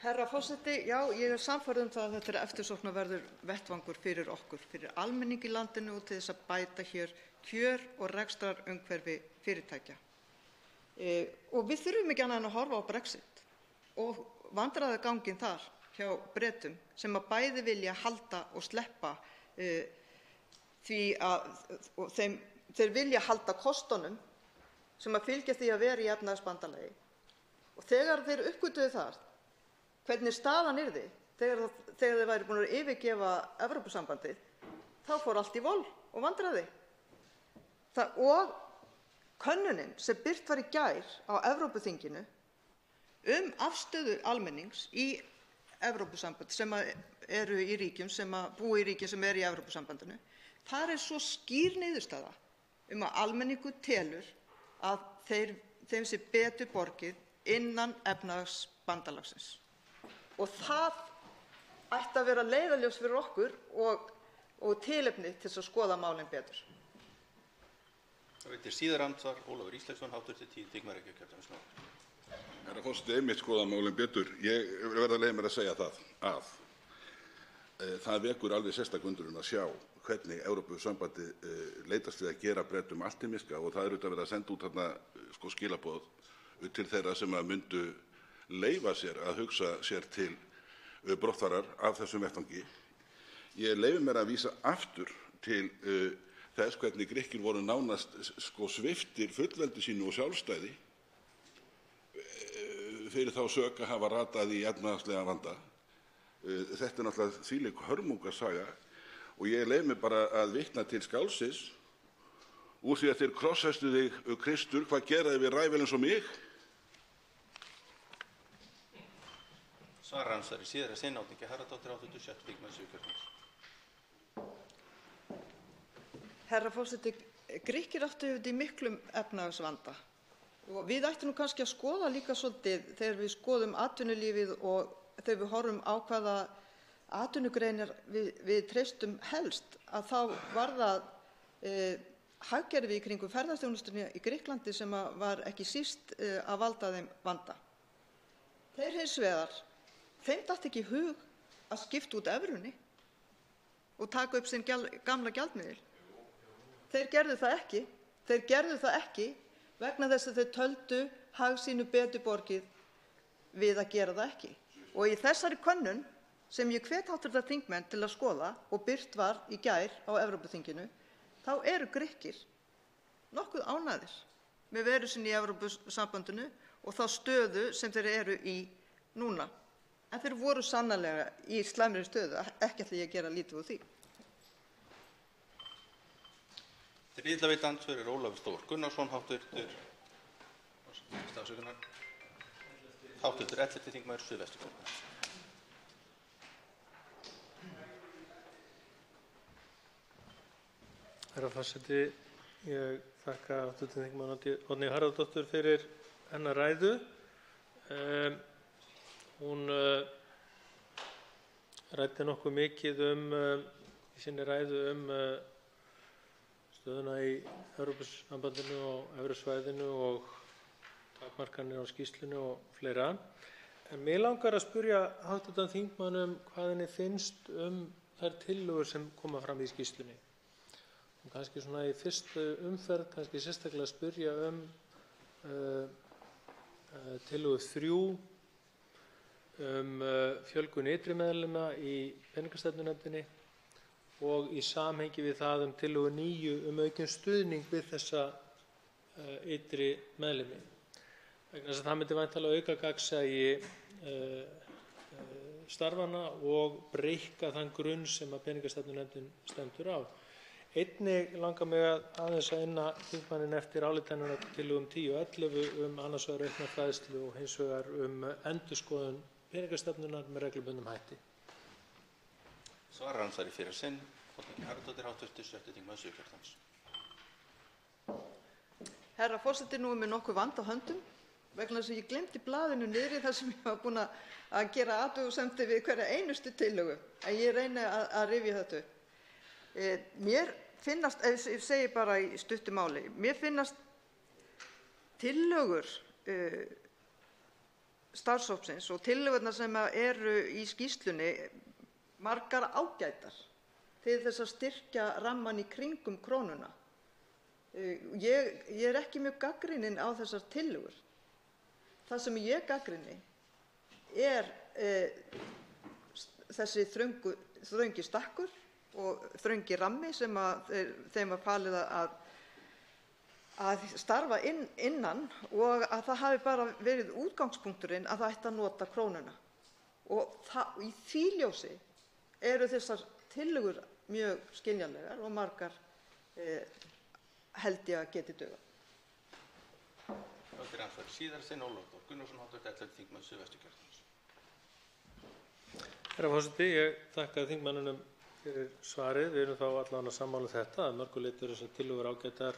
Herra forseti, já, ég sannfærð það að þetta eftirsóknarverður vettvangur fyrir okkur, fyrir almenning í landinu og til þess að bæta hér kjör og rekstrarumhverfi fyrirtækja. Og við þurfum ekki annað en að horfa á Brexit og vandræðaganginn þar hjá Bretum sem að bæði vilja halda og sleppa því að þeir vilja halda kostunum sem að fylgja því að vera í efnahagsbandalagi. Og þegar þeir uppgötvuðu þar hvernig staðan yrði þegar þeir væru búin að yfirgefa Evrópusambandið, þá fór allt í vol og vandræði. Og könnunin sem birt var í gær á Evrópuþinginu afstöðu almennings í Evrópusamband sem eru í ríkjum sem búa í ríkjum sem eru í Evrópusambandinu, þar svo skýr niðurstaða að almenningur telur að þeim sé betur borgið innan efnahagsbandalagsins. Og það ætti að vera leiðarljós fyrir okkur og tilefni til að skoða málin betur. Það veitir síðar andsvar Ólafur Ísleifsson, hv. 10. þingmaður Reykjavíkurkjördæmis norður. Herra forseti, einmitt skoða málin betur. Ég verð að leyfa mér að segja að það vekur alveg sérstaka undrun að sjá hvernig Evrópusambandið leitast við að gera Bretum allt til miska, og það auðvitað verið að senda út þarna skilaboð til þeirra sem myndu leyfa sér að hugsa sér til brottfarar af þessum vettvangi. Ég leyfi mér að vísa aftur til þess hvernig Grikkir voru nánast sviptir fullveldi sínu og sjálfstæði fyrir þá sök að hafa ratað í efnahagslegan vanda. Þetta náttúrulega þvílík hörmungarsaga og ég leyfi mér bara að vitna til skáldsins úr því að þeir krossfestu þig, Kristur, hvað gera þið við ræfil eins og mig? Svarar andsvari síðara sinn, Oddný G. Harðardóttir, hv. 6. þingmaður Suðurkjördæmis. Herra forseti, Grikkir áttu í miklum efnahagsvanda og við ættum kannski að skoða líka svolítið þegar við skoðum atvinnulífið og þegar við horfum á hvaða atvinnugreinar við treystum helst, að þá var það hagkerfi í kringum ferðaþjónustuna í Grikklandi sem var ekki síst að valda þeim vanda. Þeir hins vegar, þeim datt ekki í hug að skipta út evrunni og taka upp sinn gamla gjaldmiðil. Þeir gerðu það ekki. Þeir gerðu það ekki vegna þess að þeir töldu hag sínu betur borgið við að gera það ekki. Og í þessari könnun sem ég hvet hv. þingmenn til að skoða og birt var í gær á Evrópuþinginu, þá eru Grikkir nokkuð ánægðir með veru sinni í Evrópusambandinu og þá stöðu sem þeir eru í núna. En þeir voru sannarlega í slæmri stöðu, ekki ætla ég að gera lítið úr því. Þriðja andsvar er Ólafur Þór Gunnarsson, háttvirtur 11. þingmaður Suðvesturkjördæmis. Herra forseti, ég þakka hv. þingmanni Oddnýju Harðardóttur fyrir hennar ræðu. Hún ræddi nokkuð mikið í sinni ræðu stöðuna í Evrópusambandinu og evrusvæðinu og takmarkanir á skýrslunni og fleira. En mig langar að spyrja hv. þingmann hvað henni finnst þær tillögur sem koma fram í skýrslunni. Og kannski svona í fyrstu umferð, kannski sérstaklega að spyrja tillögu 3 fjölgun ytri meðlima í peningastefnunefndinni og í samhengi við það tillögu 9 aukinn stuðning við þessa ytri meðlimi. Vegna þess að það myndi væntanlega auka gagnsæi starfanna og breikka þann grunn sem að peningastefnunefndin stendur á. Einnig langar mig aðeins að inna þingmanninn eftir áliti hennar tillögum 10 og 11 annars vegar aukna fræðslu og hins vegar endurskoðun peningastefnunnar með reglubundnum hætti. Svarar andsvari fyrir sinn, Oddný Harðardóttir, háttvirtur 7. þingmaður Suðurkjördæmis. Herra forseti, nú mér nokkuð vand á höndum vegna þess að ég gleymdi blaðinu niðri þar sem ég var búin að gera athugasemdir við hverja einustu tillögu. En ég reyni að rifja þetta upp. Mér finnast, ég segi bara í stuttu máli, mér finnast tillögur starfshópsins og tillögurnar sem eru í skýrslunni margar ágætar til þess að styrkja rammann í kringum krónuna. Ég er ekki mjög gagnrýnin á þessar tillögur. Það sem ég gagnrýni þessi þröngi stakkur og þröngi rammi sem þeim var falið að starfa innan og að það hafi bara verið útgangspunkturinn að það ætti að nota krónuna. Og í því ljósi eru þessar tillögur mjög skiljanlegar og margar held ég að geti dugað. Fyrir andsvari síðar sinn Ólafur Þór Gunnarsson, háttvirtur 11. þingmaður Suðvesturkjördæmis. Herra forseti, ég þakka þingmanninum fyrir svarið. Við erum þá allavega sammála þetta að mörgu leyti eru þessar tillögur ágætar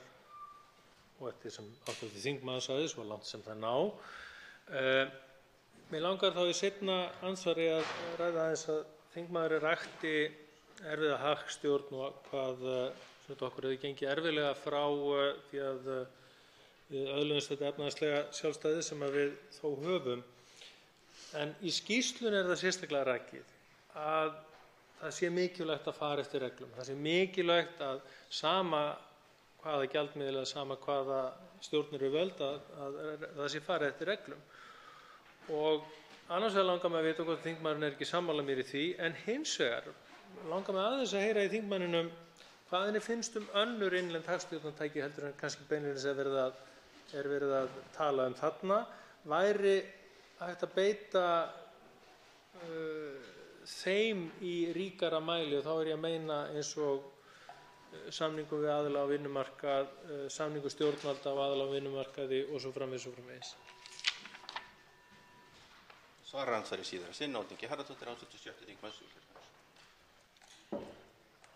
og eftir sem hv. þingmaður sagði, svo langt sem það ná. Mig langar þá í seinna andsvari að ræða aðeins að þingmaður rakti erfiða hagstjórn og hvað okkur hefur gengið erfiðlega frá því að við öðluðumst þetta efnahagslega sjálfstæði sem við þó höfum. En í skýrslunni það sérstaklega rakið að það sé mikilvægt að fara eftir reglum. Það sé mikilvægt að sama hvaða gjaldmiðil eða sama hvaða stjórnir eru völd að það sé farið eftir reglum. Og annars vegar langar mig að vita hvort þingmaðurinn ekki sammála mér í því, en hins vegar langar mig aðeins að heyra í þingmanninum hvað henni finnst önnur innlend hagstjórnartæki heldur en kannski beinlínis er verið að tala þarna. Væri hægt að beita þeim í ríkara mæli, og þá er ég að meina eins og samningum við aðila á vinnumarkað, samningu stjórnvalda á aðila á vinnumarkaði og svo framvegis. Svarar andsvari síðar sinn Oddný Harðardóttir, háttvirtur 7. þingmaður Suðurkjördæmis.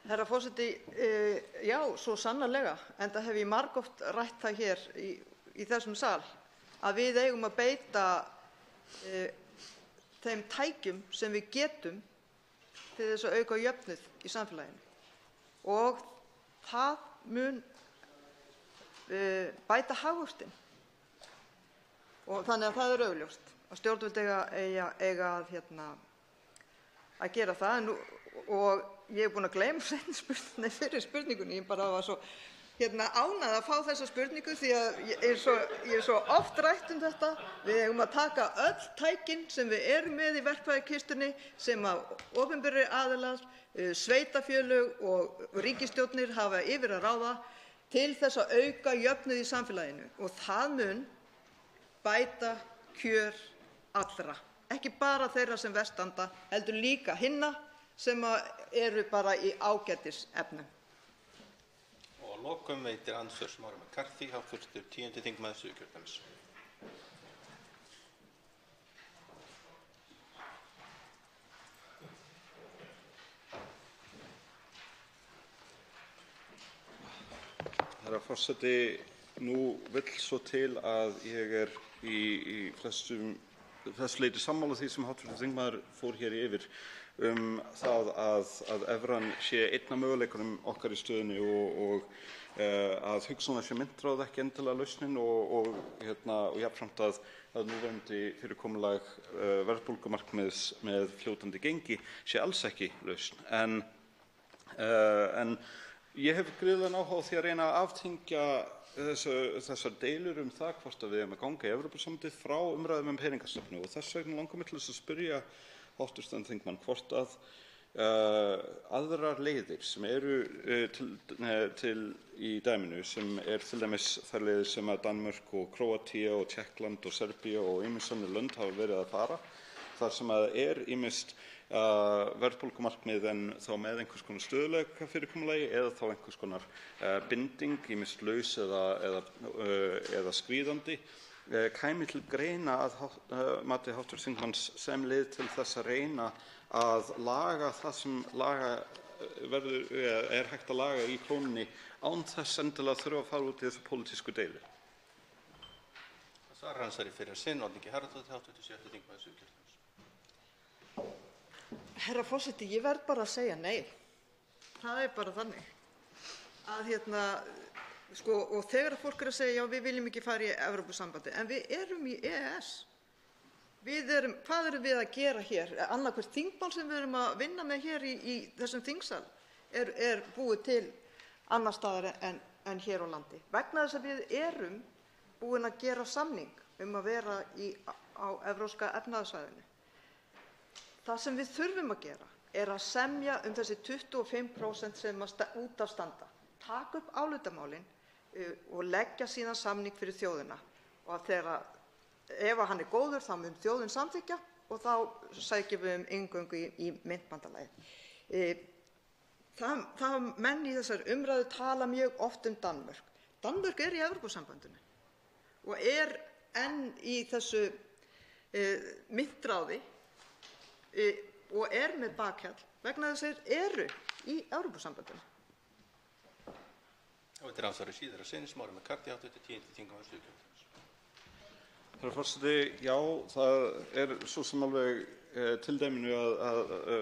Herra forseti, já, svo sannarlega, enda hef ég margoft rætt það hér í þessum sal að við eigum að beita þeim tækjum sem við getum til þess að auka jöfnuð í samfélaginu og það mun bæta hagvöxtinn. Og þannig að það er augljóst að stjórnvöld eiga að gera það og ég búin að gleyma fyrir spurningunni. Ég bara var svo ánægð að fá þessa spurningu því að ég er svo oft rætt þetta. Við eigum að taka öll tækin sem við erum með í verkfærakistunni sem að opinberir aðilar, sveitarfélög og ríkisstjórnir hafa yfir að ráða til þess að auka jöfnuð í samfélaginu og það mun bæta kjör allra, ekki bara þeirra sem verst standa, heldur líka hinna sem eru bara í ágætisefnum. Og að lokum veitir andsvör Smári McCarthy, hv. 10. þingmaður Suðurkjördæmis. Herra forseti, nú vill svo til að ég er í þessu leyti sammála því sem hv. þingmaður fór hér yfir það að evran sé einn af möguleikunum okkar í stöðunni og að hugsanlega sé myntráð ekki endilega lausnin og jafnframt að núverandi fyrirkomulag verðbólgumarkmiðs með fljótandi gengi sé alls ekki lausn. En ég hef gríðarlegan áhuga á því að reyna að aftengja þessar deilur það hvort við eigum að ganga í Evrópusambandið frá umræðum peningastefnu og þess vegna langar mig til þess að spyrja hv. þingmann hvort að aðrar leiðir sem eru til í dæminu sem til dæmis þær leiðir sem að Danmörk og Króatía og Tékkland og Serbía og ýmis önnur lönd hafa verið að fara þar sem að ýmist verðbólgumarkmið en þá með einhvers konar stöðugleikafyrirkomulagi eða þá einhvers konar binding, ýmist laus eða skríðandi, kæmi til greina að mati hv. þingmanns sem leið til þess að reyna að laga það sem er hægt að laga í krónunni án þess endilega þurfa að fara út í þessu pólitísku deilu. Það svarar ansvari fyrir sinn, Oddný G. Harðardóttir, hv. 7. þingmaður Suðurkjördæmis. Herra forseti, ég verð bara að segja nei. Það er bara þannig. Og þegar fólk er að segja, já, við viljum ekki fara í Evrópusambandið, en við erum í EES. Hvað erum við að gera hér? Annað hvert þingmál sem við erum að vinna með hér í þessum þingsal er búið til annars staðar en hér á landi. Vegna þess að við erum búin að gera samning að vera á Evrópska efnahagssvæðinu. Það sem við þurfum að gera er að semja þessi 25% sem út af standa, taka upp álitamálin og leggja síðan samning fyrir þjóðina. Og ef hann er góður þá mun þjóðin samþykkja og þá sækjum við inngöngu í myntbandalagið. Menn í þessari umræðu tala mjög oft Danmörk. Danmörk er í Evrópusambandinu og er enn í þessu myntráði og er með bakhjall vegna þess að þeir eru í Evrópusambandinu. Þetta er ansvari síðar að sinni, Smári McCarthy, hv. 10. þingmaður Suðurkjördæmis. Herra forseti, já, það er svo sem alveg til dæminu að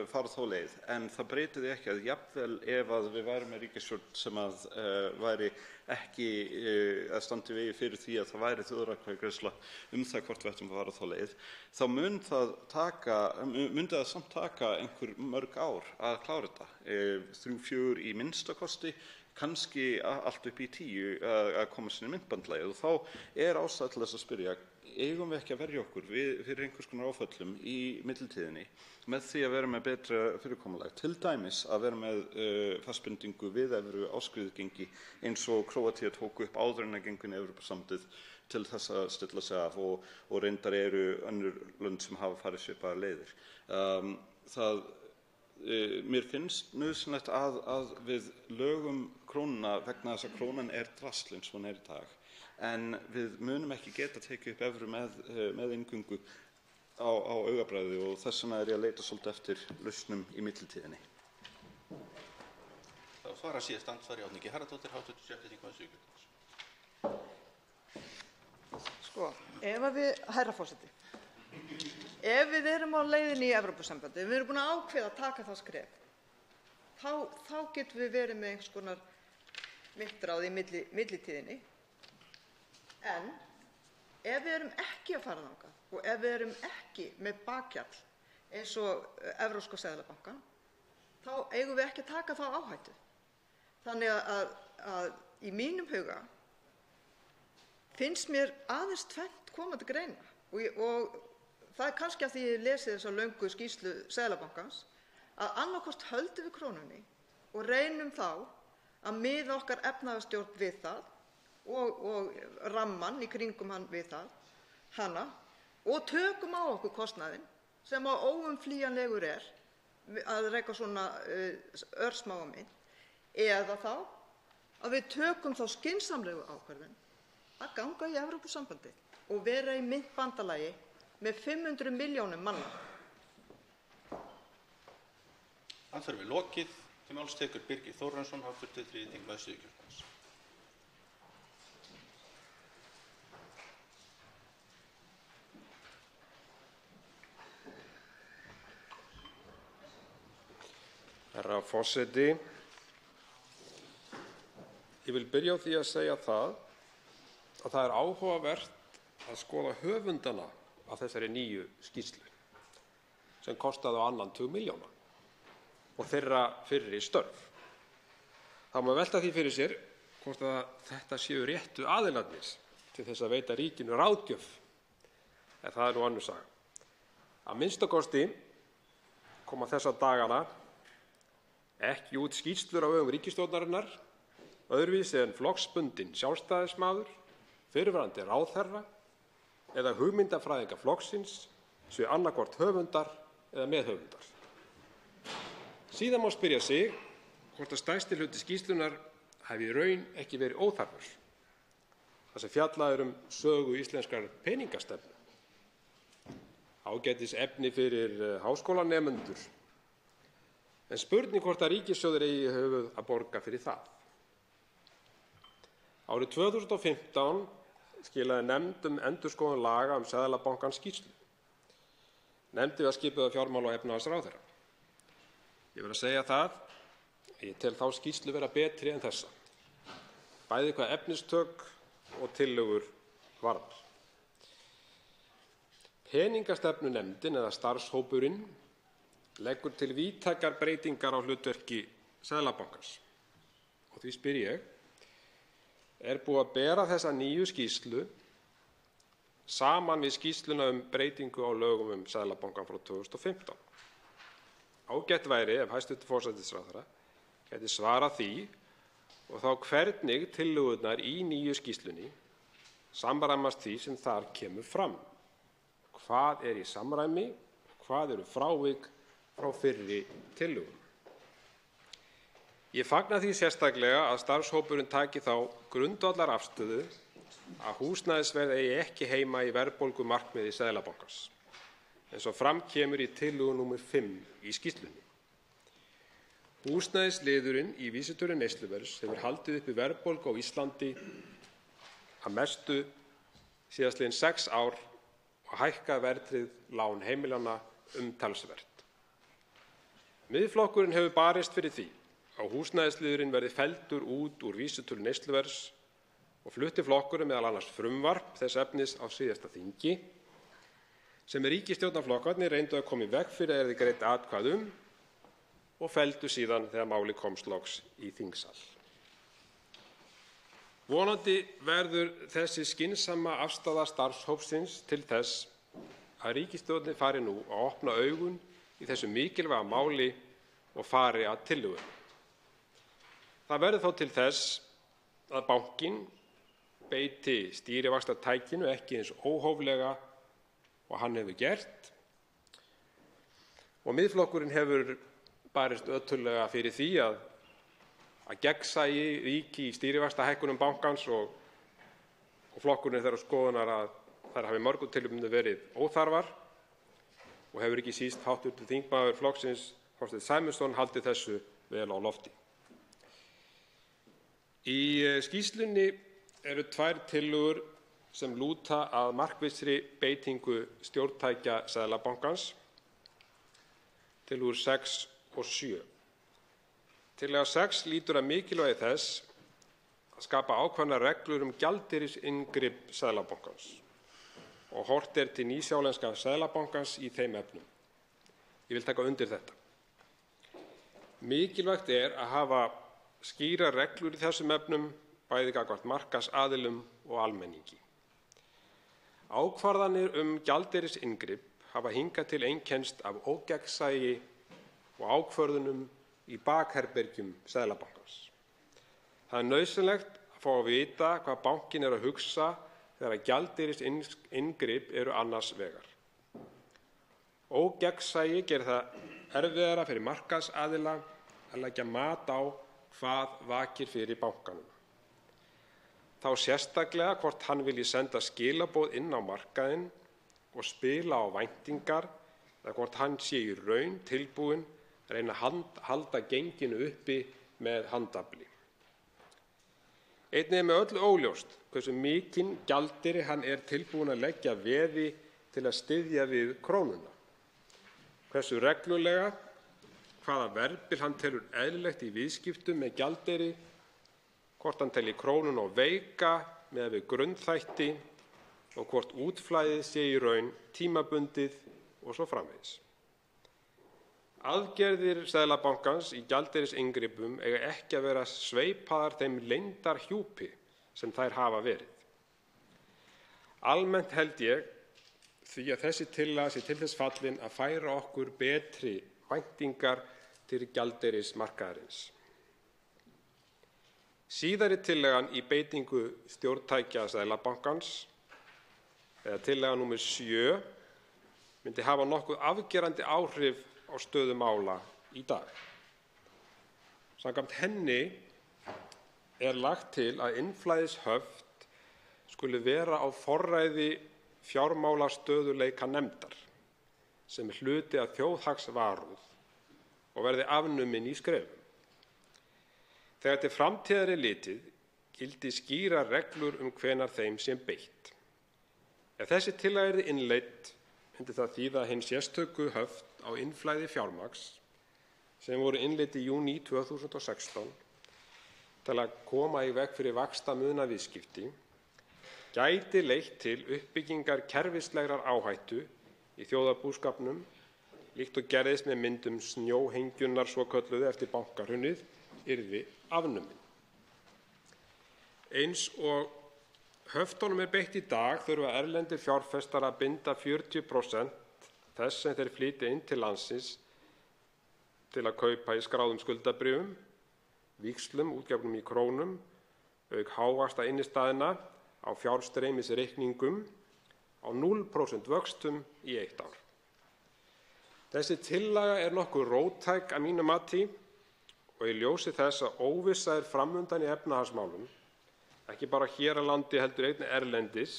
fara þá leið, en það breytir því ekki að jafnvel ef að við værum með ríkisstjórn sem að væri ekki að standa í vegi fyrir því að það væri þjóðaratkvæðagreiðsla það hvort við ættum að fara þá leið, þá myndi það samt taka einhver mörg ár að klára þetta, 3-4 í minnsta kosti, kannski allt upp í 10 að koma sinni myntbandalagið og þá er ástæða til þess að spyrja, eigum við ekki að verja okkur fyrir einhvers konar áföllum í millitíðinni með því að vera með betra fyrirkomulag, til dæmis að vera með fastbindingu við evru áskriðgengi eins og Króatía tók upp áður en að gengu inn í Evrópusambandið til þess að stilla sig af og reyndar eru önnur lönd sem hafa farið svipaðar leiðir. Mér finnst nauðsynlegt að við lögum krónuna vegna þess að krónan er drasl eins og hún er í dag. En við munum ekki geta tekið upp evru með inngöngu á augabragði og þess vegna er ég að leita svolítið eftir lausnum í millitíðinni. Það svarar síðast andsvari Oddný G. Harðardóttir, hv. 7. þingmaður Suðurkjördæmis. Herra forseti, ef við erum á leiðinni í Evrópusambandið, við erum búin að ákveða að taka það skref, þá getum við verið með einhvers konar myntráð í millitíðinni. En ef við erum ekki að fara þangað og ef við erum ekki með bakhjall eins og Evrópska seðlabankann, þá eigum við ekki að taka þá áhættu. Þannig að í mínum huga finnst mér aðeins tvennt koma til greina og það er kannski af því ég lesið þessa löngu skýrslu Seðlabankans að annaðhvort höldum við krónunni og reynum þá að miða okkar efnahagsstjórn við það og rammann í kringum hann við hana og tökum á okkur kostnaðinn sem óumflýjanlegur er að reka svona örsmáa mynt, eða þá að við tökum þá skynsamlegu ákvörðun að ganga í Evrópusambandið og vera í myntbandalagi með 500 milljónum manna. Andsvari lokið. Til máls tekur Birgir Þórarinsson, hv. 3. þingmaður Suðurkjördæmis. Herra forseti, ég vil byrja á því að segja að það er áhugavert að skoða höfundana af þessari nýju skýrslu sem kostaði á annan tug milljóna og þeirra fyrri störf. Það má velta því fyrir sér hvort að þetta séu réttu aðilarnir til þess að veita ríkinu ráðgjöf, en það er nú önnur saga. Að minnsta kosti koma þessa dagana ekki út skýrslur á vegum ríkisstjórnarinnar öðruvísi en flokksbundinn sjálfstæðismaður, fyrrverandi ráðherra eða hugmyndafræðinga flokksins séu annaðhvort höfundar eða meðhöfundar. Síðan má spyrja sig hvort að stærsti hluti skýrslunnar hafi í raun ekki verið óþarfur, þar sem fjallað er sögu íslenskrar peningastefnu. Ágætis efni fyrir háskólanemendur, en spurning hvort að ríkissjóður eigi í höfuð að borga fyrir það. Árið 2015 skilaði nefnd endurskoðun laga Seðlabankans skýrslu. Nefndin var skipuð af fjármála- og efnahagsráðherra. Ég verð að segja það, ég tel þá skýrslu vera betri en þessa, bæði hvað efnistök og tillögur varðar. Peningastefnunefndin eða starfshópurinn leggur til víðtækar breytingar á hlutverki Seðlabankans. Og því spyr ég, er búið að bera þessa nýju skýrslu saman við skýrsluna breytingu á lögum Seðlabankann frá 2015? Ágætt væri ef hæstv. Forsætisráðherra gæti svarað því og þá hvernig tillögurnar í nýju skýrslunni samræmast því sem þar kemur fram. Hvað er í samræmi og hvað eru frávik frá fyrri tillögum? Ég fagna því sérstaklega að starfshópurinn taki þá grundvallarafstöðu að húsnæðisverð eigi ekki heima í verðbólgumarkmiði Seðlabankans, eins og fram kemur í tillögu nr. 5 í skýrslunni. Húsnæðisliðurinn í vísitölu neysluverðs hefur haldið uppi verðbólgu á Íslandi að mestu síðastliðin 6 ár og hækkað verðtryggð lán heimilanna umtalsvert. Miðflokkurinn hefur barist fyrir því að húsnæðisliðurinn verði felldur út úr vísitölu neysluverðs og flutti flokkurinn meðal annars frumvarp þess efnis á síðasta þingi sem ríkisstjórnarflokkarnir reyndu að koma í veg fyrir að yrði greidd atkvæði og felldu síðan þegar málið komst loks í þingsal. Vonandi verður þessi skynsama afstaða starfshópsins til þess að ríkisstjórnin fari nú að opna augun í þessu mikilvæga máli og fari að tillögum. Það verður þó til þess að bankinn beiti stýrivaxtatækinu ekki eins óhóflega og hann hefur gert, og Miðflokkurinn hefur barist ötullega fyrir því að gegnsæi ríki í stýrivaxtahækkunum bankans og flokkurinn er þeirrar skoðunar að þær hafi mörgum tilefnum verið óþarfar og hefur ekki síst hv. þingmaður flokksins, Þorsteinn Sæmundsson, haldið þessu vel á lofti. Í skýrslunni eru 2 tillögur sem lúta að markvissri beitingu stjórntækja Seðlabankans, tillögur 6 og 7. Tillaga 6 lýtur að mikilvægi þess að skapa ákveðnar reglur gjaldeyrisinngrip Seðlabankans og horft er til nýsjálenska Seðlabankans í þeim efnum. Ég vil taka undir þetta. Mikilvægt er að hafa skýrar reglur í þessum efnum, bæði gagnvart markaðsaðilum og almenningi. Ákvarðanir gjaldeyrisinngrip hafa hingað til einkennst af ógegnsæi og ákvörðunum í bakherbergjum Seðlabankans. Það er nauðsynlegt að fá að vita hvað bankinn er að hugsa þegar gjaldeyrisinngrip eru annars vegar. Ógegnsæi gerir það erfiðara fyrir markaðsaðila að leggja mat á hvað vakir fyrir bankanum. Þá sérstaklega hvort hann vilji senda skilaboð inn á markaðinn og spila á væntingar eða hvort hann sé í raun tilbúinn að reyna að halda genginu uppi með handafli. Einnig er með öllu óljóst hversu mikinn gjaldeyri hann er tilbúinn að leggja veði til að styðja við krónuna. Hversu reglulega, hvaða verðbil hann telur eðlilegt í viðskiptum með gjaldeyri, hvort hann telji krónuna veika miðað við grunnþætti og hvort útflæðið sé í raun tímabundið og svo framvegis. Aðgerðir Seðlabankans í gjaldeyrisinngripum eiga ekki að vera sveipaðar þeim leyndarhjúpi sem þær hafa verið. Almennt held ég því að þessi tillaga sé til þess fallin að færa okkur betri væntingar til gjaldeyrismarkaðarins. Síðari tillagan í beitingu stjórntækja Seðlabankans, eða tillaga númer 7, myndi hafa nokkuð afgerandi áhrif á stöðu mála í dag. Samkvæmt henni er lagt til að innflæðishöft skuli vera á forræði fjármálastöðugleikanefndar sem er hluti af þjóðhagsvarúð og verði afnumin í skrefum. Þegar til framtíðar er litið gildi skýrar reglur hvenær þeim sé beitt. Ef þessi tillaga yrði innleidd myndi það þýða hin sérstöku höft á innflæði fjármagns sem voru innleidd í júní 2016 til að koma í veg fyrir vaxtamunarviðskipti gæti leitt til uppbyggingar kerfislegrar áhættu í þjóðarbúskapnum líkt og gerðist með myndum snjóhengjunnar svokölluðu eftir bankahrunið yrði afnumin. Eins og höftunum er beitt í dag þurfa erlendir fjárfestar að binda 40% þess sem þeir flytja inn til landsins til að kaupa í skráðum skuldabréfum, víxlum útgefnum í krónum, auk hávaxta innistæðna á fjárstreymisreikningum á 0% vöxtum í 1 ár. Þessi tillaga er nokkuð róttæk að mínu mati og í ljósi þess að óvissa er framundan í efnahagsmálum, ekki bara hér á landi heldur einnig erlendis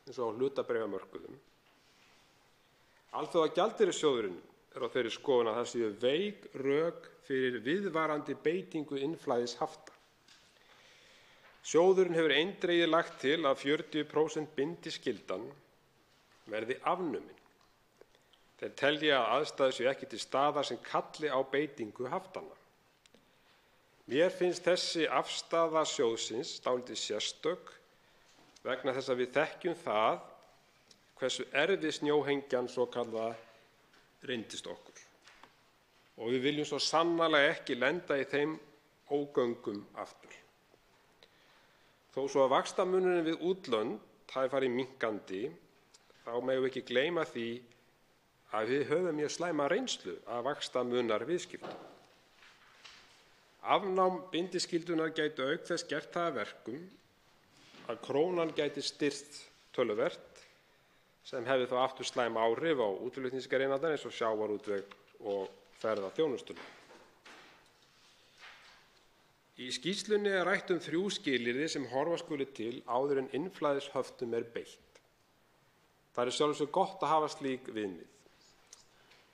eins og á hlutabréfamörkuðum. Alþjóðagjaldeyrissjóðurinn er á þeirri skoðun að það séu veik rök fyrir viðvarandi beitingu innflæðishafta. Sjóðurinn hefur eindregið lagt til að 40% bindiskyldan verði afnumin. Þeir telja að aðstæður séu ekki til staðar sem kalli á beitingu haftanna. Mér finnst þessi afstaða sjóðsins dálítið sérstök vegna þess að við þekkjum það hversu erfið snjóhengjan svokallaða reyndist okkur. Og við viljum svo sannarlega ekki lenda í þeim ógöngum aftur. Þó svo að vaxtamunurinn við útlönd hafi farið minnkandi, þá megum við ekki gleyma því að við höfum mjög slæma reynslu af vaxtamunarviðskiptum. Afnám bindiskyldunar gæti auk þess gert það að verkum að krónan gæti styrkt töluvert sem hefði þá aftur slæm áhrif á útflutningsgreinarnar eins og sjávarútveg og ferðaþjónustuna. Í skýrslunni er rætt 3 skilyrði sem horfa skuli til áður en innflæðishöftum er beitt. Það er sjálfsög gott að hafa slík viðmið.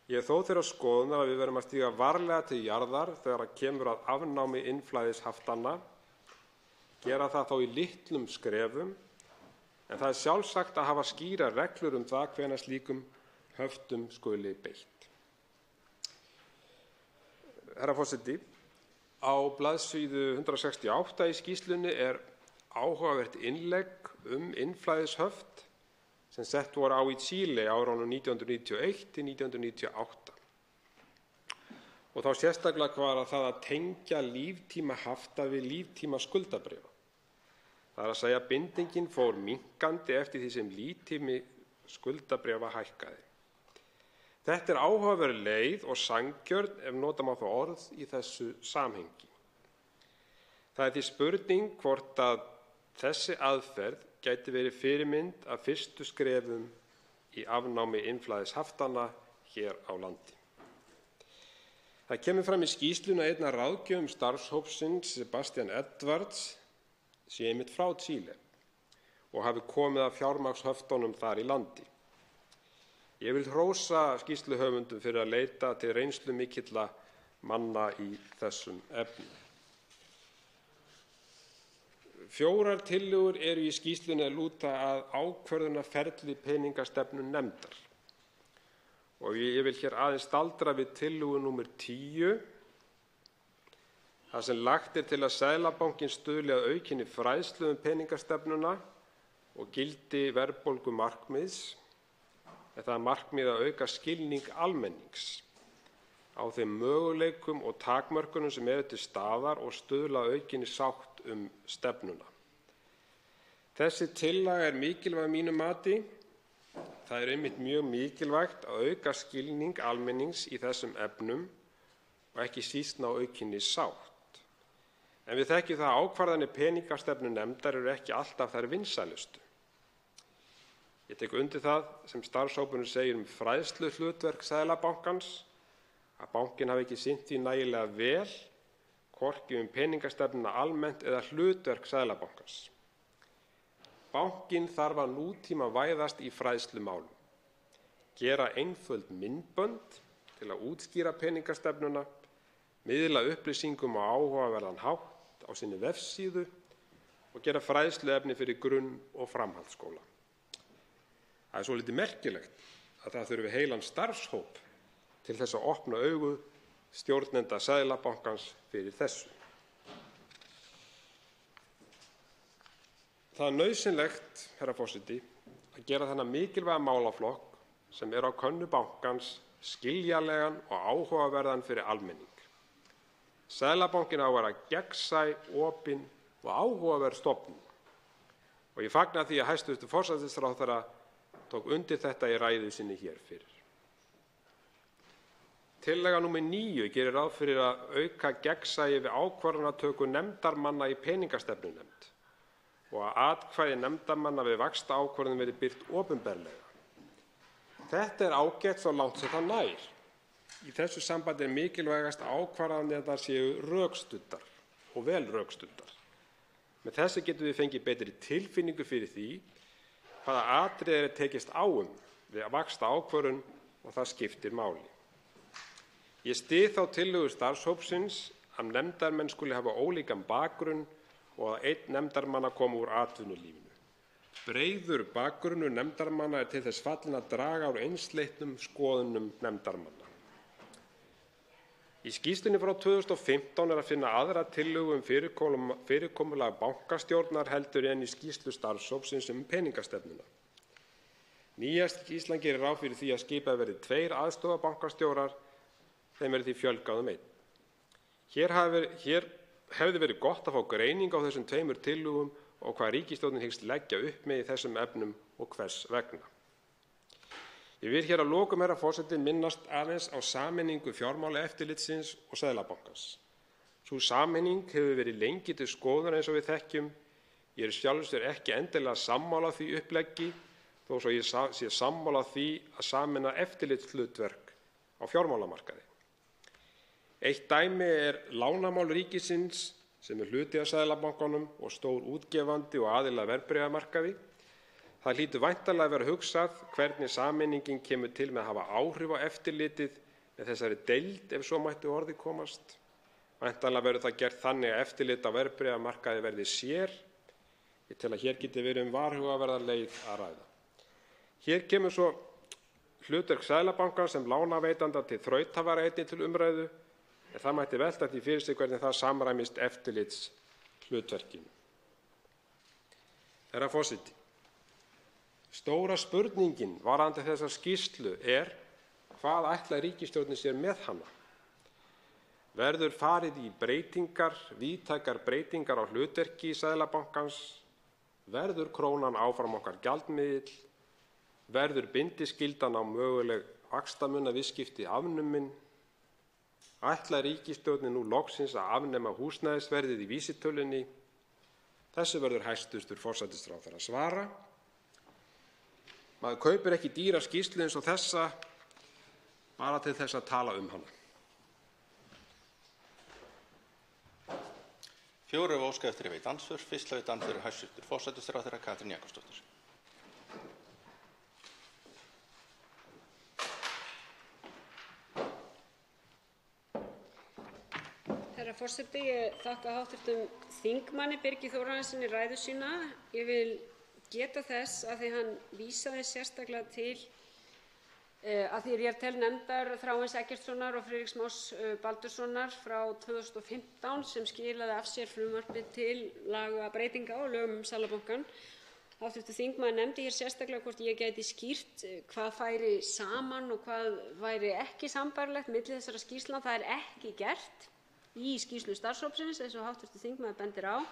Ég er þó þeirrar skoðunar að við verðum að stíga varlega til jarðar þegar kemur að afnámi innflæðishaftanna, gera það þó í litlum skrefum, en það er sjálfsagt að hafa skýrar reglur það hvenær slíkum höftum skuli beitt. Herra forseti, á blaðsíðu 168 í skýrslunni er áhugavert innlegg innflæðishöft sem sett voru á í Chile á árunum 1991 til 1998. og þá sérstaklega var það að tengja líftíma hafta við líftíma skuldabréfa. Það er að segja að bindingin fór minnkandi eftir því sem líftími skuldabréfa hækkaði. Þetta er áhugaverð leið og sanngjörn ef nota má það orð í þessu samhengi. Það er því spurning hvort að þessi aðferð gæti verið fyrirmynd af fyrstu skrefum í afnámi innflæðishaftanna hér á landi. Það kemur fram í skýrslunni að einn af ráðgjöfum starfshópsins, Sebastian Edwards, sé einmitt frá Chile og hafi komið að fjármagnshöftunum þar í landi. Ég vil hrósa skýrsluhöfundum fyrir að leita til reynslumikilla manna í þessum efnum. 4 tillögur eru í skýrslunni að lúta að ákvörðunarferli peningastefnunefndar. Og ég vil hér aðeins staldra við tillögu númer 10, þar sem lagt er til að Seðlabankinn stuðli að aukinni fræðslu peningastefnuna og gildi verðbólgumarkmiðs, en það markmið að auka skilning almennings á þeim möguleikum og takmörkunum sem eru til staðar og stuðla að aukinni sátt stefnuna. Þessi tillaga er mikilvæg að mínu mati. Það er einmitt mjög mikilvægt að auka skilning almennings í þessum efnum og ekki síst ná aukinni sátt. En við þekkjum það að ákvarðanir peningastefnunefndar eru ekki alltaf þær vinsælustu. Ég tek undir það sem starfshópurinn segir fræðsluhlutverk Seðlabankans, að bankinn hafi ekki sinnt því nægilega vel, hvorki peningastefnuna almennt eða hlutverk Seðlabankans. Bankinn þarf að nútímavæðast í fræðslumálum, gera einföld myndbönd til að útskýra peningastefnuna, miðla upplýsingum á áhugaverðan hátt á sinni vefsíðu og gera fræðsluefni fyrir grunn- og framhaldsskóla. Það er svolítið merkilegt að það þurfi heilan starfshóp til þess að opna augu stjórnenda Seðlabankans fyrir þessu. Það er nauðsynlegt, herra forseti, að gera þennan mikilvæga málaflokk sem er á könnu bankans skiljanlegan og áhugaverðan fyrir almenning. Seðlabankinn á að vera gegnsæ, opin og áhugaverð stofnun. Og ég fagna því að hæstv. Forsætisráðherra tók undir þetta í ræðu sinni hér fyrir. Tillaga númer 9 gerir ráð fyrir að auka gegnsæi við ákvarðanatöku nefndarmanna í peningastefnunefnd og að atkvæði nefndarmanna við vaxtaákvörðun verði birt opinberlega. Þetta er ágætt svo langt sem það nær. Í þessu sambandi er mikilvægast að ákvarðanirnar séu rökstuddar og vel rökstuddar. Með þessu getum við fengið betri tilfinningu fyrir því hvaða atriði er tekist á við að vaxtaákvörðun og það skiptir máli. Ég styð þá tillögu starfshópsins að nefndarmenn skuli hafa ólíkan bakgrunn og að einn nefndarmanna komi úr atvinnulífinu. Breiður bakgrunnur nefndarmanna er til þess fallinn að draga úr einsleitnum skoðunum nefndarmanna. Í skýrslunni frá 2015 er að finna aðra tillögu fyrirkomulag bankastjórnar heldur en í skýrslu starfshópsins peningastefnuna. Nýja skýrslan gerir ráð fyrir því að skipað verði 2 aðstoðarbankastjórar, þeim verði því fjölgað um 1. Hér hefði verið gott að fá greining á þessum 2 tillögum og hvað ríkisstjórnin hyggst leggja upp með í þessum efnum og hvers vegna. Ég vil hér að lokum, herra forseti, minnast aðeins á sameiningu Fjármálaeftirlitsins og Seðlabankans. Sú sameining hefur verið lengi til skoðunar eins og við þekkjum. Ég er sjálfur sér ekki endilega sammála því uppleggi, þó svo ég sé sammála því að sameina eftirlitshlutverk á fjármálamarkaði. Eitt dæmi er lánamál ríkisins sem er hluti af Seðlabankanum og stór útgefandi og aðili að verðbréfamarkaði. Það hlýtur væntanlega að vera hugsað hvernig sameiningin kemur til með að hafa áhrif á eftirlitið með þessari deild ef svo mætti orði komast. Væntanlega verður það gert þannig að eftirlit á verðbréfamarkaði verði sér. Ég tel að hér geti verið varhugaverða leið að ræða. Hér kemur svo hlutverk Seðlabankans sem lánaveitanda til þrautavara einnig til umræðu, en það mætti velta því fyrir sig hvernig það samræmist eftirlitshlutverkinu. Herra forseti, stóra spurningin varðandi þessa skýrslu er hvað ætlar ríkisstjórnin sér með hana? Verður farið í víðtækar breytingar á hlutverki Seðlabankans? Verður krónan áfram okkar gjaldmiðill? Verður bindiskyldan á möguleg vaxtamunaviðskipti afnumin? Ætlar ríkisstjórnin nú loksins að afnema húsnæðisverðið í vísitölunni? Þessu verður hæstv. Forsætisráðherra að svara. Maður kaupir ekki dýra skýrslu eins og þessa bara til þess að tala um hana. 4 hafa óskað eftir að veita andsvör. Fyrst veita andsvör hæstv. Forsætisráðherra Katrín Jakobsdóttir. Herra forseti, ég þakka hv. þingmanni Birgi Þórarinssyni ræðu sína. Ég vil geta þess að því hann vísaði sérstaklega til að því ég tel nefndar Þráins Eggertssonar og Friðriks Más Baldurssonar frá 2015 sem skilaði af sér frumvarpi til lagabreytinga á lögum um Seðlabankann. Hv. þingmaður nefndi hér sérstaklega hvort ég gæti skýrt hvað færi saman og hvað væri ekki sambærilegt milli þessara skýrslna. Það er ekki gert í skýrslu starfshópsins eins og hv. þingmaður bendir á.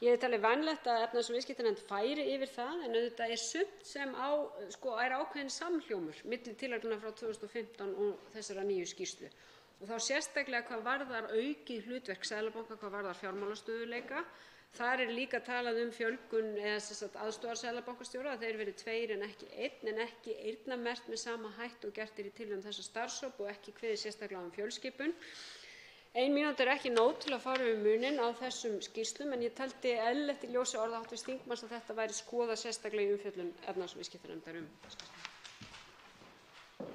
Ég hef talið vænlegt að efnahags- og viðskiptanefnd færi yfir það en auðvitað er sumt sem er ákveðinn samhljómur milli tillagnanna frá 2015 og þessara nýju skýrslu. Og þá sérstaklega hvað varðar aukið hlutverk Seðlabanka, hvað varðar fjármálastöðugleika. Þar er líka talað um fjölgun aðstoðarseðlabankastjóra, að þeir verði 2 en ekki 1, en ekki eyrnamerkt með sama hætti og gert er í tillögum þessa starfshóps og ekki kveðið sérstaklega fjölskipun. 1 mínúta er ekki nóg til að fara yfir muninn á þessum skýrslum en ég taldi eðlilegt í ljósi orða hv. þingmanns að þetta væri skoðað sérstaklega í umfjöllun efnahags- og viðskiptanefndar um.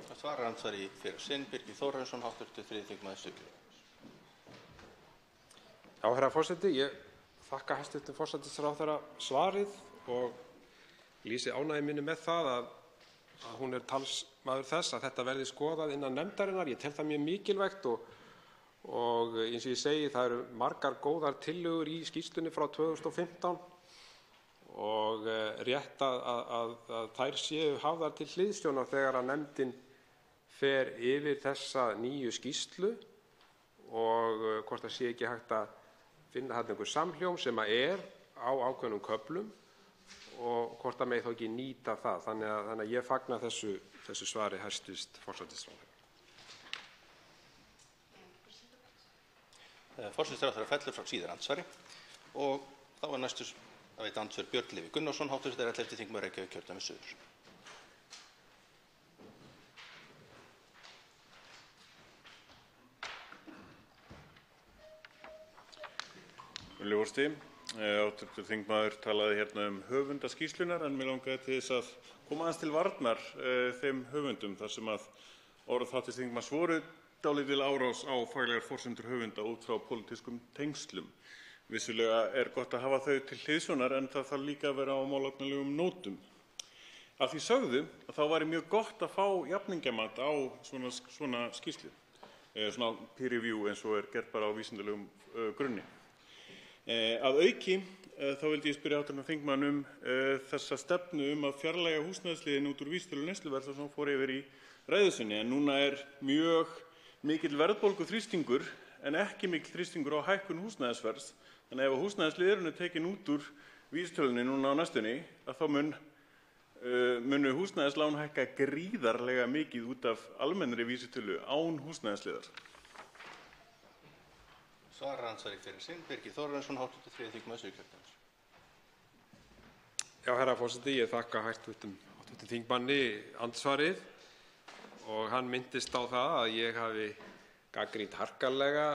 Það svarar andsvari í fyrra sinn Birgir Þórarinsson, hv. 3. þingmaður Suðurkjördæmis. Já, herra forseti, ég þakka hæstv. Forsætisráðherra svarið og lýsi ánægju minni með það að hún er talsmaður þess að þetta verði skoðað innan nefndarinnar. Ég tel það mjög mikilvægt og eins og ég segi, það eru margar góðar tillögur í skýrslunni frá 2015 og rétt að þær séu hafðar til hliðsjónar þegar að nefndin fer yfir þessa nýju skýrslu og hvort það sé ekki hægt að finna þarna einhver samhljóm sem er á ákveðnum köflum og hvort það megi þá ekki nýta það. Þannig að ég fagna þessu svari hæstv. Forsætisráðherra. Forsætisráðherra fellur frá síðar andsvari og þá er næstur að veita andsvör Björn Leví Gunnarsson, hv. 11. þingmaður Reykjavíkurkjördæmis suður. Virðulegur forseti, hv. þingmaður talaði hérna höfunda skýrslunnar en mig langaði til þess að koma aðeins til varnar þeim höfundum þar sem að orð hv. þingmanns voru dálítil árás á faglegar forsendur höfunda út frá pólitískum tengslum. Vissulega er gott að hafa þau til hliðsjónar en það þarf líka að vera á málefnalegum nótum. Að því sögðu þá væri mjög gott að fá jafningjamat á svona skýrslu, svona peer review eins og er gert bara á vísindalegum grunni. Að auki þá vildi ég spyrja hv. þingmann þessa stefnu að fjarlægja húsnæðisliðinn út úr vísitölu neysluverðs sem fór yfir í ræðu sinni, en núna er mjög mikill verðbólguþrýstingur en ekki mikill þrýstingur á hækkun húsnæðisverðs. Þannig ef húsnæðisliðurinn er tekinn út úr vísitölunni núna á næstunni þá munu húsnæðislán hækka gríðarlega mikið út af almennri vísitölu án húsnæðisliðar. Svarar andsvari í fyrra sinn Birgir Þórarinsson, hv. 3. þingmaður Suðurkjördæmis. Já, herra forseti, ég þakka hæstv. þingmanni andsvarið og hann minntist á það að ég hafi gagnrýnt harkalega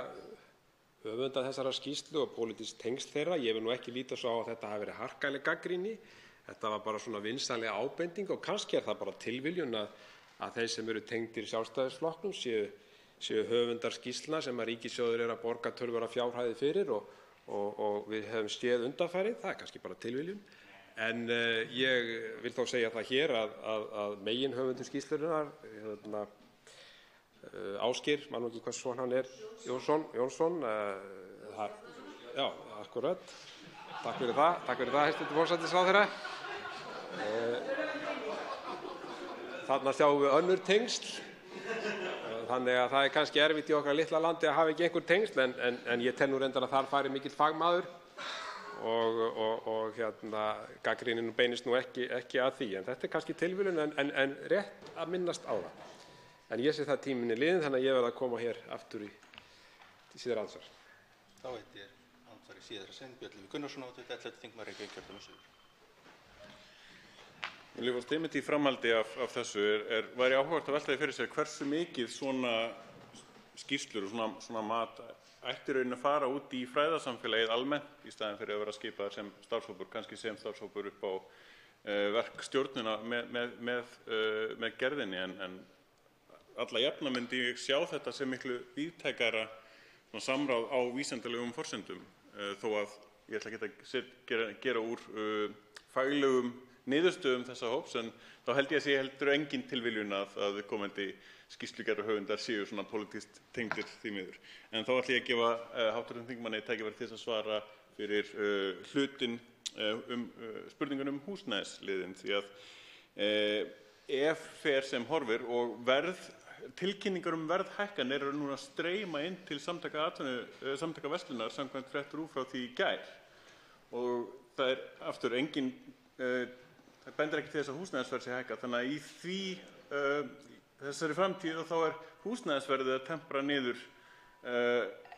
höfunda þessarar skýrslu og pólitísk tengsl þeirra. Ég vil nú ekki líta svo á að þetta hafi verið harkaleg gagnrýni. Þetta var bara svona vinsamleg ábending og kannski er það bara tilviljun að þeir sem eru tengdir Sjálfstæðisflokknum séu höfundar skýrslna sem að ríkissjóður er að borga töluverðar fjárhæðir fyrir og við höfum séð undanfarið. Það er kannski bara tilviljun. En ég vil þó segja það hér að meginhöfundur skýrslunnar, Ásgeir, man nú ekki hvað son hann er, Jónsson, já, akkúrat. Takk fyrir það, hæstv. Forsætisráðherra. Þarna sjáum við önnur tengsl. þannig að það kannski erfitt í okkar litla landi að hafa ekki einhver tengsl, en ég tel nú reyndar að þar fari mikill fagmaður og gagnrýnin beinist nú ekki að því. En þetta kannski tilviljun, en rétt að minnast á það. En ég sé það tíminn liðinn, þannig að ég verð að koma hér aftur í síðara andsvar. Þá heitir andsvar í síðara senn Björn Leví Gunnarsson, 11. þingmaður Reykjavíkurkjördæmis suður. Einmitt í framhaldi af þessu væri áhugavert að velta því fyrir sér hversu mikið svona skýrslur og svona mat ætti raunin að fara út í fræðasamfélagið almennt í staðinn fyrir að vera skipaðar sem starfshópur, kannski sem starfshópur upp á verkstjórnina með gerðinni, en alla jafna myndi ég sjá þetta sem miklu víðtækara samráð á vísindalegum forsendum, þó að ég ætla ekki að gera úr faglegum niðurstöðum þessa hóps, en þá held ég að sé heldur engin tilviljun að viðkomandi skýrslugerðarhöfundar séu svona pólitískt tengdir því miður. En þá ætla ég að gefa hv. þingmanni tækifæri til að svara fyrir spurningun húsnæðisliðinn, því að ef fer sem horfir og tilkynningar verðhækkanir eru núna að streyma inn til samtaka verslunar samkvæmt frétt RÚV frá því í gær, og það aftur engin það bendir ekki til þess að húsnæðisverð sé hækkað, þannig að í þessari framtíð þá húsnæðisverðið að tempra niður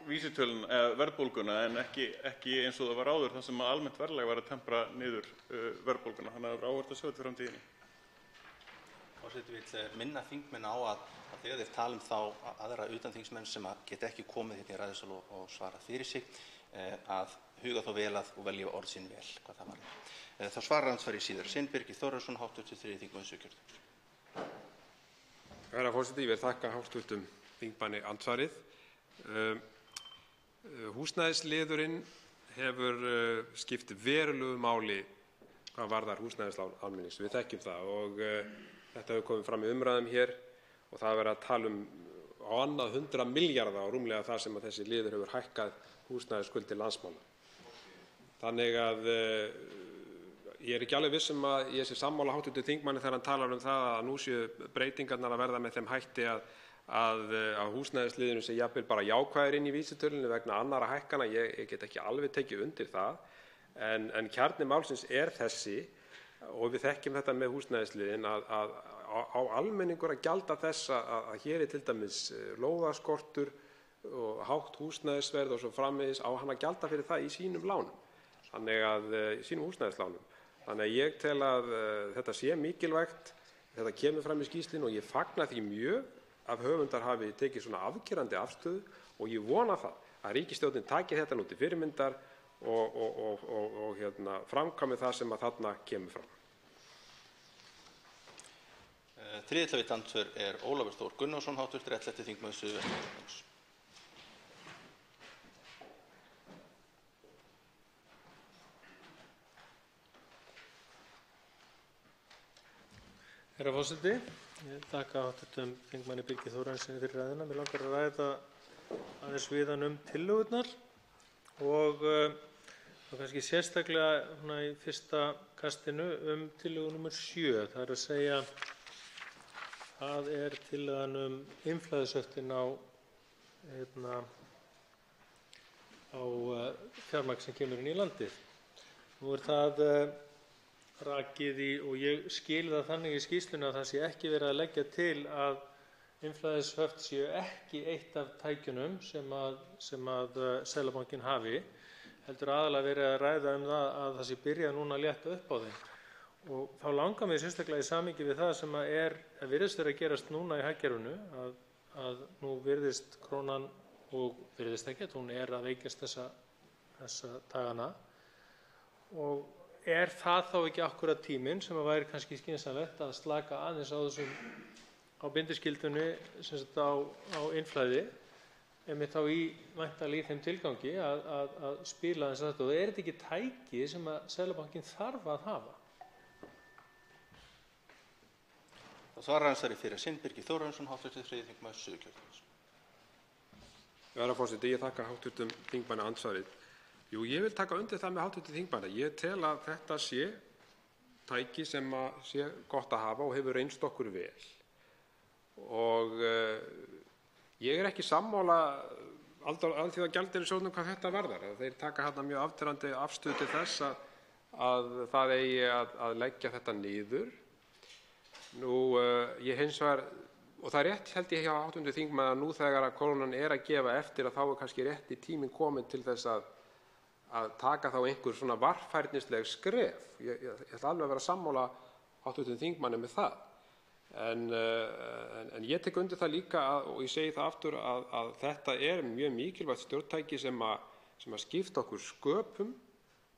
vísitöluna eða verðbólguna, en ekki eins og það var áður þar sem almennt verðlag var að tempra niður verðbólguna, þannig að það er áhugavert að sjá þetta framtíðinni. Forseti vill minna þingmenn á að þegar þeir tala þá aðra utanþingsmenn sem geta ekki komið hérna í ræðusal og svarað fyrir sig, að huga þá vel að og velja orð sín vel hvað það varðar. Þá svarar andsvari síðar sinn Birgir Þórarinsson, hv. 3. þingmaður Suðurkjördæmis. Herra forseti, ég vil þakka hv. þingmanni andsvarið. Húsnæðisliðurinn hefur skipt verulegu máli hvað varðar húsnæðislán almennings. Við þekkjum það og þetta hefur komið fram í umræðum hér og það er verið að tala á annað 100 milljarða og rúmlega það sem að þessi liður hefur hækkað húsnæðisskuldir landsmanna. Þannig að ég er ekki alveg viss að ég sé sammála hv. þingmanni þegar hann talar það að nú séu breytingarnar að verða með þeim hætti að húsnæðisliðurinn sé jafnvel bara jákvæður inn í vísitölunni vegna annarra hækkana. Ég get ekki alveg tekið undir það, en kjarni málsins er þessi, og við þekkjum þetta með húsnæðisliðinn, að á almenningur að gjalda þess að hér til dæmis lóðaskortur og hátt húsnæðisverð og svo framvegis, á hann að gjalda fyrir það í sínum lánum, sínum húsnæðislánum. Þannig að ég tel að þetta sé mikilvægt, þetta kemur fram í skýrslunni og ég fagna því mjög að höfundar hafi tekið svona afgerandi afstöðu og ég vona það að ríkisstjórnin taki þetta nú til fyrirmyndar og framkvæmi það sem að þarna kemur fram. Þriðja til andsvar Ólafur Þór Gunnarsson, hv. 11. þingmaður Suðvesturkjördæmis. Herra forseti, ég þakka hv. þingmanni Birgi Þórarinssyni fyrir ræðuna. Mig langar að ræða aðeins við hann tillögurnar og kannski sérstaklega í fyrsta kastinu tillögu nr. 7. Það er að segja það er tillagan innflæðishöftin á fjármagn sem kemur inn í landið. Nú er það rakið og ég skil það þannig í skýrslunni að það sé ekki verið að leggja til að innflæðishöft séu ekki eitt af tækjunum sem að Seðlabankinn hafi, heldur aðalega verið að ræða það að það sé byrjað núna að létta upp á þeim. Og þá langar mig sérstaklega í samhengi við það sem virðist vera að gerast núna í hagkerfinu, að nú virðist krónan, og virðist ekkert, hún er að veikjast þessa dagana, og er það þá ekki akkúrat tíminn sem að væri kannski skynsamlegt að slaka aðeins á bindiskyldunni á innflæði, einmitt þá væntanlega í þeim tilgangi að spila aðeins þetta, og er þetta ekki tæki sem að Seðlabankinn þarf að hafa? Það svarar andsvari fyrir sinn Birgir Þórarinsson, hv. 3. þingmaður Suðurkjördæmis. Herra forseti, ég þakka hv. þingmanni andsvarið. Jú, ég vil taka undir það með hv. þingmanni. Ég tel að þetta sé tæki sem sé gott að hafa og hefur reynst okkur vel. Og Ég er ekki sammála Alþjóðagjaldeyrissjóðnum hvað þetta varðar. Þeir taka þarna mjög afgerandi afstöðu til þess að það eigi að leggja þetta niður. Ég hins vegar, og það er rétt held ég hjá hv. þingmanni að nú þegar að krónan er að gefa eftir að þá er kannski rétti tíminn kominn til þess að taka þá einhver svona varfærnisleg skref. Ég ætla alveg að vera sammála hv. þingmanni með það. En ég tek undir það líka og ég segi það aftur að þetta er mjög mikilvægt stjórntæki sem að skipta okkur sköpum.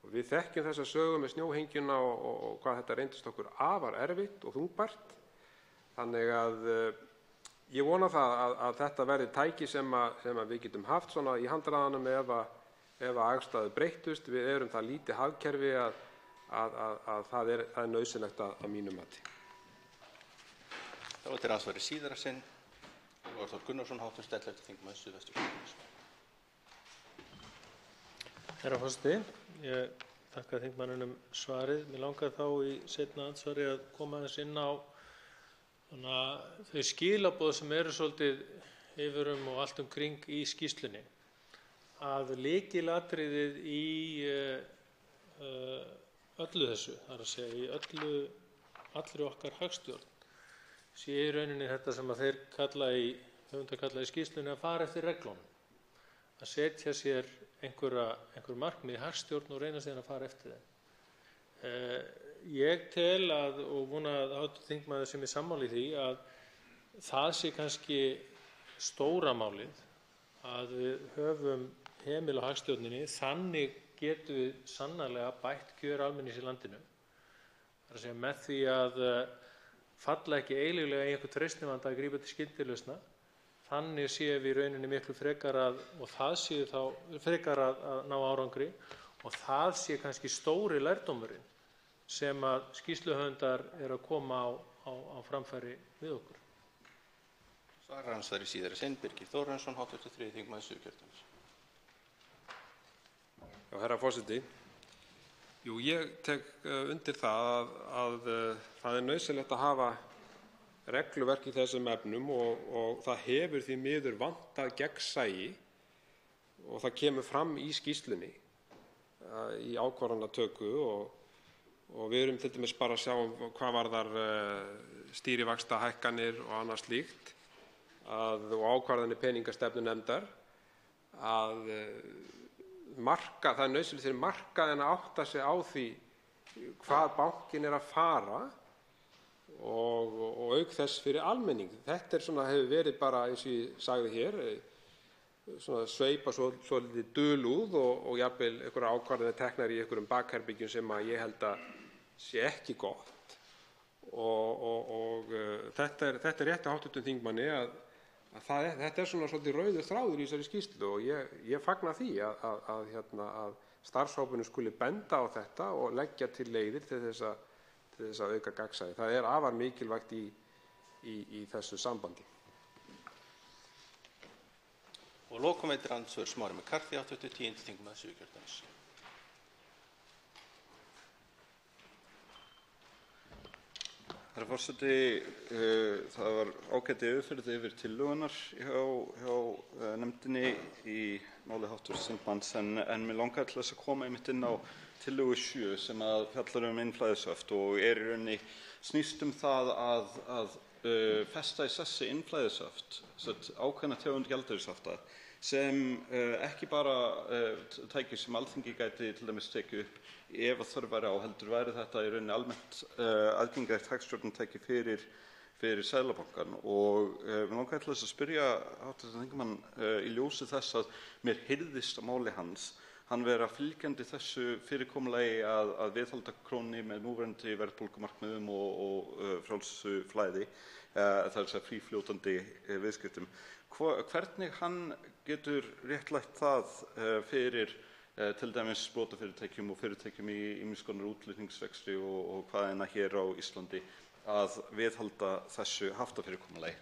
Og við þekkjum þessa sögu með snjóhengjuna og hvað þetta reyndist okkur afar erfitt og þungbært. Þannig að ég vona það að þetta verði tæki sem við getum haft svona í handræðanum ef aðstæður breyttust. Við erum það lítið hagkerfi að það er nauðsynlegt að mínu mati. Þá er til andsvari síðara sinn Ólaður Þór Gunnarsson, 11. þingmaður Suðvesturkjördæmis. Herra forseti, ég þakka þingmanninum svarið. Mig langar þá í seinna andsvari að koma aðeins inn á þau skilaboð sem eru svolítið yfir og allt kring í skýrslunni. Að lykilatriðið í öllu þessu, það er að segja í allri okkar hagstjórn, sé í rauninni þetta sem að þeir höfundar kalla í skýrslunni að fara eftir reglunum. Að setja sér einhver markmið í hagstjórn og reyna síðan að fara eftir þeim. Ég tel og vona að hv. þingmaður sem er sammála í því að það sé kannski stóra málið að við höfum hemil á hagstjórninni, þannig getum við sannarlega bætt kjör almennings í landinu. Það er að segja með því að falla ekki eilíflega í einhvern freistnivanda að grípa til skyndilausna. Þannig séum við í rauninni miklu frekar að ná árangri og það sé kannski stóri lærdómurinn sem að skýrsluhöfundar eru að koma á framfæri við okkur. Svarar andsvari síðara sinn Birgir Þórarinsson, 3. þingmaður Suðurkjördæmis. Já, herra forseti. Jú, ég tek undir það að það er nauðsynlegt að hafa regluverk í þessum efnum og það hefur því miður vantað gegnsæi og það kemur fram í skýrslunni í ákvarðanatöku og við erum til dæmis bara að sjá hvað varðar stýrivaxtahækkanir og annað slíkt og ákvarðanir peningastefnunefndar að það er nauðsynlegt fyrir markaðinn að átta sig á því hvað bankinn er að fara og auk þess fyrir almenning. Þetta hefur verið bara, eins og ég sagði hér, sveipa svolítið dulúð og jafnvel einhverjar ákvarðanir teknar í einhverjum bakherbergjum sem ég held að sé ekki gott. Og þetta er rétt hjá hv. þingmanni að þetta er svolítið rauður þráður í þessari skýrslu og ég fagna því að starfshópurinn skuli benda á þetta og leggja til leiðir til þess að auka gagnsæi. Það er afar mikilvægt í þessu sambandi. Og lokum veitir andsvör Smári McCarthy, 10. þingmaður Suðurkjördæmis. Herra forseti, það var ágæt yfirferð yfir tillögunar hjá nefndinni í máli hv. þingmanns en mig langar til þess að koma einmitt inn á tillögu 7 sem að fjallar innflæðishöft og í rauninni snýst það að festa í sessi innflæðishöft, ákveðna tegund gjaldeyrishafta sem ekki bara tæki sem Alþingi gæti til dæmis tekið upp ef þörf væri á, heldur væri þetta í rauninni almennt aðgengilegt hagstjórnartæki fyrir Seðlabankann og mig langar til þess að spyrja hv. þingmann í ljósi þess að mér heyrðist á máli hans hann vera fylgjandi þessu fyrirkomulagi að viðhalda krónunni með núverandi verðbólgumarkmiðum og frjálsu flæði, það er að segja frífljótandi viðskiptum. Hvernig hann getur réttlætt það fyrir til dæmis sprotafyrirtækjum og fyrirtækjum í ýmiss konar útflutningsrekstri og hvaðeina hér á Íslandi að viðhalda þessu haftafyrirkomulagi?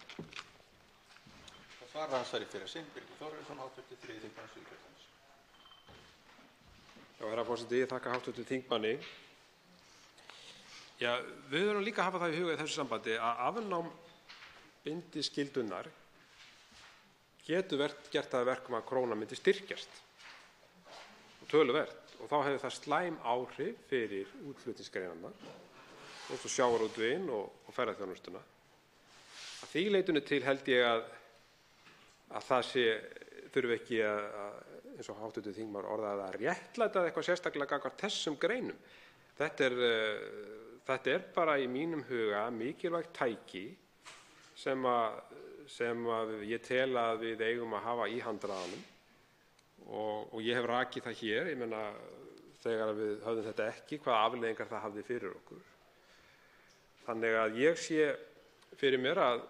Það svarar andsvari fyrir sinn Birgir Þórarinsson, 3. þingmaður Suðurkjördæmis. Já, herra forseti, ég þakka hv. þingmanni. Já, við verðum líka að hafa það í huga í þessu sambandi að afnám bindiskyldunar getur gert það að verkum að krónan myndi styrkjast töluvert og þá hefur það slæm áhrif fyrir útflutningsgreinarnar eins og sjávarútveginn og ferðaþjónustuna. Að því leytinu til held ég að það þurfi ekki eins og hv. þingmaður orðaði að réttlæta eitthvað sérstaklega gagnvart þessum greinum. Þetta er bara í mínum huga mikilvægt tæki sem ég tel að við eigum að hafa í handraðanum og ég hef rakið það hér, ég meina þegar við höfðum þetta ekki, hvaða afleiðingar það hafði fyrir okkur. Þannig að ég sé fyrir mér að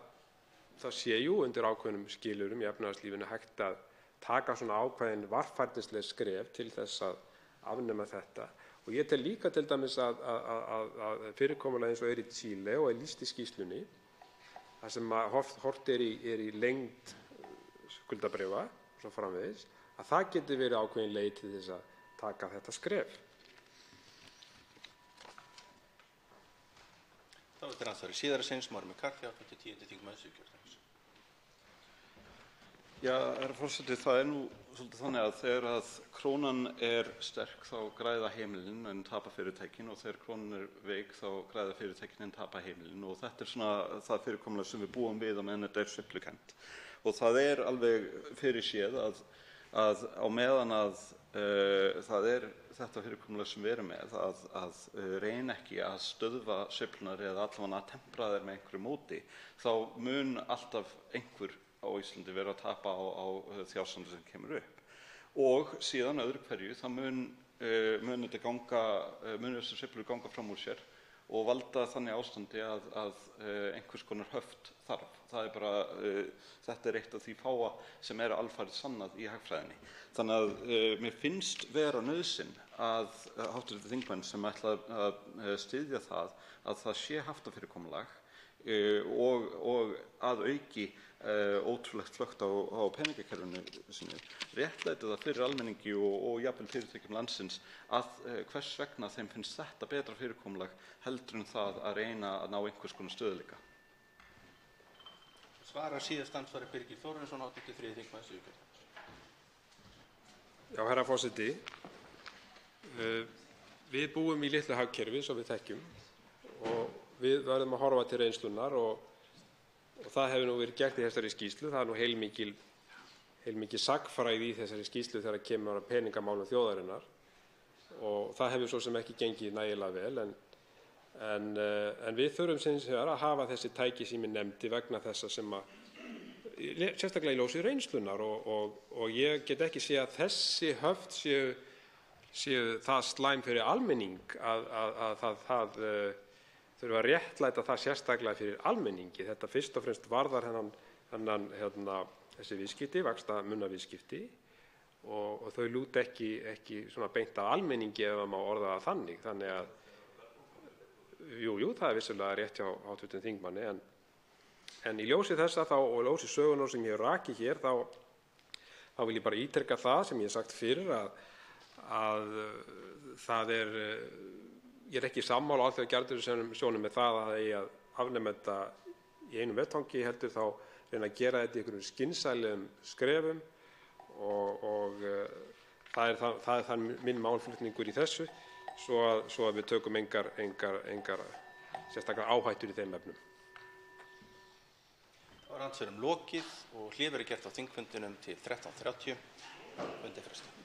það sé undir ákveðnum skilyrðum í efnahagslífinu hægt að taka svona ákveðin varfærnisleg skref til þess að afnema þetta. Og ég tel líka til dæmis að fyrirkomulag eins og í Chile og lýst í skýrslunni, þar sem horft er í lengd skuldabréfa og svo framvegis, að það geti verið ákveðin leið til þess að taka þetta skref. Þá er andsvari síðara sinns, Smári McCarthy, 10. þingmaður Suðurkjördæmis. Já, herra forseti, það nú svolítið þannig að þegar að krónan er sterk þá græða heimilin en tapa fyrirtækin og þegar krónan er veik þá græða fyrirtækin en tapa heimilin og þetta svona það fyrirkomulag sem við búum við á meðan þetta sveiflukennt. Og það alveg fyrirséð að á meðan að það þetta fyrirkomulag sem við erum með að reyna ekki að stöðva sveiflunar eða allavega að tempra þær með einhverju móti, þá mun alltaf einhver á Íslandi vera að tapa á því ástandi sem kemur upp. Og síðan öðru hverju þá mun þessi sveiflur ganga fram úr sér og valda þannig ástandi að einhvers konar höft þarf. Það bara, þetta eitt af því fáa sem alfarið sannað í hagfræðinni. Þannig að mér finnst vera nauðsyn að hv. þingmenn sem ætla að styðja að það sé haftafyrirkomulag og að auki ótrúlegt flökt á peningakerfinu sínu, réttlæti það fyrir almenningi og jafnvel fyrirtækjum landsins að hvers vegna þeim finnst þetta betra fyrirkomulag heldur en það að reyna að ná einhvers konar stöðugleika. Svarar síðast andsvari Birgir Þórarinsson, 3. þingmaður Suðurkjördæmis. Já, herra forseti, við búum í litlu hagkerfi svo við þekkjum og við verðum að horfa til reynslunnar og það hefur nú verið gert í þessari skýrslu. Það nú heilmikið sagnfræði í þessari skýrslu þegar kemur að peningamálum þjóðarinnar og það hefur svo sem ekki gengið nægilega vel en við þurfum hins vegar að hafa þessi tæki sem ég nefndi vegna þessa sem sérstaklega í ljósi reynslunnar og ég get ekki séð að þessi höft séu það slæm fyrir almenning að það þurfa að réttlæta það sérstaklega fyrir almenningi. Þetta fyrst og fremst varðar þessi viðskipti, vaxtamunarviðskipti og þau lúta ekki svona beint að almenningi ef það má orða það þannig. Þannig að jú, það er vissulega rétt hjá hv. þingmanni en í ljósi þessa og í ljósi sögunnar sem ég hef rakið hér þá vil ég bara ítreka það sem ég hef sagt fyrir að það ég ekki sammála Alþjóðagjaldeyrissjóðnum með það að það eigi að afnema þetta í einum vetfangi, heldur þá reyna að gera þetta í einhverjum skynsamlegum skrefum og það er minn málflutningur í þessu svo að við tökum engar sérstaklega áhættur í þeim efnum. Þá andsvörum lokið og hlé verður gert á þingfundinum til 13:30. Fundi frestað.